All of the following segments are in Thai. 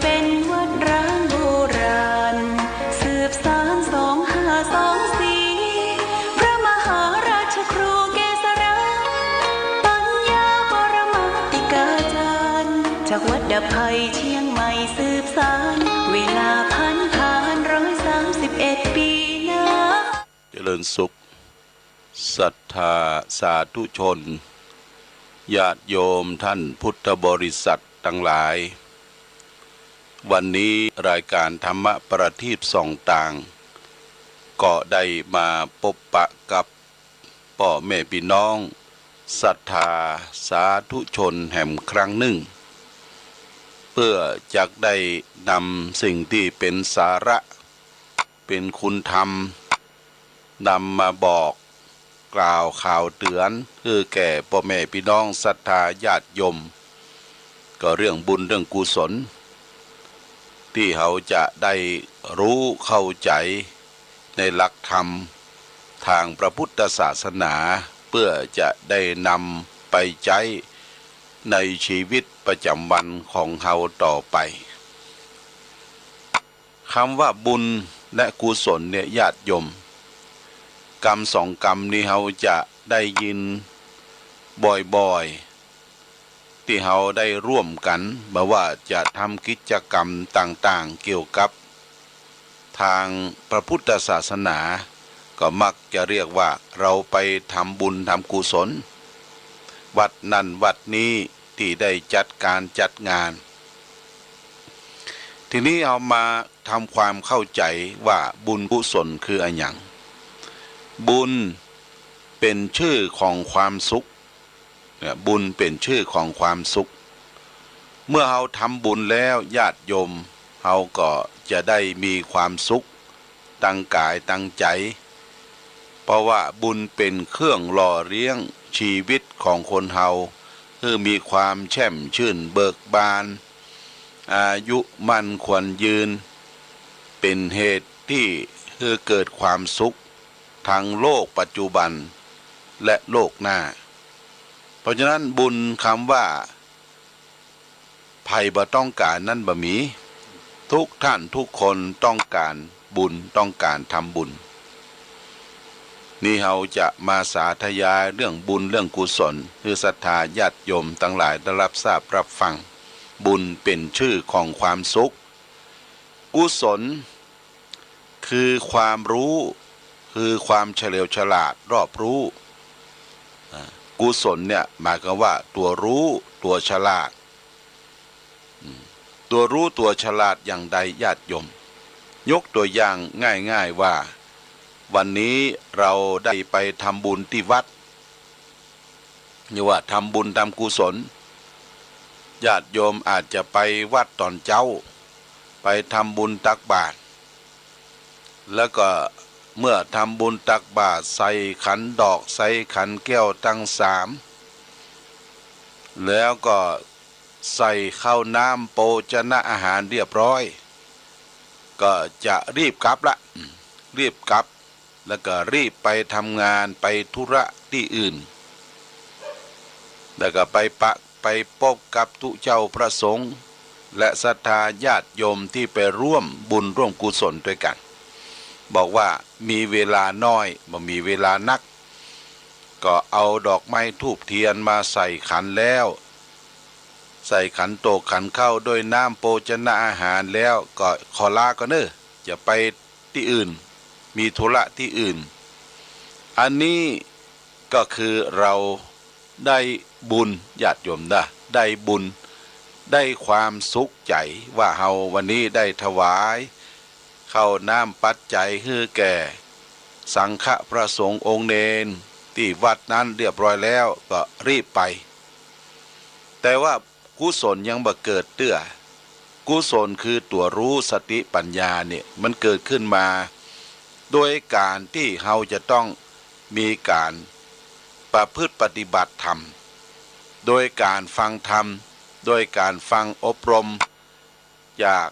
เป็นวัดร้างโบราณสืบสาน2524พระมหาราชครูเกษราปัญญาปรมาติกาจารย์จากวัดดับภัยเชียงใหม่สืบสานเวลาผ่าน131 ปีนะเจริญสุขศรัทธาสาธุชนญาติโยมท่านพุทธบริษัททั้งหลายวันนี้รายการธรรมประทีปส่องต่างก็ได้มาพบปะกับพ่อแม่พี่น้องศรัทธาสาธุชนแห่งครั้งหนึ่งเพื่อจะได้นำสิ่งที่เป็นสาระเป็นคุณธรรมนำมาบอกกล่าวข่าวเตือนคือแก่พ่อแม่พี่น้องศรัทธาญาติโยมก็เรื่องบุญเรื่องกุศลที่เขาจะได้รู้เข้าใจในหลักธรรมทางพระพุทธศาสนาเพื่อจะได้นำไปใช้ในชีวิตประจำวันของเขาต่อไปคำว่าบุญและกุศลเนี่ยญาติโยมกรรมสองกรรมนี้เขาจะได้ยินบ่อยๆที่เขาได้ร่วมกันแบบว่าจะทำกิจกรรมต่างๆเกี่ยวกับทางพระพุทธศาสนาก็มักจะเรียกว่าเราไปทำบุญทำกุศลวัดนั่นวัดนี้ที่ได้จัดการจัดงานทีนี้เอามาทำความเข้าใจว่าบุญกุศลคืออะไรอย่างบุญเป็นชื่อของความสุขบุญเป็นชื่อของความสุขเมื่อเราทำบุญแล้วญาติโยมเราก็จะได้มีความสุขตั้งกายตั้งใจเพราะว่าบุญเป็นเครื่องหล่อเลี้ยงชีวิตของคนเราคือมีความแช่มชื่นเบิกบานอายุมั่นควรยืนเป็นเหตุที่คือเกิดความสุขทั้งโลกปัจจุบันและโลกหน้าเพราะฉะนั้นบุญคำว่าภัยบ่ต้องการนั่นบ่มีทุกท่านทุกคนต้องการบุญต้องการทำบุญนี่เราจะมาสาธยายเรื่องบุญเรื่องกุศลคือศรัทธาญาติโยมทั้งหลายได้รับทราบรับฟังบุญเป็นชื่อของความสุขกุศลคือความรู้คือความเฉลียวฉลาดรอบรู้กุศลเนี่ยหมายความว่าตัวรู้ตัวฉลาดตัวรู้ตัวฉลาดอย่างใดญาติโยมยกตัวอย่างง่ายๆว่าวันนี้เราได้ไปทำบุญที่วัดนี่ว่าทำบุญทำกุศลญาติโยมอาจจะไปวัดตอนเช้าไปทำบุญตักบาตรแล้วก็เมื่อทำบุญตักบาตรใส่ขันดอกใส่ขันแก้วทั้ง3แล้วก็ใส่ข้าวน้ำโภชนะอาหารเรียบร้อยก็จะรีบกลับละรีบกลับแล้วก็รีบไปทำงานไปธุระที่อื่นแล้วก็ไปพบกับทุเจ้าพระสงฆ์และศรัทธาญาติโยมที่ไปร่วมบุญร่วมกุศลด้วยกันบอกว่ามีเวลาน้อยบ่มีเวลานักก็เอาดอกไม้ธูปเทียนมาใส่ขันแล้วใส่ขันโตกขันเข้าด้วยน้ำโภชนะอาหารแล้วก็ขอลาก็เนอะจะไปที่อื่นมีธุระที่อื่นอันนี้ก็คือเราได้บุญญาติโยมได้บุญได้ความสุขใจว่าเฮาวันนี้ได้ถวายเข้าน้ำปัจจัยให้แก่สังฆพระสงฆ์องค์เนรที่วัดนั้นเรียบร้อยแล้วก็รีบไปแต่ว่ากุศลยังบ่เกิดเตื้อกุศลคือตัวรู้สติปัญญาเนี่ยมันเกิดขึ้นมาโดยการที่เราจะต้องมีการประพฤติปฏิบัติธรรมโดยการฟังธรรมโดยการฟังอบรมจาก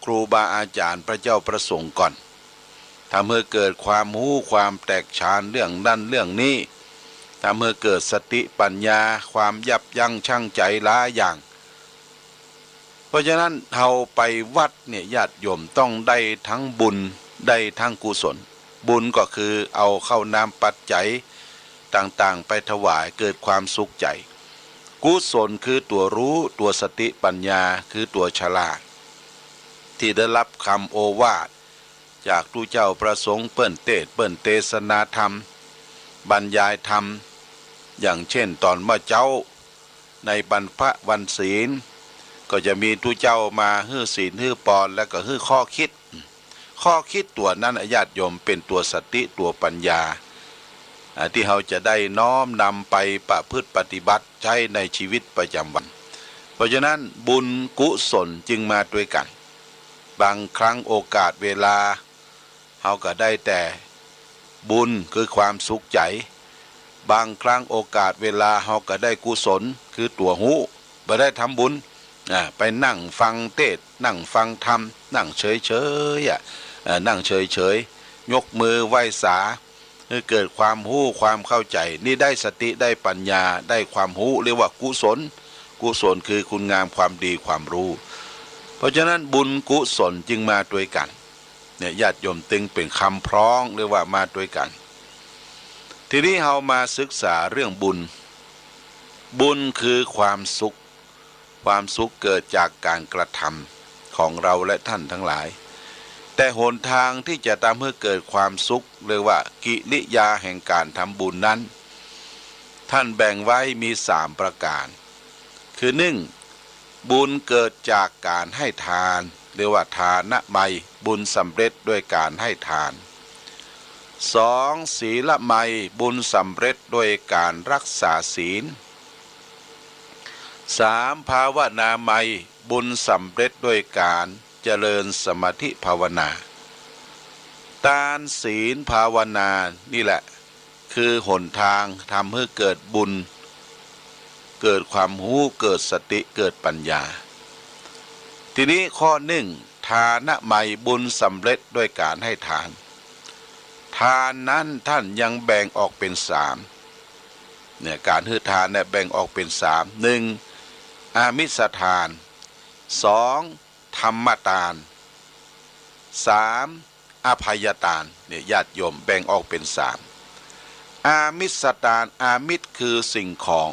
ครูบาอาจารย์พระเจ้าประสงค์ก่อนทำให้เกิดความรู้ความแตกฉานเรื่องนั้นเรื่องนี้ทำให้เกิดสติปัญญาความยับยั้งชั่งใจหลายอย่าง เพราะฉะนั้นเราไปวัดเนี่ยญาติโยมต้องได้ทั้งบุญได้ทั้งกุศลบุญก็คือเอาเข้าน้ำปัจจัยต่างๆไปถวายเกิดความสุขใจกุศลคือตัวรู้ตัวสติปัญญาคือตัวฉลาดที่ได้รับคำโอวาทจากทูตเจ้าประสงค์เปิ้นเทศนาธรรมบรรยายธรรมอย่างเช่นตอนเมื่อเจ้าในบรรพวันศีลก็จะมีทูตเจ้ามาฮื้อศีลฮื้อปอนแล้วก็ฮื้อข้อคิดตัวนั้นญาติโยมเป็นตัวสติตัวปัญญาที่เราจะได้น้อมนำไปประพฤติปฏิบัติใช้ในชีวิตประจำวันเพราะฉะนั้นบุญกุศลจึงมาด้วยกันบางครั้งโอกาสเวลาเราก็ได้แต่บุญคือความสุขใจบางครั้งโอกาสเวลาเราก็ได้กุศลคือตัวหูบ่ได้ทำบุญไปนั่งฟังเทศนั่งฟังธรรมนั่งเฉยนั่งเฉยยกมือไหว้สาเกิดความหู้ความเข้าใจนี่ได้สติได้ปัญญาได้ความหู้เรียกว่ากุศลคือคุณงามความดีความรู้เพราะฉะนั้นบุญกุศลจึงมาด้วยกันเนี่ยญาติโยมตึงเป็นคำพ้องเรียกว่ามาด้วยกันทีนี้เรามาศึกษาเรื่องบุญคือความสุขเกิดจากการกระทำของเราและท่านทั้งหลายแต่หนทางที่จะทำให้เกิดความสุขเรียกว่ากิริยาแห่งการทำบุญนั้นท่านแบ่งไว้มี3ประการคือ1บุญเกิดจากการให้ทานเรียกว่าทานไมยบุญสำเร็จด้วยการให้ทาน2ศีลไมยบุญสำเร็จด้วยการรักษาศีล3ภาวนาไมยบุญสำเร็จด้วยการเจริญสมาธิภาวนาทานศีลภาวนานี่แหละคือหนทางทำให้เกิดบุญเกิดความรู้เกิดสติเกิดปัญญาทีนี้ข้อ1ทานไมยบุญสำเร็จด้วยการให้ทานนั้นท่านยังแบ่งออกเป็น3เนี่ยการให้ทานเนี่ยแบ่งออกเป็น3 1อามิสทาน2ธรรมทาน3อภัยทานเนี่ยญาติโยมแบ่งออกเป็น3อามิสทานอามิสคือสิ่งของ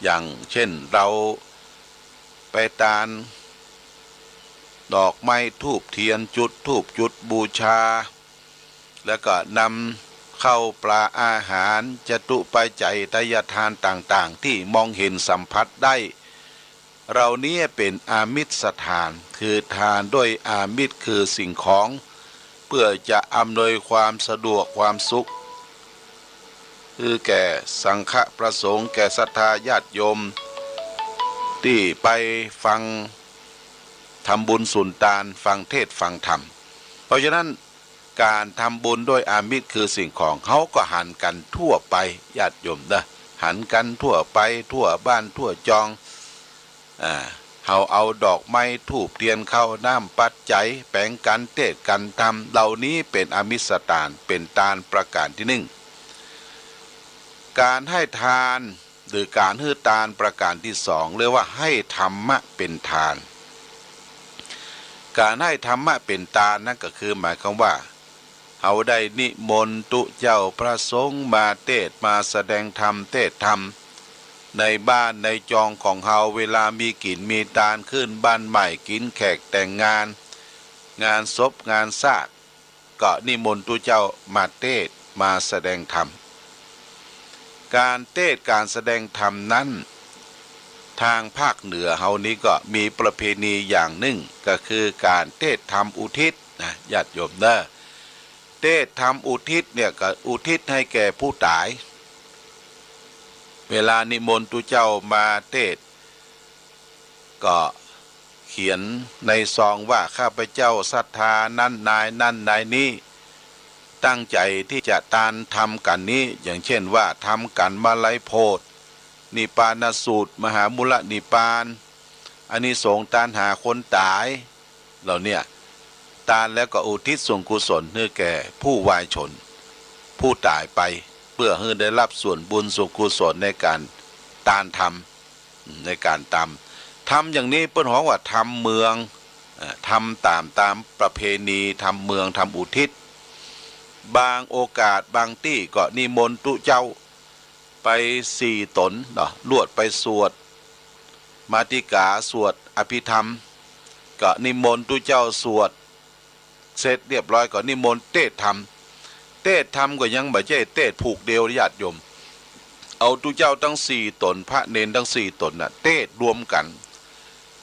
อย่างเช่นเราไปทานดอกไม้ธูปเทียนจุดบูชาแล้วก็นำเข้าปลาอาหารจตุปัจจัยทายทานต่างๆที่มองเห็นสัมผัสได้เรานี้เป็นอามิสทานคือทานด้วยอามิสคือสิ่งของเพื่อจะอำนวยความสะดวกความสุขคือแก่สังฆประสงค์แก่ศรัทธาญาติโยมที่ไปฟังทำบุญสุนทานฟังเทศฟังธรรมเพราะฉะนั้นการทำบุญด้วยอามิสคือสิ่งของเขาก็หันกันทั่วไปญาติโยมนะหันกันทั่วไปทั่วบ้านทั่วจองเขาเอาดอกไม้ธูปเทียนเข้าน้ำปัจจัยแปลงกันเทศกันธรรมเหล่านี้เป็นอามิสทานเป็นทานประการที่1การให้ทานหรือการให้ทานประการที่2เรียกว่าให้ธรรมะเป็นทานการให้ธรรมะเป็นทานนั่นก็คือหมายความว่าเขาได้นิมนต์ตุเจ้าพระสงฆ์มาเทศมาแสดงธรรมเทศธรรมในบ้านในจองของเฮาเวลามีกินมีทานขึ้นบ้านใหม่กินแขกแต่งงานศพงานซากก็นิมนต์ตุเจ้ามาเทศมาแสดงธรรมการเทศการแสดงธรรมนั้นทางภาคเหนือเฮานี้ก็มีประเพณีอย่างหนึ่งก็คือการเทศธรรมอุทิศนะญาติโยมเด้อเทศธรรมอุทิศเนี่ยก็อุทิศให้แก่ผู้ตายเวลานิมนต์ตุเจ้ามาเทศก็เขียนในซองว่าข้าพเจ้าศรัทธานั่นนายนี้ตั้งใจที่จะทานทำกันนี้อย่างเช่นว่าทำกันมาลัยโพธินิพพานสูตรมหามุลนิพพานอานิสงส์ทานหาคนตายเหล่านี้ทานแล้วก็อุทิศส่วนกุศลให้แก่ผู้วายชนผู้ตายไปเพื่อให้ได้รับส่วนบุญส่วนกุศลในการทานทำในการท ทำอย่างนี้เปิ้นฮ้องว่าทำเมืองทำตามประเพณีทำเมืองทำอุทิศบางโอกาสบางที่ก็นิมนต์ตุเจ้าไป4 ตนเนาะลวดไปสวดมาติกาสวดอภิธรรมก็นิมนต์ตุเจ้าสวดเสร็จเรียบร้อยก็นิมนต์เทศธรรมก็ยังบ่ใช่เทศผูกเดียวญาติโยมเอาตุเจ้าทั้ง4 ตนพระเนนทั้ง4 ตนน่ะเทศรวมกัน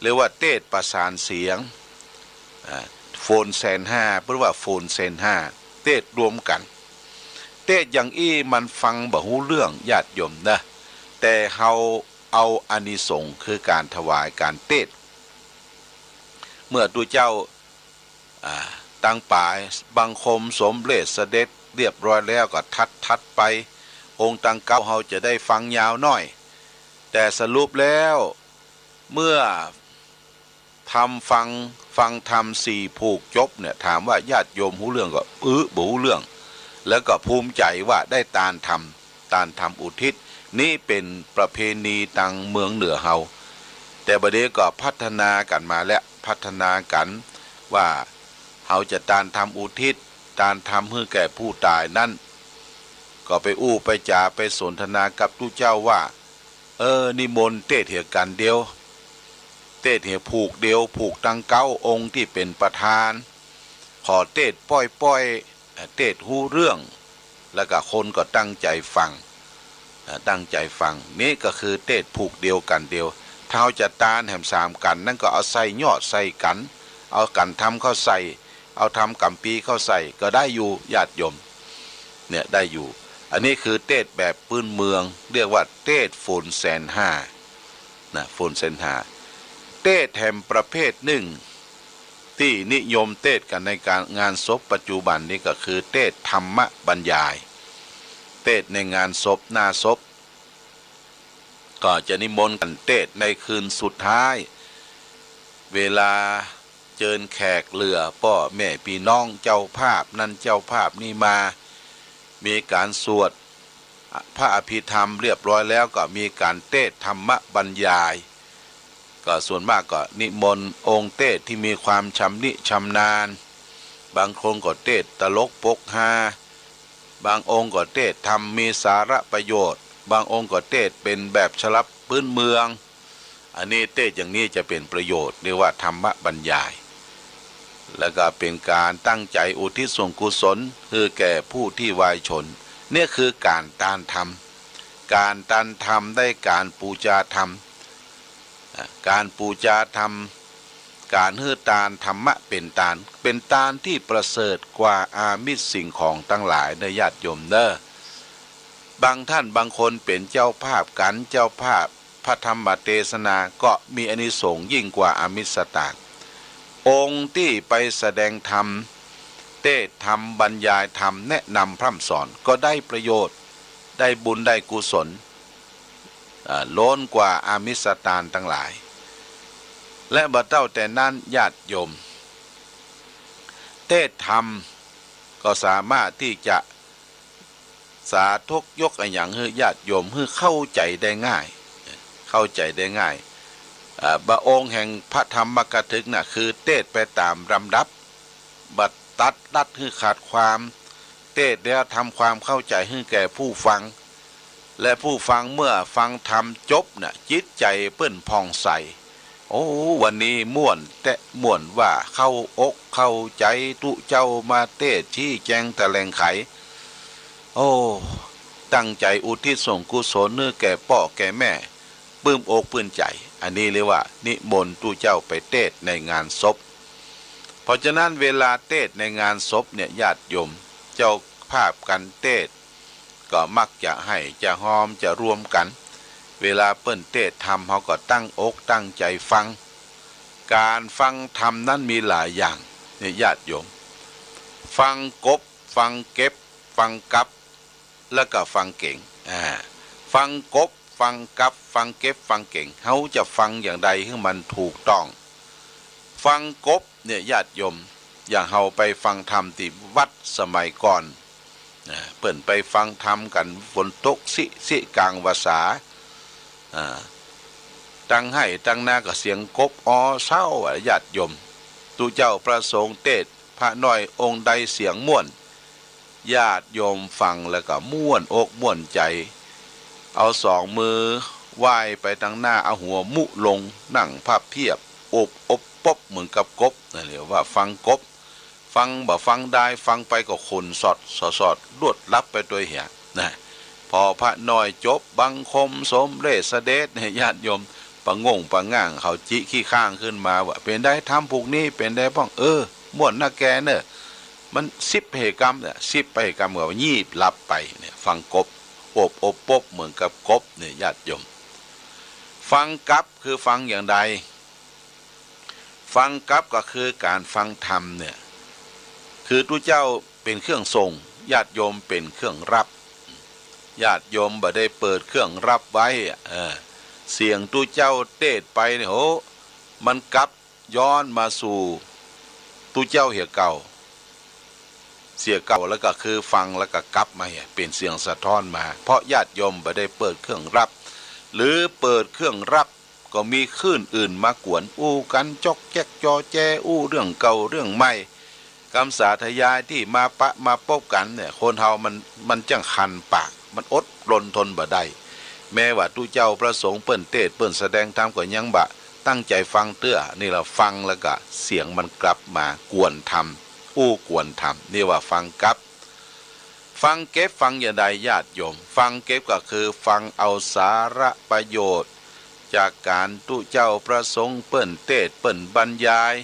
เรียกว่าเทศประสานเสียงโฟนแสนห้าเพื่อว่าโฟนเซนห้าเทศรวมกันเทศอย่างอี้มันฟังบ่ฮู้เรื่องญาติโยมนะแต่เฮาเอาอานิสงส์คือการถวายการเทศเมื่อตุเจ้าตั้งปายบังคมสมเด็จเสด็จเรียบร้อยแล้วก็ทัดไปองค์ตั้งเก้าเฮาจะได้ฟังยาวหน่อยแต่สรุปแล้วเมื่อฟังธรรม4ผูกจบเนี่ยถามว่าญาติโยมหูเรื่องก็บ่หูเรื่องแล้วก็ภูมิใจว่าได้ตานทำอุทิศนี่เป็นประเพณีตังเมืองเหนือเฮาแต่บัดนี้ก็พัฒนากันมาและพัฒนากันว่าเฮาจะตานทำอุทิศตานทำให้แก่ผู้ตายนั่นก็ไปไปจาไปสนทนากับตุเจ้าว่านิมนต์เทศเหตุกันเดียวเทศเหตุผูกเดียวผูกตั้งเก้าองค์ที่เป็นประธานขอเทศป้อยเทศหูเรื่องแล้วก็คนก็ตั้งใจฟังนี่ก็คือเทศผูกเดียวกันเดียวเท้าจะตานแหม3 กันนั่นก็เอาใส่ยอดใส่กันเอากันทำเข้าใส่เอาทำกำปีเข้าใส่ก็ได้อยู่ญาติโยมเนี่ยได้อยู่อันนี้คือเทศแบบพื้นเมืองเรียกว่าเทศโฟนแสนห้านะโฟนแสนห้าเทศแถมประเภทหนึ่งที่นิยมเทศกันในการงานศพปัจจุบันนี้ก็คือเทศธรรมบรรยายเทศในงานศพหน้าศพก็จะนิมนต์กันเทศในคืนสุดท้ายเวลาเจิญแขกเหลือพ่อแม่พี่น้องเจ้าภาพนั่นเจ้าภาพนี่มามีการสวดพระอภิธรรมเรียบร้อยแล้วก็มีการเทศธรรมบรรยายก็ส่วนมากก็นิมนต์องค์เทศที่มีความชำนาญบางคนก็เทศตลกปกฮาบางองค์ก็เทศธรรมมีสาระประโยชน์บางองค์ก็เทศเป็นแบบฉลับพื้นเมืองอันนี้เทศอย่างนี้จะเป็นประโยชน์เรียกว่าธรรมบรรยายแล้วก็เป็นการตั้งใจอุทิศส่วนกุศลคือแก่ผู้ที่วายชนเนี่ยคือการตานธรรมได้การปูจาธรรมการปูจาธรรมการฮือตานธรรมะเป็นตานที่ประเสริฐกว่าอามิสสิ่งของทั้งหลายในญาติโยมเด้อบางท่านบางคนเป็นเจ้าภาพพระธรรมเทศนาก็มีอานิสงส์ยิ่งกว่าอามิสต่างองค์ที่ไปแสดงธรรมเทศธรรมบรรยายธรรมแนะนำพร่ำสอนก็ได้ประโยชน์ได้บุญได้กุศลล้นกว่าอามิสตานทั้งหลายและบ่เท่าแต่นั้นญาติโยมเทศธรรมก็สามารถที่จะสาธกยกอย่างให้ญาติโยมให้เข้าใจได้ง่ายบะองค์แห่งพระธรรมกถึกน่ะคือเทศไปตามลำดับบัดตัดให้ขาดความเทศแล้วทำความเข้าใจให้แก่ผู้ฟังและผู้ฟังเมื่อฟังธรรมจบน่ะจิตใจเปิ้นผ่องใสโอ้วันนี้ม่วนว่าเข้าอกเข้าใจตุเจ้ามาเทศชี้แจงแถลงไขโอ้ตั้งใจอุทิศส่งกุศลเนื้อแก่พ่อแก่แม่ปลื้มอกปลื้มใจอันนี้เรียกว่านิมนต์ตุเจ้าไปเทศในงานศพเพราะฉะนั้นเวลาเทศในงานศพเนี่ยญาติโยมเจ้าภาพกันเทศก็มักจะให้จะหอมจะรวมกันเวลาเปิ้นเทศธรรมเขาก็ตั้งอกตั้งใจฟังการฟังธรรมนั้นมีหลายอย่างเนี่ยญาติโยมฟังกบฟังเก็บฟังกับแล้วก็ฟังเก่งฟังกบฟังกับฟังเก็บฟังเก่งเขาจะฟังอย่างใดให้มันถูกต้องฟังกบเนี่ยญาติโยมอย่างเฮาไปฟังธรรมที่วัดสมัยก่อนเปิ่นไปฟังธรรมกันฝนตกสิกลางวาสา ตั้งให้ตั้งหน้าก็เสียงกบอ้อเศร้าญาติโยมตุเจ้าประสงค์เทศพระน้อยองค์ใดเสียงม่วนญาติโยมฟังแล้วก็ม่วนอกม่วนใจเอาสองมือไหว้ไปทางหน้าเอาหัวมุลงนั่งพับเพียบอบปบเหมือนกับกบนั่นเรียกว่าฟังกบฟังบ่ฟังได้ฟังไปก็คนสอดลวดลับไปตัวเหียนะพอพระน้อยจบบังคมสมเลสเดชเนี่ยญาติโยมปะงงปะง่างเขาจิขี้ข้างขึ้นมาว่าเป็นได้ทำผูกนี้เป็นได้ป้องม่วนนักแกเนอะมัน10 เหตุกรรมเนี่ย10 เหตุกรรมกับยีบลับไปเนี่ยฟังกบอบปบเหมือนกับกบเนี่ยญาติโยมฟังกับคือฟังอย่างใดฟังกับก็คือการฟังธรรมเนี่ยคือตุเจ้าเป็นเครื่องส่งญาติโยมเป็นเครื่องรับญาติโยมบ่ได้เปิดเครื่องรับไว้เสียงตุเจ้าเทศไปเนี่ยโหมันกลับย้อนมาสู่ตุเจ้าเหี่ยเก่าเสียเก่าแล้วก็คือฟังแล้วก็กลับมาเป็นเสียงสะท้อนมาเพราะญาติโยมบ่ได้เปิดเครื่องรับหรือเปิดเครื่องรับก็มีคลื่นอื่นมากวนอู้กันจอกแจ๊กจอแจอู้เรื่องเก่าเรื่องใหม่คำสาธยายที่มาปะมาพบกันเนี่ยคนเฮามันจังคันปากมันอดรนทนบ่ได้แม้ว่าตุเจ้าประสงค์เปิ้นเทศเปิ้นแสดงธรรมก็ยังบะตั้งใจฟังเตื้อนี่เราฟังแล้วก็เสียงมันกลับมากวนธรรมอู้กวนธรรมนี่ว่าฟังกลับฟังเก็บฟังอย่างใดญาติโยมฟังเก็บก็คือฟังเอาสาระประโยชน์จากการตุเจ้าประสงค์เปิ้นเทศเปิ้นบรรยาย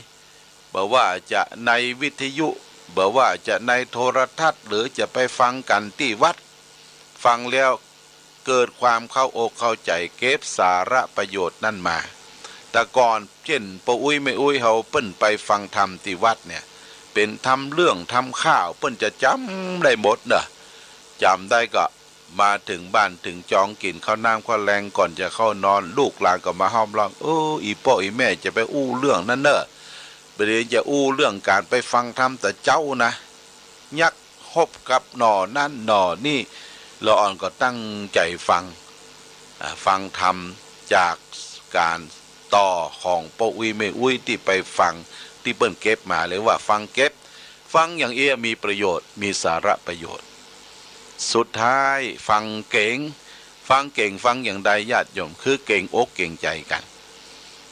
บ่ว่าจะในวิทยุบ่ว่าจะในโทรทัศน์หรือจะไปฟังกันที่วัดฟังแล้วเกิดความเข้าอกเข้าใจเก็บสาระประโยชน์นั่นมาแต่ก่อนเช่นปอุ้ยไม่อุ้ยเฮาเปิ้นไปฟังธรรมที่วัดเนี่ยเป็นทำเรื่องทำข้าวเปิ้นจะจำได้หมดเนอะจำได้ก็มาถึงบ้านถึงจองกินข้าวน้ำข้าวแรงก่อนจะเข้านอนลูกหลานก็มาห้อมล้อมอีพ่ออีแม่จะไปอู้เรื่องนั้นเนอะประเดี๋ยวจะอู้เรื่องการไปฟังธรรมแต่เจ้านะยักฮบกับหน่อนั่นหน่อนี่เราอ่อนก็ตั้งใจฟังธรรมจากการต่อของปอุ้ยไม่อุ้ยที่ไปฟังที่เปิ้นเก็บมาเลยว่าฟังเก็บฟังอย่างมีประโยชน์มีสาระประโยชน์สุดท้ายฟังเก่งฟังอย่างใดญาติโยมคือเก่งอกเก่งใจกัน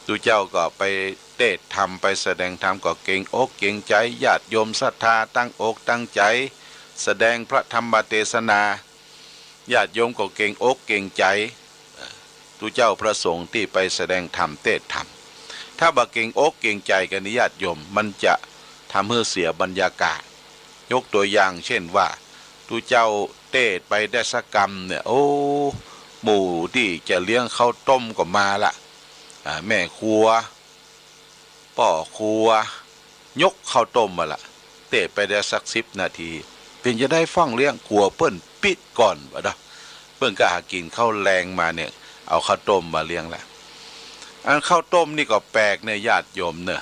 ตุเจ้าก็ไปเทศธรรมไปแสดงธรรมก็เก่งอกเก่งใจญาติโยมศรัทธาตั้งอกตั้งใจแสดงพระธรรมเทศนาญาติโยมก็เก่งอกเก่งใจตุเจ้าพระสงฆ์ที่ไปแสดงธรรมเทศธรรมถ้าบ่เก่งอกเก่งใจกันญาติโยมมันจะทำให้เสียบรรยากาศยกตัวอย่างเช่นว่าตุเจ้าเทศไปได้สักกรรมเนี่ยหมู่ที่จะเลี้ยงข้าวต้มก็มาละแม่ครัวพ่อครัวยกข้าวต้มมาละเทศไปได้สัก10 นาทีเป็นจะได้ฟังเลี้ยงครัวเปิ้นปิดก่อนบ่ดอกเปิ้นก็หากินข้าวแรงมาเนี่ยเอาข้าวต้มมาเลี้ยงละอันข้าวต้มนี่ก็แปลกเนี่ยญาติโยมเนี่ย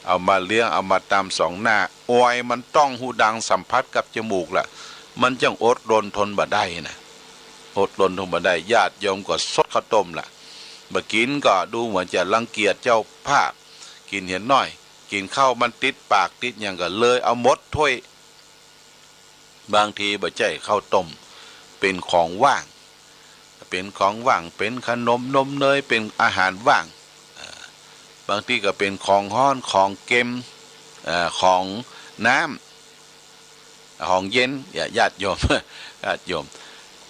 เอามาเลี้ยงเอามาตามสองหน้าออยมันต้องหูดังสัมผัสกับจมูกละมันจังอดรนทนบ่ได้นะอดรนทนบ่ได้ญาติโยมก็สดข้าวต้มละบ่กินก็ดูเหมือนจะรังเกียจเจ้าภาพกินเห็นน้อยกินข้าวมันติดปากติดอย่างก็เลยเอาหมดถ้วยบางทีบ่ใจข้าวต้มเป็นของว่างเป็นขนมนมเนยเป็นอาหารว่างบางทีก็เป็นของฮ้อนของเค็มของน้ำของเย็นญาติโยมญาติโยม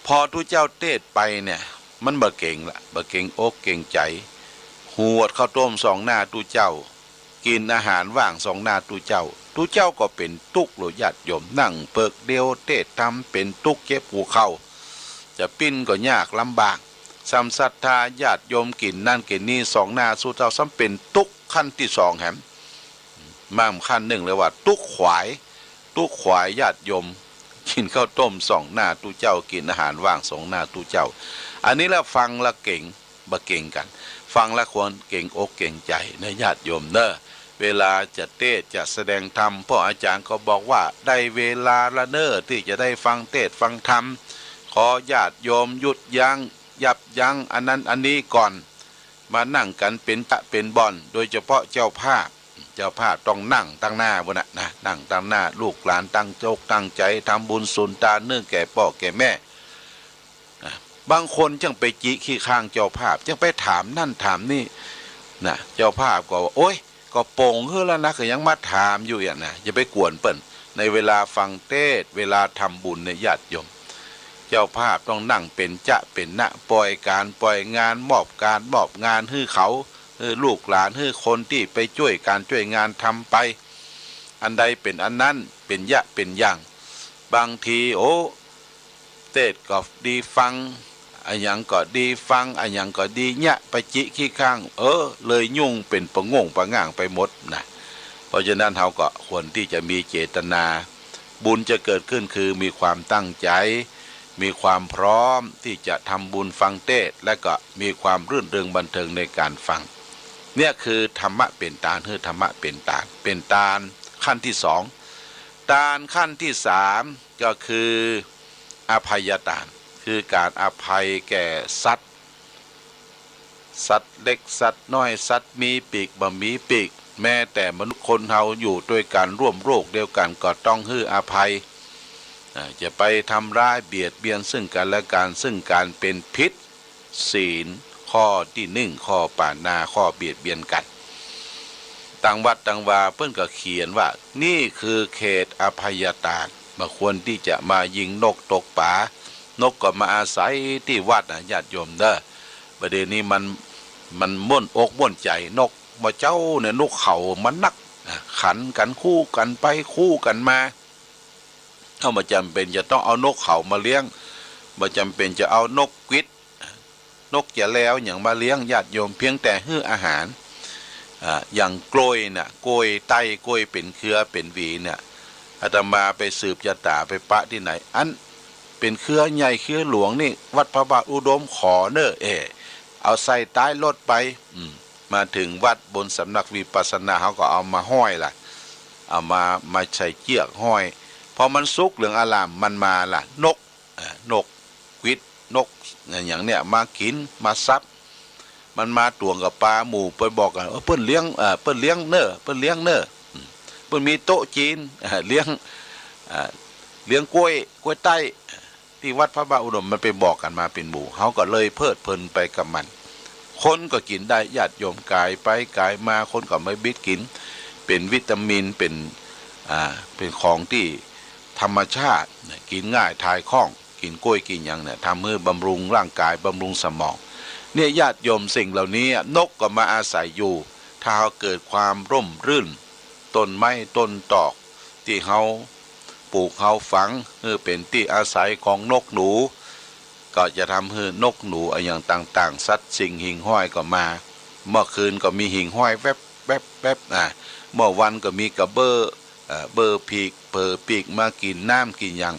พอทุเจ้าเทศไปเนี่ยมันบ่เก่งละบ่เก่งอกเก่งใจหวดข้าวต้ม2 หน้าตุเจ้ากินอาหารว่าง2 หน้าตุเจ้าก็เป็นตุกโลญาติโยมนั่งเปิกเดียวเทศทำเป็นตุกเก็บหัวเข่าจะปิ้นก็ยากลำบากซ้ำศรัทธาญาติโยมกินนั่นกินนี่2 หน้าสู่เจ้าซ้ำเป็นตุกขั้นที่2แหมมั่มขั้น1เลยว่าตุกขวายญาติโยมกินข้าวต้ม2 หน้าตุเจ้ากินอาหารว่าง2 หน้าตุเจ้าอันนี้แล้วฟังละเก่งบ่เก่งกันฟังละควรเก่งอกเก่งใจนะญาติโยมเนอะเวลาจะเทศจะแสดงธรรมพ่ออาจารย์ก็บอกว่าได้เวลาละเนอที่จะได้ฟังเทศฟังธรรมขอญาติโยมหยุดยั้งยับยั้งอันนั้นอันนี้ก่อน มานั่งกันเป็นบอนโดยเฉพาะเจ้าภาพต้องนั่งตั้งหน้าบนนะนั่งตั้งหน้าลูกหลานตั้งโจกตั้งใจทำบุญสุนทานเนื่องแก่พ่อแก่แม่บางคนจังไปจิขี้ข้างเจ้าภาพจังไปถามนั่นถามนี่นะเจ้าภาพก็ว่าโอ๊ยก็โป่งเฮ้อแล้วนะก็ยังมาถามอยู่อย่างนะอย่าไปกวนเปิ้นในเวลาฟังเทศเวลาทำบุญในญาติโยมเจ้าภาพต้องนั่งเป็นเป็นนะปล่อยงานมอบงานให้เขาลูกหลานให้คนที่ไปช่วยงานทำไปอันใดเป็นอันนั้นเป็นเป็นอย่างบางทีโอ้เทศก็ดีฟังอันยังก็ดีฟังอันยังก็ดีเนี่ยไปจิขี้ข้างเลยยุ่งเป็นประงงประง่างไปหมดนะเพราะฉะนั้นเราก็ควรที่จะมีเจตนาบุญจะเกิดขึ้นคือมีความตั้งใจมีความพร้อมที่จะทำบุญฟังเทศและก็มีความรื่นเริงบันเทิงในการฟังเนี่ยคือธรรมะเป็นตาลธรรมะเป็นตาลขั้นที่สองตาลขั้นที่สามก็คืออภัยทานคือการอภัยแก่สัตว์เล็กสัตว์น้อยสัตว์มีปีกบ่มีปีกแม้แต่มนุษย์คนเฮาอยู่ด้วยกันร่วมโรคเดียวกันก็ต้องให้อภัยจะไปทำร้ายเบียดเบียนซึ่งกันและกันซึ่งการเป็นพิษศีลข้อที่หนึ่งข้อปานาข้อเบียดเบียนกันต่างวัดต่างวาเพิ่นก็เขียนว่านี่คือเขตอภัยทานมาควรที่จะมายิงนกตกป่านกก็มาอาศัยที่วัดญาติโยมเด้อประเด็นนี้มันม่วนอกม่วนใจนกมาเจ้าเนี่ยนกเขามันนักขันกันคู่กันไปคู่กันมาเอามาจำเป็นจะต้องเอานกเขามาเลี้ยงมาจำเป็นจะเอานกกวิดนกจะแล้วอย่างมาเลี้ยงญาติโยมเพียงแต่ให้อาหารอย่างกล้วยน่ะกล้วยไต้กล้วยเป็นเครือเป็นหวีเนี่ยอาตมาไปสืบยาตาไปปะที่ไหนอันเป็นเครือใหญ่เครือหลวงนี่วัดพระบาทอุดมขอเนอเอาใส่ใต้รถไปมาถึงวัดบนสำนักวิปัสสนาเขาก็เอามาห้อยล่ะเอามาใส่เชือกห้อยพอมันสุกเหลืองอารามมันมาล่ะนกกวิดนกอย่างเนี้ยมากินมาซับมันมาตวงกับปลาหมูไปบอกกันเปิ้นเลี้ยงเปิ้นเลี้ยงเนอเปิ้นมีโต๊ะจีนเลี้ยงกล้วยไต้ที่วัดพระบาทอุดมมันไปบอกกันมาเป็นหมู่เขาก็เลยเพลิดเพลินไปกับมันคนก็กินได้ญาติโยมกายไปกายมาคนก็ไม่บิดกินเป็นวิตามินเป็นของที่ธรรมชาติกินง่ายทายคล่องกินกล้วยกินอย่างเนี่ยทำให้บำรุงร่างกายบำรุงสมองเนี่ยญาติโยมสิ่งเหล่านี้นกก็มาอาศัยอยู่ถ้าเขาเกิดความร่มรื่นต้นไม้ต้นตอกที่เขาปลูกเขาฝังเป็นที่อาศัยของนกหนูก็จะทำให้นกหนูอย่างต่างๆสัตว์สิ่งหิ่งห้อยก็มาเมื่อคืนก็มีหิ่งห้อยแวบเมื่อวันก็มีกระเบอปีกมากินน้ำกินอย่าง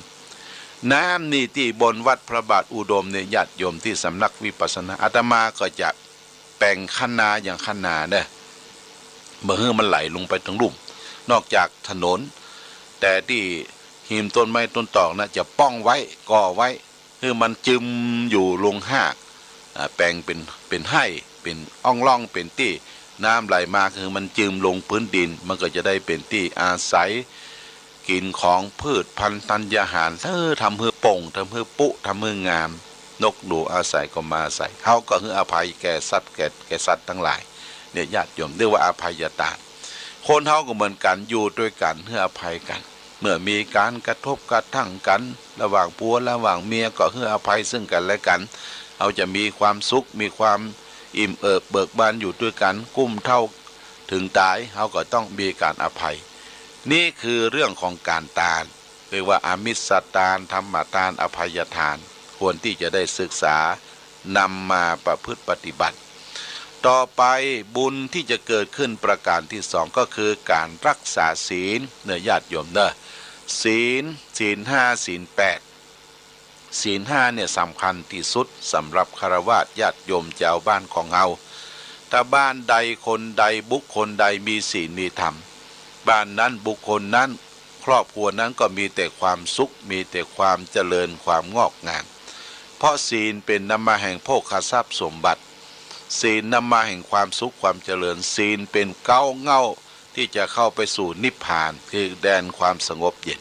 น้ำนี่ที่บนวัดพระบาทอุดมเนี่ยญาติโยมที่สำนักวิปัสสนาอาตมาก็จะแป่งคันนาอย่างคันนาเนี่ยเมื่อมันไหลลงไปทั้งลุ่มนอกจากถนนแต่ที่หิมต้นไม้ต้นตอกนะจะป้องไว้ก่อไว้คือมันจึมอยู่ลงหากแปลงเป็นให้เป็นอ่องล่องเป็นที่น้ำไหลมาคือมันจึมลงพื้นดินมันก็จะได้เป็นที่อาศัยกินของพืชพันธุ์ธัญญาหารทำเพื่อป่งทำเพื่อปุทำเพื่องามนกดูอาศัยก็มาอาศัยเขาก็คืออภัยแก่สัตว์แก่สัตว์ทั้งหลายเนี่ยญาติโยมเรียกว่าอภัยทานคนเขาก็เหมือนกันอยู่ด้วยกันเพื่ออภัยกันเมื่อมีการกระทบกระทั่งกันระหว่างผัวระหว่างเมียก็ให้อภัยซึ่งกันและกันเขาจะมีความสุขมีความอิ่มเอิบเบิกบานอยู่ด้วยกันกุ้มเท่าถึงตายเขาก็ต้องมีการอภัยนี่คือเรื่องของการทานเรียกว่าอามิสทานธรรมทานอภัยทานควรที่จะได้ศึกษานำมาประพฤติปฏิบัติต่อไปบุญที่จะเกิดขึ้นประการที่สองก็คือการรักษาศีลเนื้อญาติโยมเนอะศีลห้าศีลแปดศีลห้าเนี่ยสำคัญที่สุดสำหรับฆราวาสญาติโยมชาวบ้านของเราถ้าบ้านใดคนใดบุคคลใดมีศีลมีธรรมบ้านนั้นบุคคลนั้นครอบครัวนั้นก็มีแต่ความสุขมีแต่ความเจริญความงอกงามเพราะศีลเป็นนำมาแห่งโภคทรัพย์สมบัติ ศีลนำมาแห่งความสุขความเจริญศีลเป็นเก้าเง่าที่จะเข้าไปสู่นิพพานคือแดนความสงบเย็น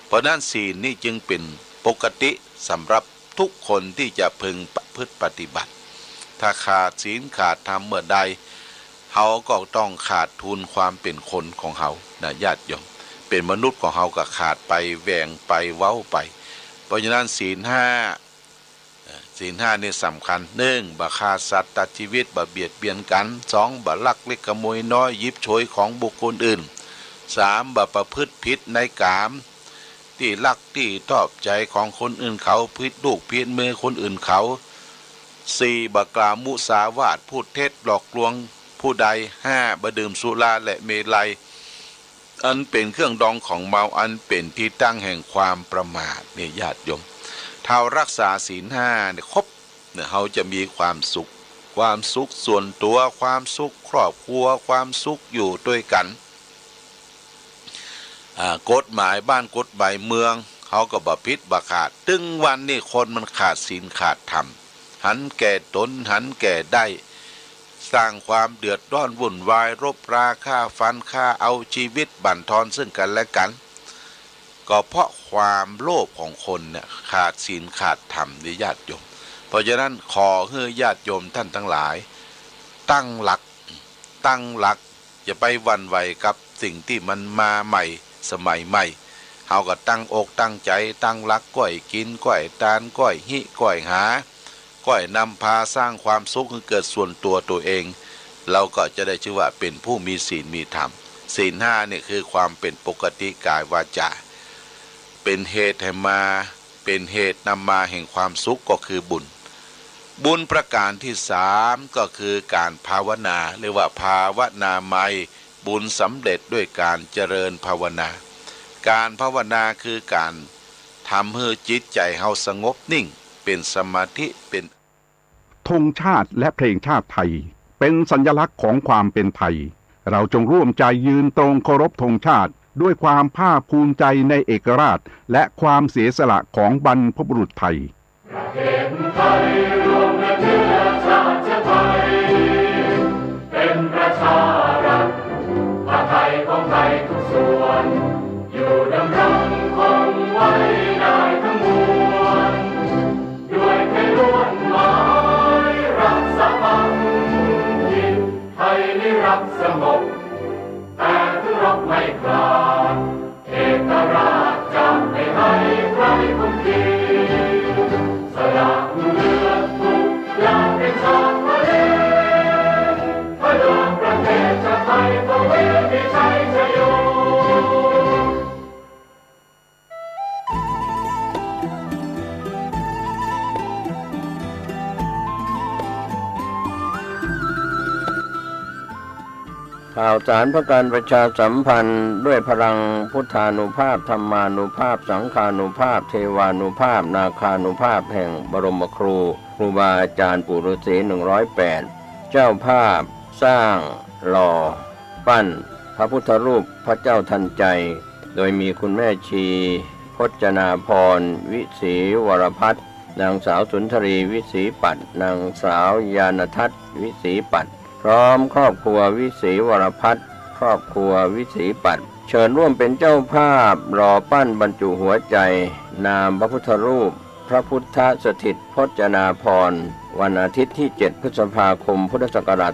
เพราะนั้นศีลนี่จึงเป็นปกติสำหรับทุกคนที่จะพึงประพฤติปฏิบัติถ้าขาดศีลขาดธรรมเมื่อใดเขาก็ต้องขาดทุนความเป็นคนของเขานะญาติโยมเป็นมนุษย์ของเขาก็ขาดไปแหว่งไปเว้าไปเพราะฉะนั้นศีลห้านี่สำคัญหนึ่งบ่ฆ่าสัตว์ตัดชีวิตบ่เบียดเบียนกันสองบ่ลักเล็กขโมยน้อยยิบโฉยของบุคคลอื่นสามบ่ประพฤติผิดในกามที่ลักที่ตอบใจของคนอื่นเขาผิดลูกผิดเมือคนอื่นเขาสี่บ่กล่าวมุสาวาทพูดเท็จหลอกลวงผู้ใดห้าบ่ดื่มสุราและเมลัยอันเป็นเครื่องดองของเมาอันเป็นที่ตั้งแห่งความประมาทเนี่ยญาติโยมถ้ารักษาศีลห้าเนี่ยครบเนี่ยเขาจะมีความสุขส่วนตัวความสุขครอบครัวความสุขอยู่ด้วยกันกฎหมายบ้านกฎหมายเมืองเขาก็บ่ผิดบ่ขาดตึงวันนี่คนมันขาดศีลขาดธรรมหันแก่ตนหันแก่ได้สร้างความเดือดร้อนวุ่นวายรบราฆ่าฟันฆ่าเอาชีวิตบั่นทอนซึ่งกันและกันก็เพราะความโลภของคนเนี่ยขาดศีลขาดธรรมในญาติโยมเพราะฉะนั้นขอให้ญาติโยมท่านทั้งหลายตั้งหลักอย่าไปหวั่นไหวกับสิ่งที่มันมาใหม่สมัยใหม่เฮาก็ตั้งอกตั้งใจตั้งหลักก้อยกินก้อยตานก้อยหิก้อยหาก้อยนำพาสร้างความสุขให้เกิดส่วนตัวเองเราก็จะได้ชื่อว่าเป็นผู้มีศีลมีธรรมศีลห้าเนี่ยคือความเป็นปกติกายวาจาเป็นเหตุให้มาเป็นเหตุนำมาแห่งความสุขก็คือบุญประการที่สามก็คือการภาวนาเรียกว่าภาวนาไมบุญสำเร็จด้วยการเจริญภาวนาการภาวนาคือการทำให้จิตใจเฮาสงบนิ่งเป็นสมาธิเป็นธงชาติและเพลงชาติไทยเป็นสัญลักษณ์ของความเป็นไทยเราจงร่วมใจยืนตรงเคารพธงชาติด้วยความภาคภูมิใจในเอกราชและความเสียสละของบรรพบุรุษไทยประเทศไทยรวมและเชื้อชาติไทยเป็นประชารัฐผ้าไทยของไทยทุกส่วนอยู่ดำรงคงไว้ได้ทั้งมวลด้วยไทยล้วนหมายรักษาพันธิตไทยนิรักสงบแต่ถึงรบไม่กล้าเอกราชจะไม่ให้ใครคุมทีสละเลือดทุกอย่างเป็นชาติทะเลพระดวงประเทศชาติไทยก็เวทีชัยชโยข่าวสารเพื่อการประชาสัมพันธ์ด้วยพลังพุทธานุภาพธรรมานุภาพสังฆานุภาพเทวานุภาพนาคานุภาพแห่งบรมครูบาอาจารย์ปู่ฤาษี108เจ้าภาพสร้างหล่อปั้นพระพุทธรูปพระเจ้าทันใจโดยมีคุณแม่ชีพจนาพรวิศรีวรพัฒน์นางสาวสุนทรีวิศรีปัตย์นางสาวยานทัศน์วิศรีปัตย์พร้อมครอบครัววิศรีวรพัฒน์ครอบครัววิศรีปัตย์เชิญร่วมเป็นเจ้าภาพหล่อปั้นบรรจุหัวใจนามพระพุทธรูปพระพุทธสถิตพจนาพรณ์วันอาทิตย์ที่7พฤษภาคมพุทธศักราช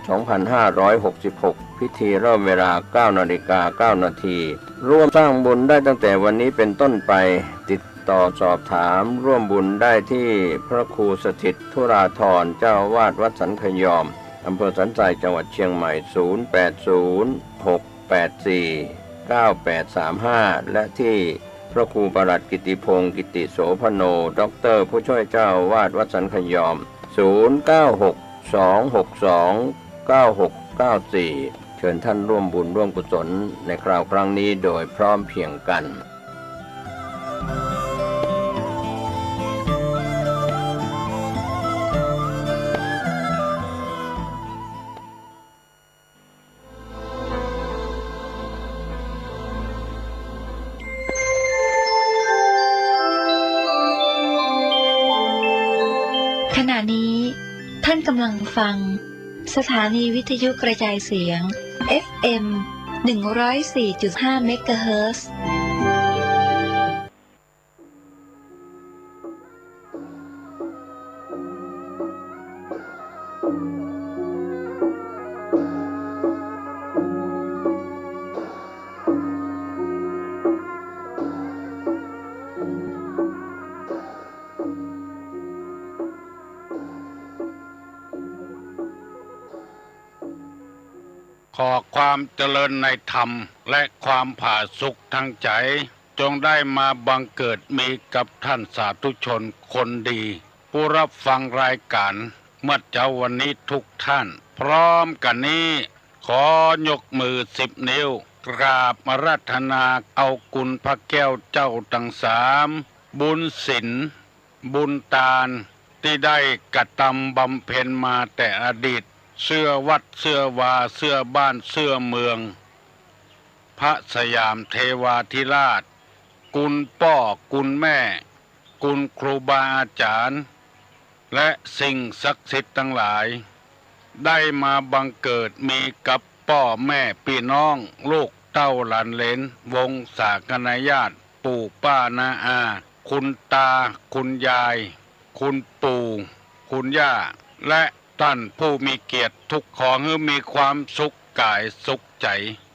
2566พิธีเริ่มเวลา 9:09 น.ร่วมสร้างบุญได้ตั้งแต่วันนี้เป็นต้นไปติดต่อสอบถามร่วมบุญได้ที่พระครูสถิตธุราธรเจ้าอาวาสวัดสันขยอมอำเภอสันทรายจังหวัดเชียงใหม่0806849835และที่พระครูประหลัดกิติพงศ์กิติโสพโนด็อกเตอร์ผู้ช่วยเจ้าอาวาสวัดสันขยอม0962629694เชิญท่านร่วมบุญร่วมกุศลในคราวครั้งนี้โดยพร้อมเพรียงกันขณะนี้ท่านกำลังฟัง สถานีวิทยุกระจายเสียง FM 104.5 เมกะเฮิรตซ์ขอความเจริญในธรรมและความผาสุกทางใจจงได้มาบังเกิดมีกับท่านสาธุชนคนดี ผู้รับฟังรายการเมื่อเจ้าวันนี้ทุกท่าน พร้อมกันนี้ขอยกมือ10 นิ้วกราบอาราธนาเอากุณพระแก้วเจ้าทั้ง3บุญศีลบุญทานที่ได้กระทำบำเพ็ญมาแต่อดีตเสื้อวัดเสื้อวาเสื้อบ้านเสื้อเมืองพระสยามเทวาธิราชกุณพ่อกุณแม่กุณครูบาอาจารย์และสิ่งศักดิ์สิทธิ์ทั้งหลายได้มาบังเกิดมีกับพ่อแม่พี่น้องลูกเต้าหลานเหลนวงศาคณาญาติปู่ป้าน้าอาคุณตาคุณยายคุณปู่คุณย่าและท่านผู้มีเกียรติทุกขอให้มีความสุขกายสุขใจ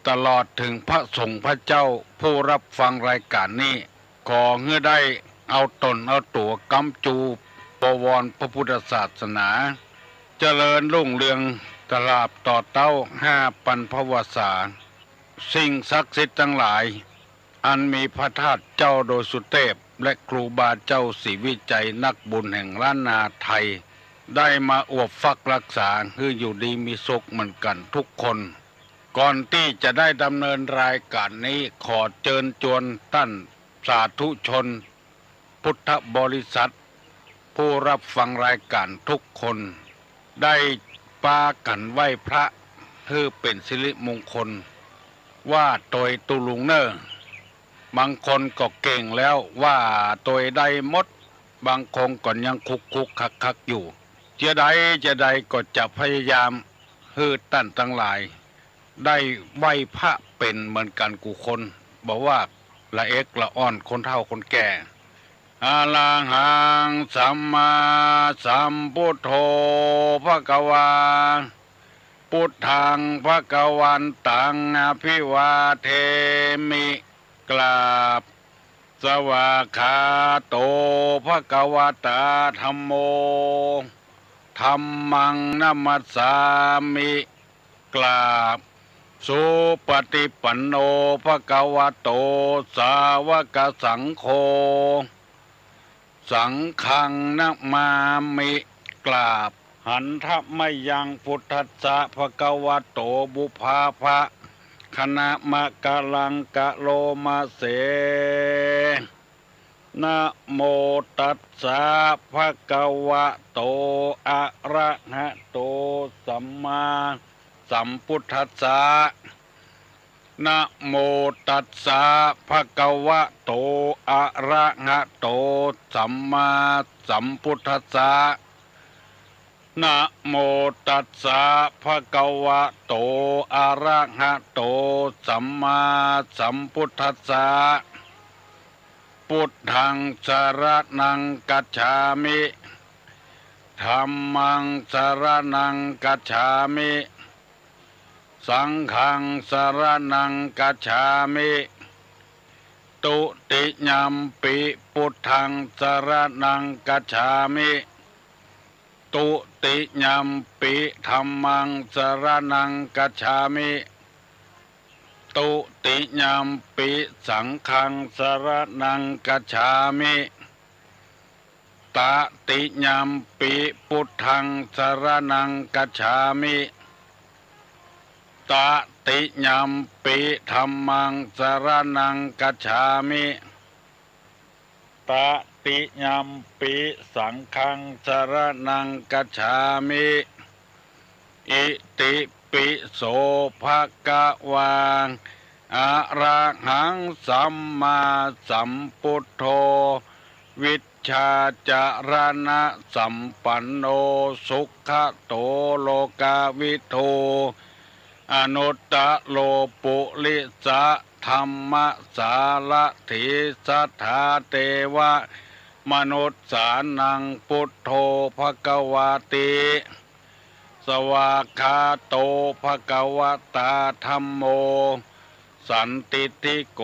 ตลอดถึงพระสงฆ์พระเจ้าผู้รับฟังรายการนี้ขอให้ได้เอาตนเอาตัวกำจูปวรพระพุทธศาสนาเจริญรุ่งเรืองตลาบต่อเต้า5 ปันพวสาสิ่งศักดิ์สิทธิ์ทั้งหลายอันมีพระธาตุเจ้าโดยสุเทพและครูบาเจ้าศรีวิจัยนักบุญแห่งล้านนาไทยได้มาอวบฟักรักษาคืออยู่ดีมีสุขเหมือนกันทุกคนก่อนที่จะได้ดำเนินรายการนี้ขอเชิญชวนท่านสาธุชนพุทธบริษัทผู้รับฟังรายการทุกคนได้ปากันไหว้พระเพื่อเป็นสิริมงคลว่าโดยตุลุงเนอบางคนก็เก่งแล้วว่าโดยได้หมดบางคงก่อนยังคุกคักอยู่จะใดก็จะพยายามให้ท่านทั้งหลายได้ไหว้พระเป็นเหมือนกันกูคนบอกว่าละเอกละอ่อนคนเฒ่าคนแก่อะระหังสัมมาสัมพุทโธภควาพุทธังภควันตังอภิวาเทมิกราบสวากขาโตภควตาธัมโมธัมมังนัมมัสสามิกราบสุปฏิปันโนภควโตสาวกสังโฆสังฆังนะมามิกราบหันทมยังพุทธัสสะภควโตบุพาภะคณะมะกะลังกะโลมาเสนะโมตัสสะภะคะวะโตอะระหะโตสัมมาสัมพุทธัสสะนะโมตัสสะภะคะวะโตอะระหะโตสัมมาสัมพุทธัสสะนะโมตัสสะภะคะวะโตอะระหะโตสัมมาสัมพุทธัสสะพุทธังสรณังกัจฉามิธัมมังสรณังกัจฉามิสังฆังสรณังกัจฉามิตุติยัมปิพุทธังสรณังกัจฉามิตุติยัมปิธัมมังสรณังกัจฉามิตุติยัมปิสังฆังสรณังกัจฉามิตติยัมปิพุทธังสรณังกัจฉามิตติยัมปิธัมมังสรณังกัจฉามิตติยัมปิสังฆังสรณังกัจฉามิอิติปิโสภะคะวาอะระหังสัมมาสัมพุทโธวิช ชาจารณะสัมปันโนสุขโตโลกาวิโทอนุตตะโลปุลิสะธรรมสารถิสัทธาเทวะมนุษย์สานังพุทโธภควาติสวากขาโตภควตาธัมโมสันติติโก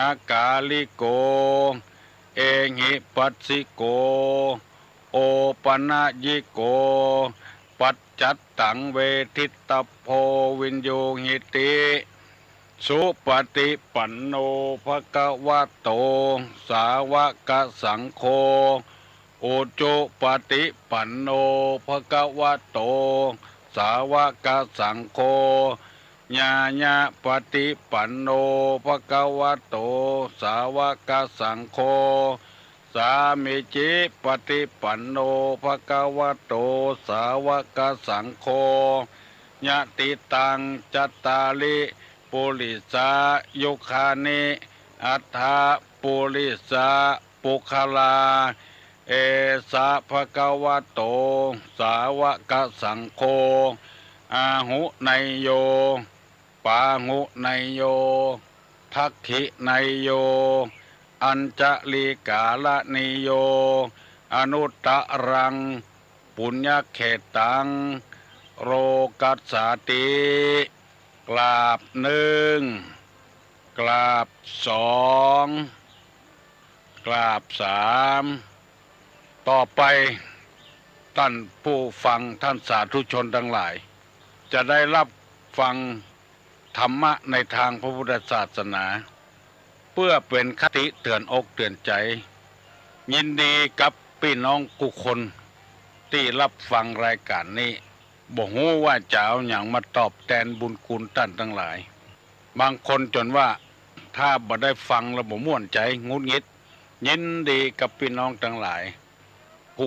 อากาลิโกเอหิปัสสิโกโอปนะยิโกปัจจัตตังเวทิตโพวินโยหิติสุปฏิปันโนภควโตสาวกสังโฆโอจุปฏิปันโนภควโตสาวกสังโฆญาญาปฏิปันโนภควโตสาวกสังโฆสามิจิปฏิปันโนภควโตสาวกสังโฆญาติตังจัตตาลิปุริสายุคานิอัฏฐปุริสาปุคลาเอสะภควโตสาวกสังโฆอาหุไนโยปาหุไนโยทักขิไนโยอัญจลิกาลนิโยอนุตตรังปุญญเขตังโรกัสสติกราบหนึ่งกราบสองกราบสามต่อไปท่านผู้ฟังท่านสาธุชนทั้งหลายจะได้รับฟังธรรมะในทางพระพุทธศาสนาเพื่อเป็นคติเตือนอกเตือนใจยินดีกับพี่น้องกุคนที่รับฟังรายการนี้บ่ฮู้ว่าจะเอาอย่างมาตอบแทนบุญคุณท่านทั้งหลายบางคนจนว่าถ้าบ่ได้ฟังแล้วบ่ม่วนใจงุดหงิดยินดีกับพี่น้องทั้งหลายกุ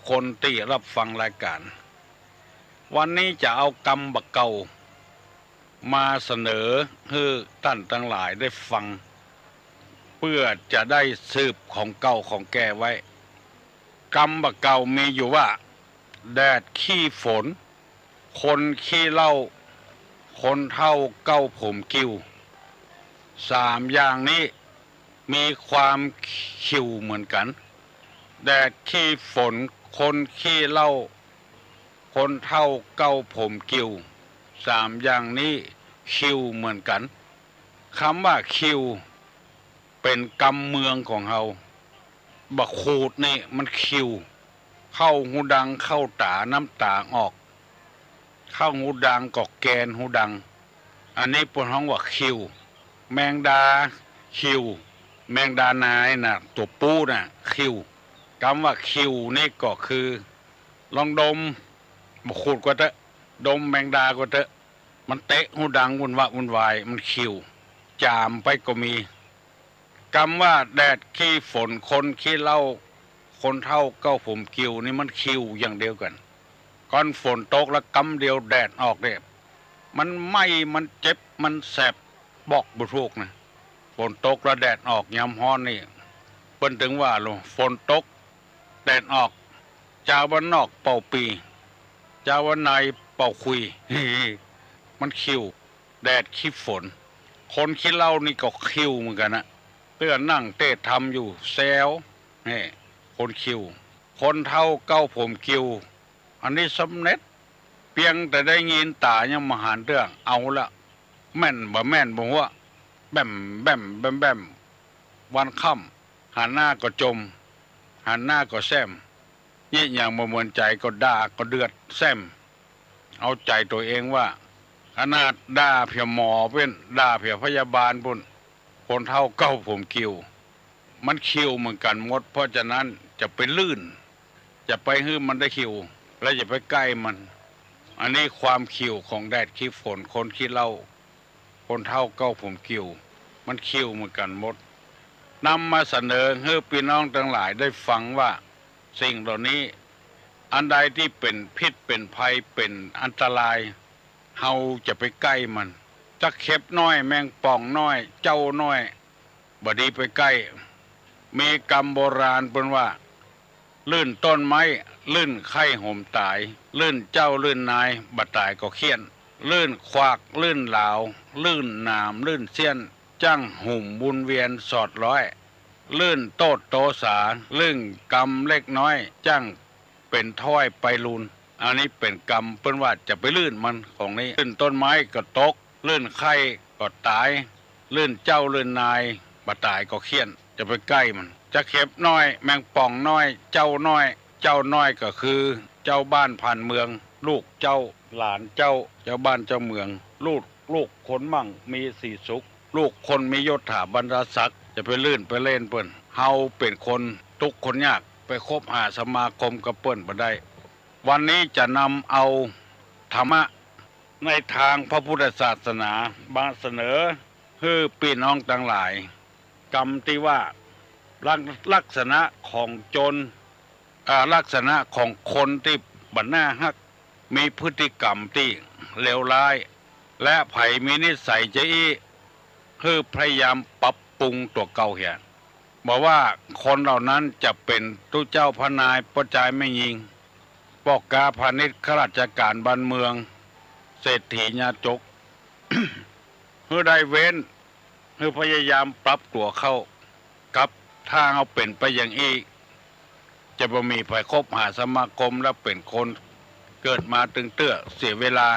คนที่รับฟังรายการวันนี้จะเอากรรมบักเก่ามาเสนอให้ท่านทั้งหลายได้ฟังเพื่อจะได้สืบของเก่าของแก่ไว้กรรมบักเก่ามีอยู่ว่าแดดขี้ฝนคนขี้เหล้าคนเท่าเก้าผมกิ้วสามอย่างนี้มีความขิวเหมือนกันแดดขี้ฝนคนขี้เหล้าคนเท่าเก้าผมกิ้วสามอย่างนี้คิวเหมือนกันคำว่าคิวเป็นกำเมืองของเฮาบักขูดนี่มันคิวเข้าหูดังเข้าตาน้ำตาออกเข้าหูดังก็แกนหูดังอันนี้ปนห้องว่าคิวแมงดาคิวแมงดานายน่ะตัวปูน่ะคิวคำว่าคิวนี่ก็คือลองดมบักขูดก็เถอะดมแมงดาก็เถอะมันเตะหูดังวุ่นวายมันคิวจามไปก็มีคำว่าแดดขี้ฝนคนขี้เหล้าคนเท่าเก้าผมคิวนี่มันคิวอย่างเดียวกันก่อนฝนตกแล้วกำเดียวแดดออกเนี่ยมันไหม้มันเจ็บมันแสบบอกบุทุกนะฝนตกแล้วแดดออกยามฮ้อนนี่เปิ้นถึงว่าลงฝนตกแดดออกจาวันนอกเป่าปีจาวันในเป่าคุย มันคิวแดดขี้ฝนคนขี้เหล้านี่ก็คิวเหมือนกันนะเพื่อนนั่งเต้ทำอยู่แซวนี่คนคิวคนเท่าเก้าผมคิวอันนี้สำเร็จเพียงแต่ได้ยินตายังมาหารเรื่องเอาละแม่นบ่ว่าแบมวันค่ำหันหน้าก็จมหันหน้าก็แซมยี่อย่างบ่มวนใจก็ด่าก็เดือดแซมเอาใจตัวเองว่าขนาดด่าเพียหมอเป็นด่าเพียพยาบาลปุ่นคนเท่าเก้าผมคิวมันคิวเหมือนกันหมดเพราะฉะนั้นจะไปลื่นจะไปให้มันได้คิวแล้วจะไปใกล้มันอันนี้ความคิวของแดดขี้ฝนคนขี้เหล้าคนเท่าเก้าผมคิวมันคิวเหมือนกันหมดนำมาเสนอให้พี่น้องทั้งหลายได้ฟังว่าสิ่งเหล่านี้อันใดที่เป็นพิษเป็นภัยเป็นอันตรายเฮาจะไปใกล้มันจะเข็บน้อยแมงป่องน้อยเจ้าน้อยบดีไปใกล้ มีกรรมโบราณเป็นว่า ลื่นต้นไม้ลื่นไข้ห่มตายลื่นเจ้าลื่นนายบัดตายก็เคียนลื่นควักลื่นเหลาลื่นหนามลื่นเสี้ยนจังหุ่มบุญเวียนสอดร้อยลื่นโตดโตสาลื่นกรรมเล็กน้อยจังเป็นถ้อยไปลูนอันนี้เป็นกรรมเปิ้นว่าจะไปลื่นมันของนี้ลื่นต้นไม้ก็ตกลื่นไข่ก็ตายลื่นเจ้าลื่นนายบัดตายก็เคียนจะไปใกล้มันจะเข็บน้อยแมงป่องน้อยเจ้าน้อยเจ้าน้อยก็คือเจ้าบ้านผ่านเมืองลูกเจ้าหลานเจ้าบ้านเจ้าเมืองลูกคนมั่งมีสีสุขลูกคนมียศถาบรรดาศักดิ์จะไปลื่นไปเล่นเปิ้นเฮาเป็นคนทุกคนยากไปคบหาสมาคมกับเปิ้นบ่ได้วันนี้จะนำเอาธรรมะในทางพระพุทธศาสนามาเสนอให้พี่น้องทั้งหลายกรรมที่ว่าลักษณะของโจรลักษณะของคนที่บัดหน้าฮักมีพฤติกรรมที่เลวร้ายและไผมีนิสัยจะอี้คือพยายามปรับปรุงตัวเก่าเหียบอกว่าคนเหล่านั้นจะเป็นตู้เจ้าพนายประจายไม่ยิงปอกกาพาณิชย์ข้าราชการบ้านเมืองเศรษฐีญาจก เพื่อได้เว้นเพื่อพยายามปรับตัวเข้ากับถ้าเอาเป็นไปอย่างอีกจะบ่มีไผคบหาสมาคมและเป็นคนเกิดมาตึงเตื้อเสียเวลา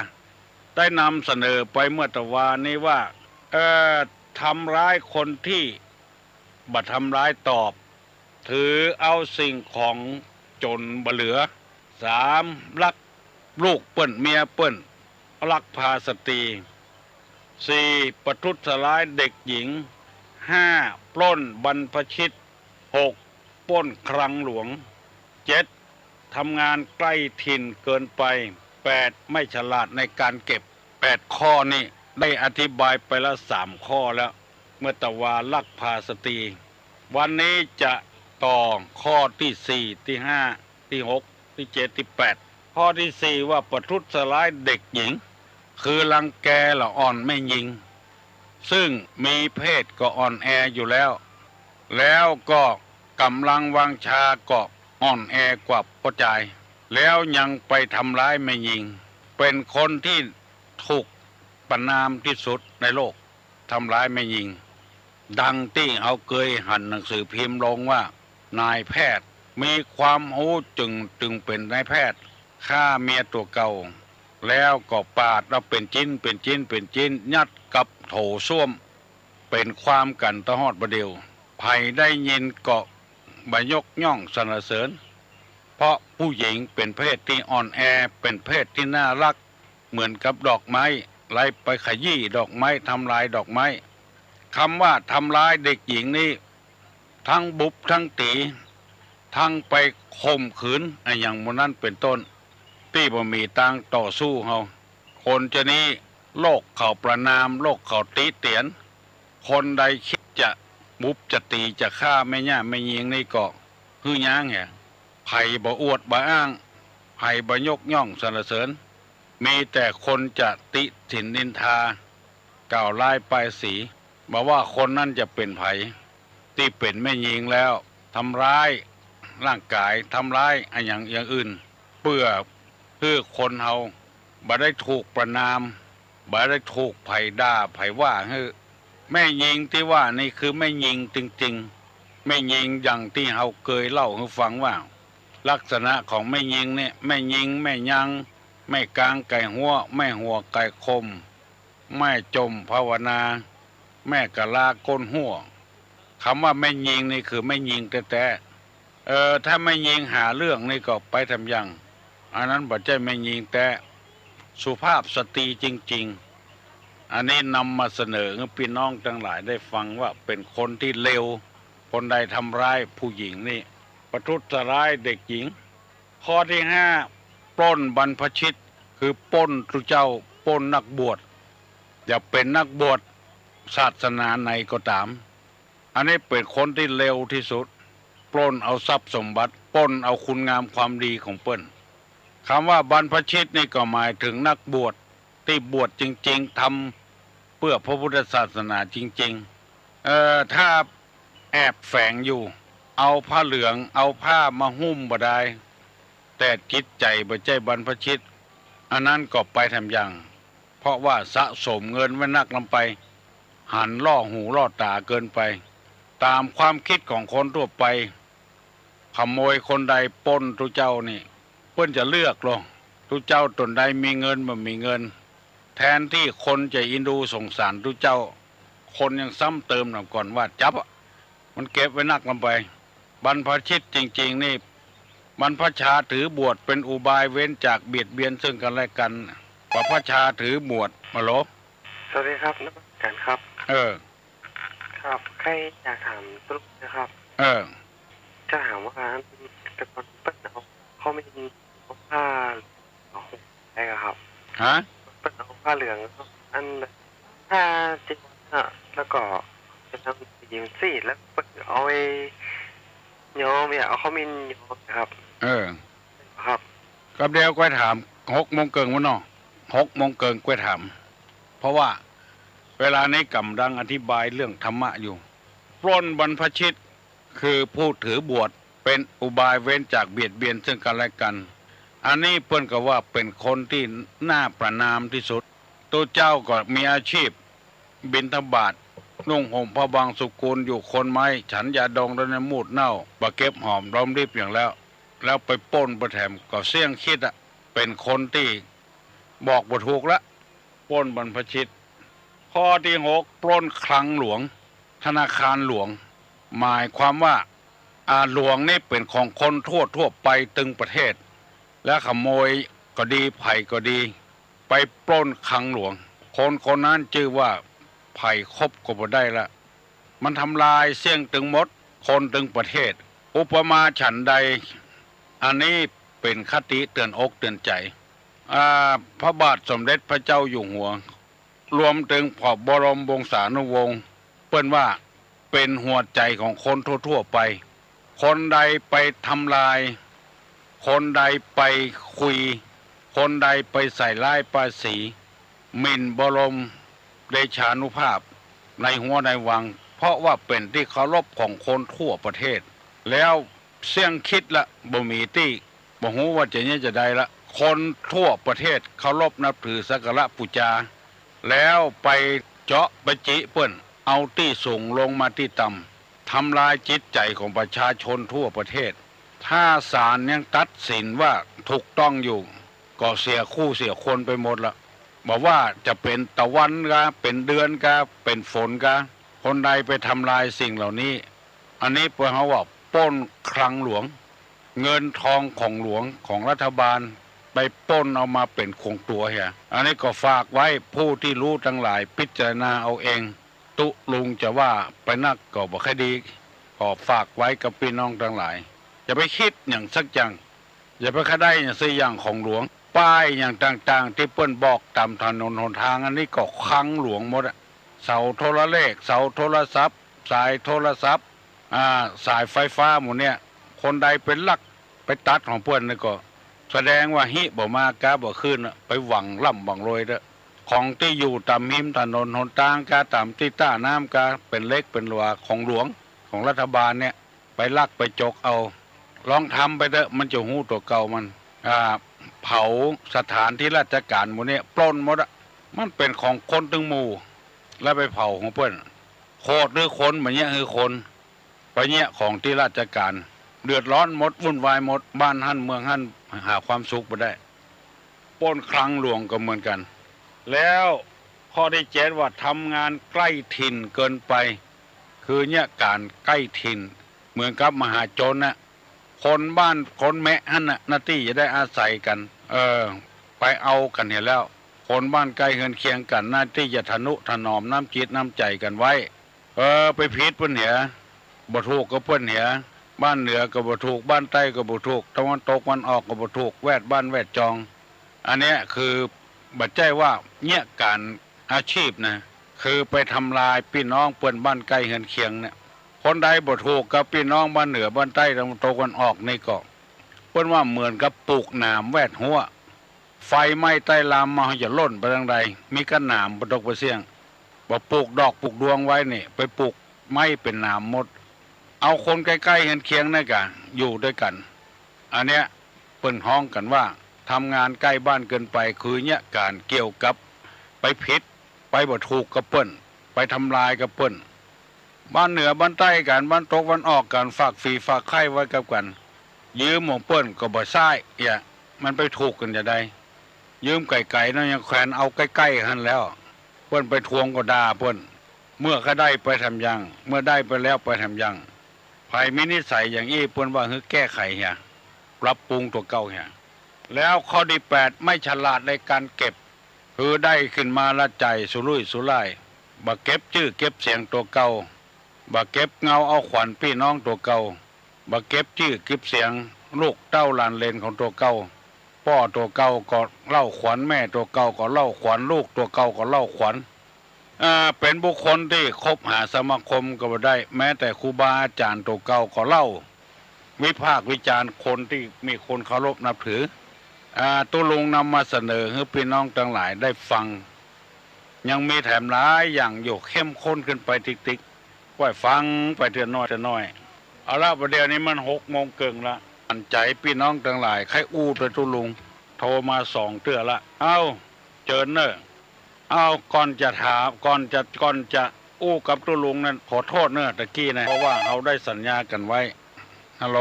ได้นำเสนอไปเมื่อตะวานนี้ว่าทำร้ายคนที่บัดทำร้ายตอบถือเอาสิ่งของจนบ่เหลือ3ลักลูกเปิ้นเมียเปิ้นลักพาสตรี4ประทุษร้ายเด็กหญิง5ปล้นบรรพชิต6ปล้นคลังหลวง7ทำงานใกล้ถิ่นเกินไป8ไม่ฉลาดในการเก็บ8ข้อนี้ได้อธิบายไปแล้ว3ข้อแล้วเมื่อตะวาลักพาสตรีวันนี้จะต่อข้อที่4ที่5ที่6ที่7ที่8ข้อที่4ว่าประทุษร้ายเด็กหญิงคือรังแกละอ่อนไม่ยิงซึ่งมีเพศก็อ่อนแออยู่แล้วก็กำลังวังชาก็อ่อนแอกว่าพ่อใจแล้วยังไปทำร้ายไม่ยิงเป็นคนที่ถูกประณามที่สุดในโลกทำร้ายไม่ยิงดังที่เขาเคยหันหนังสือพิมพ์ลงว่านายแพทย์มีความรู้จึงเป็นนายแพทย์ฆ่าเมียตัวเก่าแล้วก็ปาดแล้วเป็นชิ้นยัดกับโถส้วมเป็นความกันตะฮอดประเดียวไผได้ยินก็บยกย่องสรรเสริญเพราะผู้หญิงเป็นเพศที่อ่อนแอเป็นเพศที่น่ารักเหมือนกับดอกไม้ไล่ไปขยี้ดอกไม้ทำลายดอกไม้คำว่าทำลายเด็กหญิงนี้ทั้งบุบทั้งตีทั้งไปข่มขืนอย่างโมนั้นเป็นต้นที่บ่มีตังต่อสู้เฮาคนจะนี้โลกเขาประนามโลกเขาตีเตียนคนใดคิดจะบุบจะตีจะฆ่าไม่ย่าไม่ยิงนี่ก็ฮื้อย่างแหไผ่บ่อวดบ่อ้างไผ่บ่ยกย่องสรรเสริญมีแต่คนจะติถินนินทากล่าวร้ายป้ายสีบอกว่าคนนั้นจะเป็นไผที่เป็นไม่ยิงแล้วทำร้ายร่างกายทำร้ายอย่างอื่นเพื่อคนเฮาบ่ได้ถูกประนามบ่ได้ถูกไผด่าไผว่าแม่ยิงที่ว่านี่คือไม่ยิงจริงๆไม่ยิงอย่างที่เฮาเคยเล่าให้ฟังว่าลักษณะของไม่ยิงเนี่ยไม่ยิงไม่ยังไม่กลางไก่หัวไม่หัวไก่คมไม่จมภาวนาแม่กะลาก้นหัวคำว่าไม่ยิงนี่คือไม่ยิงแต่ถ้าไม่ยิงหาเรื่องนี่ก็ไปทำยังอันนั้นบ่ใช่ไม่ยิงแต่สุภาพสตรีจริงๆอันนี้นำมาเสนอให้พี่น้องทั้งหลายได้ฟังว่าเป็นคนที่เลวคนใดทำร้ายผู้หญิงนี่ประทุษร้ายเด็กหญิงข้อที่5ปล้นบรรพชิตคือปล้นพระเจ้าปล้นนักบวชอย่าเป็นนักบวชศาสนาไหนก็ตามอันนี้เป็นคนที่เลวที่สุดปล้นเอาทรัพย์สมบัติปล้นเอาคุณงามความดีของเปิ้นคำว่าบรรพชิตนี่ก็หมายถึงนักบวชที่บวชจริงๆทำเพื่อพระพุทธศาสนาจริงๆถ้าแอบแฝงอยู่ เอาผ้าเหลืองเอาผ้ามาหุ้มบ่ได้แต่จิตใจบ่ใจบรรพชิตอันนั้นก็ไปทำอย่างเพราะว่าสะสมเงินไว้นักลำไปหันล่อหูล่อตาเกินไปตามความคิดของคนทั่วไปขโมยคนใดปล้นทุเจ้านี่เพิ่นจะเลือกหรอทุเจ้าตนใดมีเงินบ่มีเงินแทนที่คนจะอินดูสงสารทุเจ้าคนยังซ้ำเติมหน่อยก่อนว่าจับมันเก็บไว้นักลำไปบรรพชิตจริงๆนี่บรรพชาถือบวชเป็นอุบายเว้นจากเบียดเบียนซึ่งกันและกันบรรพชาถือบวชมาโล สวัสดีครับนักการครับ ครับใครอยากถามตุ๊กนะครับ จะถามว่าแต่ก่อนเปิ้ลเขาไม่มีผ้าอะไรครับฮะเปิ้ลเอาผ้าเหลืองอันผ้าจีนแล้วก็จะทำยิงซีดแล้วเปิ้ลเอาไว้ย้อมเนี่ยเอาเขามินย้อมนะครับครับกับเดียวก็ถาม6 โมงเกิงวันนอ6 โมงเกิงก็ถามเพราะว่าเวลานี้กำลังอธิบายเรื่องธรรมะอยู่ปล้นบรรพชิตคือผู้ถือบวชเป็นอุบายเว้นจากเบียดเบียนซึ่งกันและกันอันนี้เปิ้นก็ว่าเป็นคนที่น่าประณามที่สุดตัวเจ้าก็มีอาชีพบิณฑบาตนุ่งห่มผ้าบางสุกุลอยู่คนไม้ฉันยาดองแล้วในมูดเน่าบะเก็บหอมรอมริบอย่างแล้วไปปล้นประแถมก็เสี่ยงคิดเป็นคนที่บอกบ่ถูกละปล้นบรรพชิตข้อที่6ปล้นคลังหลวงธนาคารหลวงหมายความว่าหลวงนี่เป็นของคนทั่วไปตึงประเทศและขโมยก็ดีไผ่ก็ดีไปปล้นคลังหลวงคนนั้นชื่อว่าไผ่คบก็บ่ได้ละมันทำลายเสี่ยงตึงหมดคนตึงประเทศอุปมาฉันใดอันนี้เป็นคติเตือนอกเตือนใจพระบาทสมเด็จพระเจ้าอยู่หัวรวมถึงพบรมวงศานุวงศ์เปิ้นว่าเป็นหัวใจของคนทั่วไปคนใดไปทำลายคนใดไปคุยคนใดไปใส่ร้ายป้ายสีหมิ่นบรมเดชานุภาพในหัวในวังเพราะว่าเป็นที่เคารพของคนทั่วประเทศแล้วเสี่ยงคิดละบ่มีที่บ่ฮู้ว่าจะเนี่ยจะได้ละคนทั่วประเทศเคารพนับถือสักการะบูชาแล้วไปเจาะไปจิเปิ้นเอาที่สูงลงมาที่ต่ำทำลายจิตใจของประชาชนทั่วประเทศถ้าศาลยังตัดสินว่าถูกต้องอยู่ก็เสียคู่เสียคนไปหมดละบอกว่าจะเป็นตะวันกะเป็นเดือนกะเป็นฝนกะคนใดไปทำลายสิ่งเหล่านี้อันนี้เปิ้นเขาว่าปล้นคลังหลวงเงินทองของหลวงของรัฐบาลไปปล้นเอามาเป็นคงตัวเฮียอันนี้ก็ฝากไว้ผู้ที่รู้ทั้งหลายพิจารณาเอาเองตุลุงจะว่าไปนักก็บ่ค่อยดีก็ฝากไว้กับพี่น้องทั้งหลายอย่าไปคิดอย่างสักอย่างอย่าไปคาได้อย่างสักอย่างของหลวงป้ายอย่างต่างๆที่เปิ้นบอกตามถนนหนทางอันนี้ก็คลังหลวงหมดเสาโทรเลขเสาโทรศัพท์สายโทรศัพท์สายไฟฟ้าหมดเนี่ยคนใดเป็นลักไปตัดของเปิ้นนี่ก็แสดงว่าหิบ่มากาบ่ขึ้นไปหวังล่ำหวังรวยเด้อของที่อยู่ตามหิมถนนหนทางกาตามที่ต้าน้ำกาเป็นเล็กเป็นหลวงของหลวงของรัฐบาลเนี่ยไปลักไปจกเอาลองทำไปเด้อมันจะหู้ตัวเก่ามันเผาสถานที่ราชการหมดเนี่ยปล้นหมดมันเป็นของคนตึงหมู่แล้วไปเผาของเปิ้นโคตรหรือคนแบบนี้คือคนไปเนี่ยของที่ราชการเดือดร้อนหมดวุ่นวายหมดบ้านหั่นเมืองหั่นหาความสุขบ่ได้ปล้นคลังหลวงก็เหมือนกันแล้วข้อที่7ว่าทำงานใกล้ถิ่นเกินไปคือเนี่ยการใกล้ถิ่นเหมือนกับมหาโจรน่ะคนบ้านคนแม่หั่นน่ะหน้าที่จะได้อาศัยกันไปเอากันเห็นแล้วคนบ้านใกล้เฮือนเคียงกันหน้าที่จะทนุถนอมน้ำจิตน้ำใจกันไว้ไปผิดเพิ่นเหียบ่ถูกก็เพิ่นเหียบ้านเหนือก็บ่ถูกบ้านใต้ก็บ่ถูกตะวันตกวันออกก็บ่ถูกแวดบ้านแวดจองอันเนี้ยคือบัดใจว่าเนี่ยการอาชีพนะคือไปทำลายพี่น้องเปิ้นบ้านใกล้เฮือนเคียงเนี่ยคนใดบ่ถูกกับพี่น้องบ้านเหนือบ้านใต้ตะวันตกวันออกนี่ก็เปิ้นว่าเหมือนกับปลูกหนามแวดหัวไฟไหม้ใต้ลามมาจะล่นไปทางใดมีกระหนามบ่ตกบ่เสี่ยงบ่ปลูกดอกปลูกดวงไว้นี่ไปปลูกไม้เป็นหนามหมด เอาคนใกล้ๆเห็นเคียงนี่กันอยู่ด้วยกันอันเนี้ยเปิ้นฮ้องกันว่าทำงานใกล้บ้านเกินไปคือเนี่ยการเกี่ยวกับไปผิดไปบ่ถูกกับเปิ้นไปทำลายกับเปิ้นบ้านเหนือบ้านใต้กันบ้านตกบ้านออกกันฝากฝีฝากไข่ไว้กับกันยืมของเปิ้นก็บ่ใช่อย่ามันไปถูกกันจะได้ยืมไก่ๆนั่นยังแขวนเอาใกล้ๆหันแล้วเปิ้นไปทวงก็ด่าเปิ้นเมื่อก็ได้ไปทำยังเมื่อได้ไปแล้วไปทำยังไผมีนิสัยอย่างอี้เปิ้นว่าคือแก้ไขเฮียปรับปรุงตัวเก่าเฮียแล้วข้อที่8ไม่ฉลาดในการเก็บคือได้ขึ้นมาละใจสุรุ่ยสุร่ายบ่เก็บชื่อเก็บเสียงตัวเก่าบ่เก็บเงาเอาขวัญพี่น้องตัวเก่าบ่เก็บชื่อเก็บเสียงลูกเต้าหลานเลนของตัวเก่าพ่อตัวเก่าก็เล่าขวัญแม่ตัวเก่าก็เล่าขวัญลูกตัวเก่าก็เล่าขวัญเป็นบุคคลที่คบหาสมาคมก็บ่ได้แม้แต่ครูบาอาจารย์ตัวเก่าก็เล่าวิพากษ์วิจารณ์คนที่มีคนเคารพนับถือตัวลุงนำมาเสนอให้พี่น้องทั้งหลายได้ฟังยังมีแถมหลายอย่างอยู่เข้มข้นขึ้นไปติ๊กๆว่าฟังไปเทื่อน้อยเอาละประเดี๋ยวนี้มัน6:00นละอันใจพี่น้องทั้งหลายใครอู้ตัวตัวลุงโทรมา2 เทื่อละเอาเจิญเนอะเอาก่อนจะถามก่อนจะอู้กับตัวลุงนั้นขอโทษเนอะตะกี้นะเพราะว่าเราได้สัญญากันไว้ฮัลโหล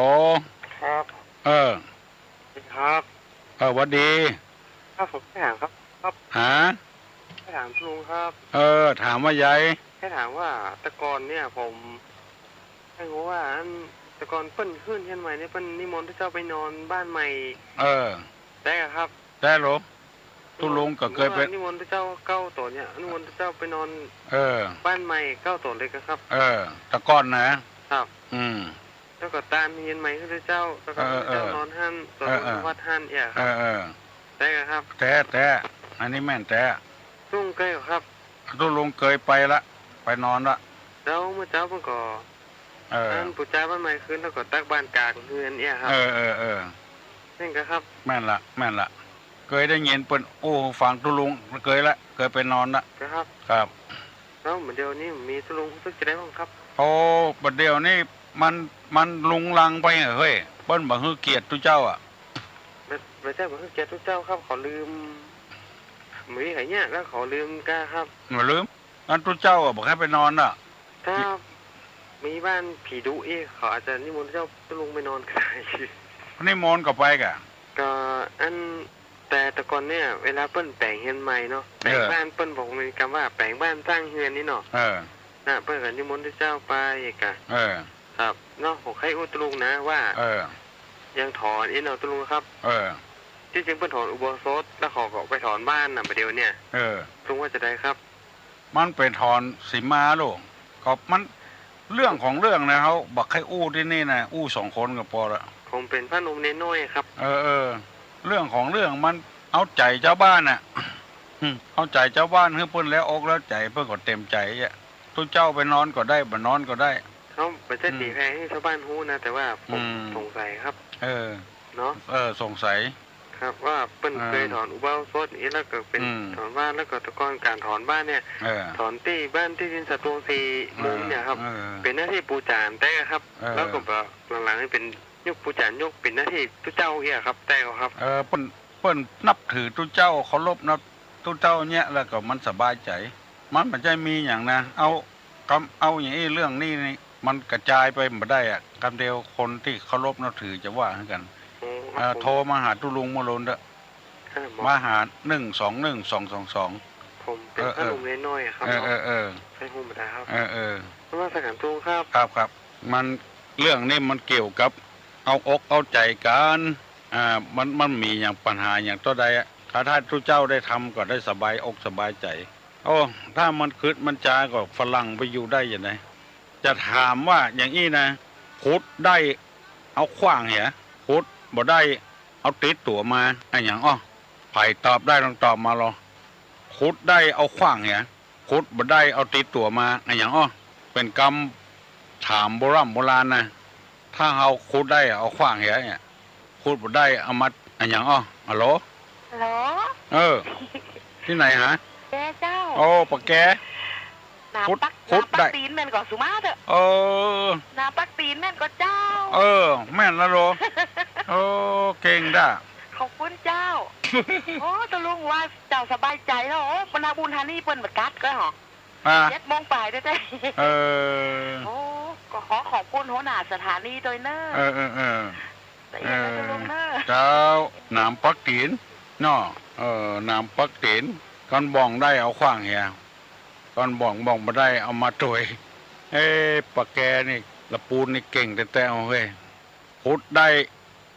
ครับครับหวัดดีครับผมแค่ถามครับหาแค่ถามลุงครับถามว่ายายแค่ถามว่าตะกอนเนี่ยผมให้รู้ว่าตะกอนเปิ้นขึ้นเช่นใหม่เนี่ยเปิ้นนิมนต์พระเจ้าไปนอนบ้านใหม่ได้ครับได้หรอตุลุงก็เคยเป็นนิมนต์พระเจ้า9 ตนเนี่ยนิมนต์พระเจ้าไปนอนบ้านใหม่9 ตนเลยครับตะกอนนะครับแล้วก็ตามเย็นใหม่พระเจ้าแล้วก็เจ้านอนหั่นตอนวัดหั่นครับได้ครับแต่อันนี้แม่นแต่ลุงเคยครับตุลุงเคยไปละไปนอนละแล้วเมื่อเจ้าเพิ่งก่อปู่เจ้าบ้านใหม่ขึ้นแล้วก็ตักบ้านกลางเฮือนครับนี่ครับแม่นละเคยได้ยินเปิ้นโอ้ฟังตุลุงเคยไปนอนละครับแล้วเหมือนเดียวนี้มีตุลุงสึกจะได้บ้างครับโอ้บัดเดียวนี้มันลุงลังไปเฮ้ยเปิ้นบ่ฮือเกียรติตุเจ้าไม่ใช่บ่ฮือเกียรติตุเจ้าครับขอลืมมีไผเนี่ยแล้วขอลืมกะครับบ่ลืมงั้นตุเจ้าบ่ให้ไปนอนถ้ามีบ้านผีดุเขาอาจจะนิมนต์เจ้าตุลุงไปนอนก็ได้นิมนต์ก็ไปก็แต่ตะกอนเนี่ยเวลาเปิ้นแปลงเฮือนใหม่เนาะแปลงบ้านเปิ้นบอกมีคำว่าแปลงบ้านสร้างเฮือนนี่เนาะน่ะเปิ้นก็นิมนต์เจ้าไปกะครับเนาะผมให้อุตลุงนะว่ายังถอนเนาะตุลุงครับที่จริงเปิ้นถอนอุโบสถแล้วเขาก็ไปถอนบ้านน่ะประเดี๋ยวเนี่ยลุงว่าจะได้ครับมันไปถอนสีมาลูกก็มันเรื่องของเรื่องนะเขาบักให้อู้ที่นี่นะอู้2 คนก็พอละคงเป็นพระนมเนน้อยครับเรื่องของเรื่องมันเอาใจเจ้าบ้านน่ะเอาใจเจ้าบ้านให้เพิ่นแล้วอกแล้วใจเพิ่นก็เต็มใจทุกเจ้าไปนอนก็ได้บ่นอนก็ได้เขาไปเส้นตีแพงให้ชาวบ้านฮู้นะแต่ว่าผมสงสัยครับเนาะสงสัยครับว่าเปิ้นเคยถอนอุโบสถนี้แล้วก็เป็นถอนบ้านแล้วก็ตะกอนการถอนบ้านเนี่ยถอนที่บ้านที่ดินสตวง4 มุมเนี่ยครับเป็นหน้าที่ปูจานแต่ครับแล้วก็หลังๆนี่เป็นยกปูจานยกเป็นหน้าที่ตุเจ้าครับแต่ครับเปิ้นนับถือตุเจ้าเคารพนับตุเจ้าเนี่ยแล้วก็มันสบายใจมันไม่ใช่มีอย่างนะเอาอย่างนี้เรื่องนี้นี่มันกระจายไปบ่ได้คำเดียวคนที่เคารพนับถือจะว่าให้กันโทรมาหาตุลุงมโลนมาหา121222ผมเป็นพระลุงน้อยครับให้ฮู้บ่ได้ครับเพราะว่าสถานตุงครับมันเรื่องนี้มันเกี่ยวกับเอาอกเอาใจกันมันมีอย่างปัญหาอย่างตัวใดถ้าทุกเจ้าได้ทำก็ได้สบายอกสบายใจถ้ามันคืดมันจาก็ฝรั่งไปอยู่ได้อย่างไรจะถามว่าอย่างนี้นะขุดได้เอาขว้างเหรอขุดบ่ได้เอาติดตัวมาไอ้อย่างไผ่ตอบได้ต้องตอบมาหรอขุดได้เอาขว้างเหรอขุดบ่ได้เอาติดตัวมาไอ้อย่างเป็นกรรมถามโบราณนะถ้าเอาขุดได้เอาขว้างเหรอเนี่ยขุดบ่ได้เอามัดไอ้อย่างฮัลโหลที่ไหนฮะแกเจ้าปะแก นาปัก ขุดได้ ตีนแม่นก็สุมาเถอะ นาปักตีนแม่นก็เจ้า แม่นละโร เก่งด้า ขอบคุณเจ้า โอ้ตะลุงว่าเจ้าสบายใจแล้วโอ้ปนาบุญฮานี่เปิ้นบัดกัดก็เหรอ7 โมงปลายได้ โอ้ก็ขอบคุณหัวหน้าสถานีโดยเนอะแต่ยังไงตะลุงเนอะ เจ้าน้ำปักตีนเนาะน้ำปักตีนก่อนบ่องได้เอาขว้างเหียก่อนบ่องมาได้เอามาตวยปะแกนี่ละปูนนี่เก่งแต่เอาเฮ้ยขุดได้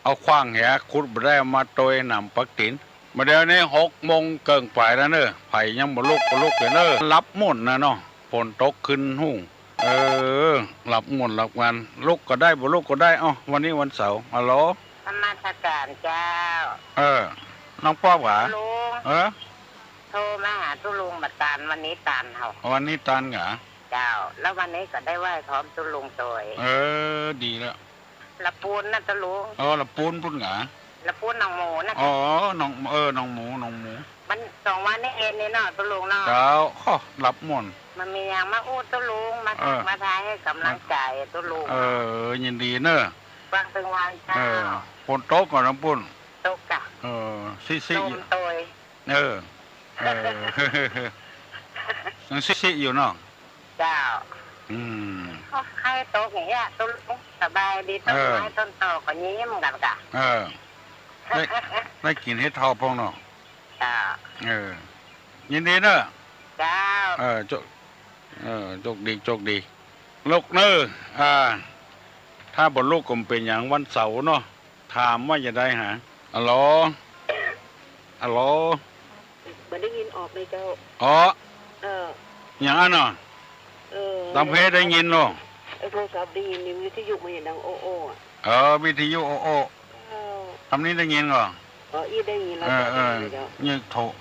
เอาขว้างเหียขุดมาได้เอามาตวยน้ำปักตีนมาเดี๋ยวนี้6 โมงเกินไปแล้วเนอะไผ่ยังบ่ลุกเลยเนอะรับหมดนะเนาะฝนตกขึ้นหุ่งหลับหมดหลับกันลุกก็ได้บ่ลุกก็ได้วันนี้วันเสาร์ฮัลโหล ธรรมสการเจ้า น้องป้อบหวา ลุงโทรมาหาตุลุงบัดตานวันนี้ตานเหรอ วันนี้ตันเหรอ เจ้า แล้ววันนี้ก็ได้ไหว้พร้อมตุลุงตัว ดีแล้ว ละปูนนะตุลุง ละปูนพุ่นเหรอ ละปูนน้องหมูนะ น้องหมูมัน2 วันนี้เองนี่เนาะตุลุงเนาะ เจ้าหลับหมด มันมีอย่างมาอู้ตุลุงมาทักมาทายให้กำลังใจตุลุง ยินดีเนอะ ฟังถึงวันเช้า ฝนตกก่อนน้ำปุ้น ตกกะ ซิ ลมตย ยังซิอยู่เนาะ เจ้า ใครตกอย่างเงี้ยตุลุงสบายดีต้นไม้ต้นตอก็ยิ้มกันกะ ได้กินให้ทอพองเนาะ เจ้า ยินดีเนอะ เจ้า โชคดีลูกเนอะถ้าบนลูกกลมเป็นอย่างวันเสาร์เนาะถามว่าจะได้หาฮัลโหลมันได้ยินออกเลยเจ้าอย่างนั้นเนาะตามเพจได้ยินเนาะโทรศัพท์ได้ยินนี่วิทยุมันดังโอ้วิทยุโอ้ทำนี้ได้ยินเหรออีได้ยินแล้วนี่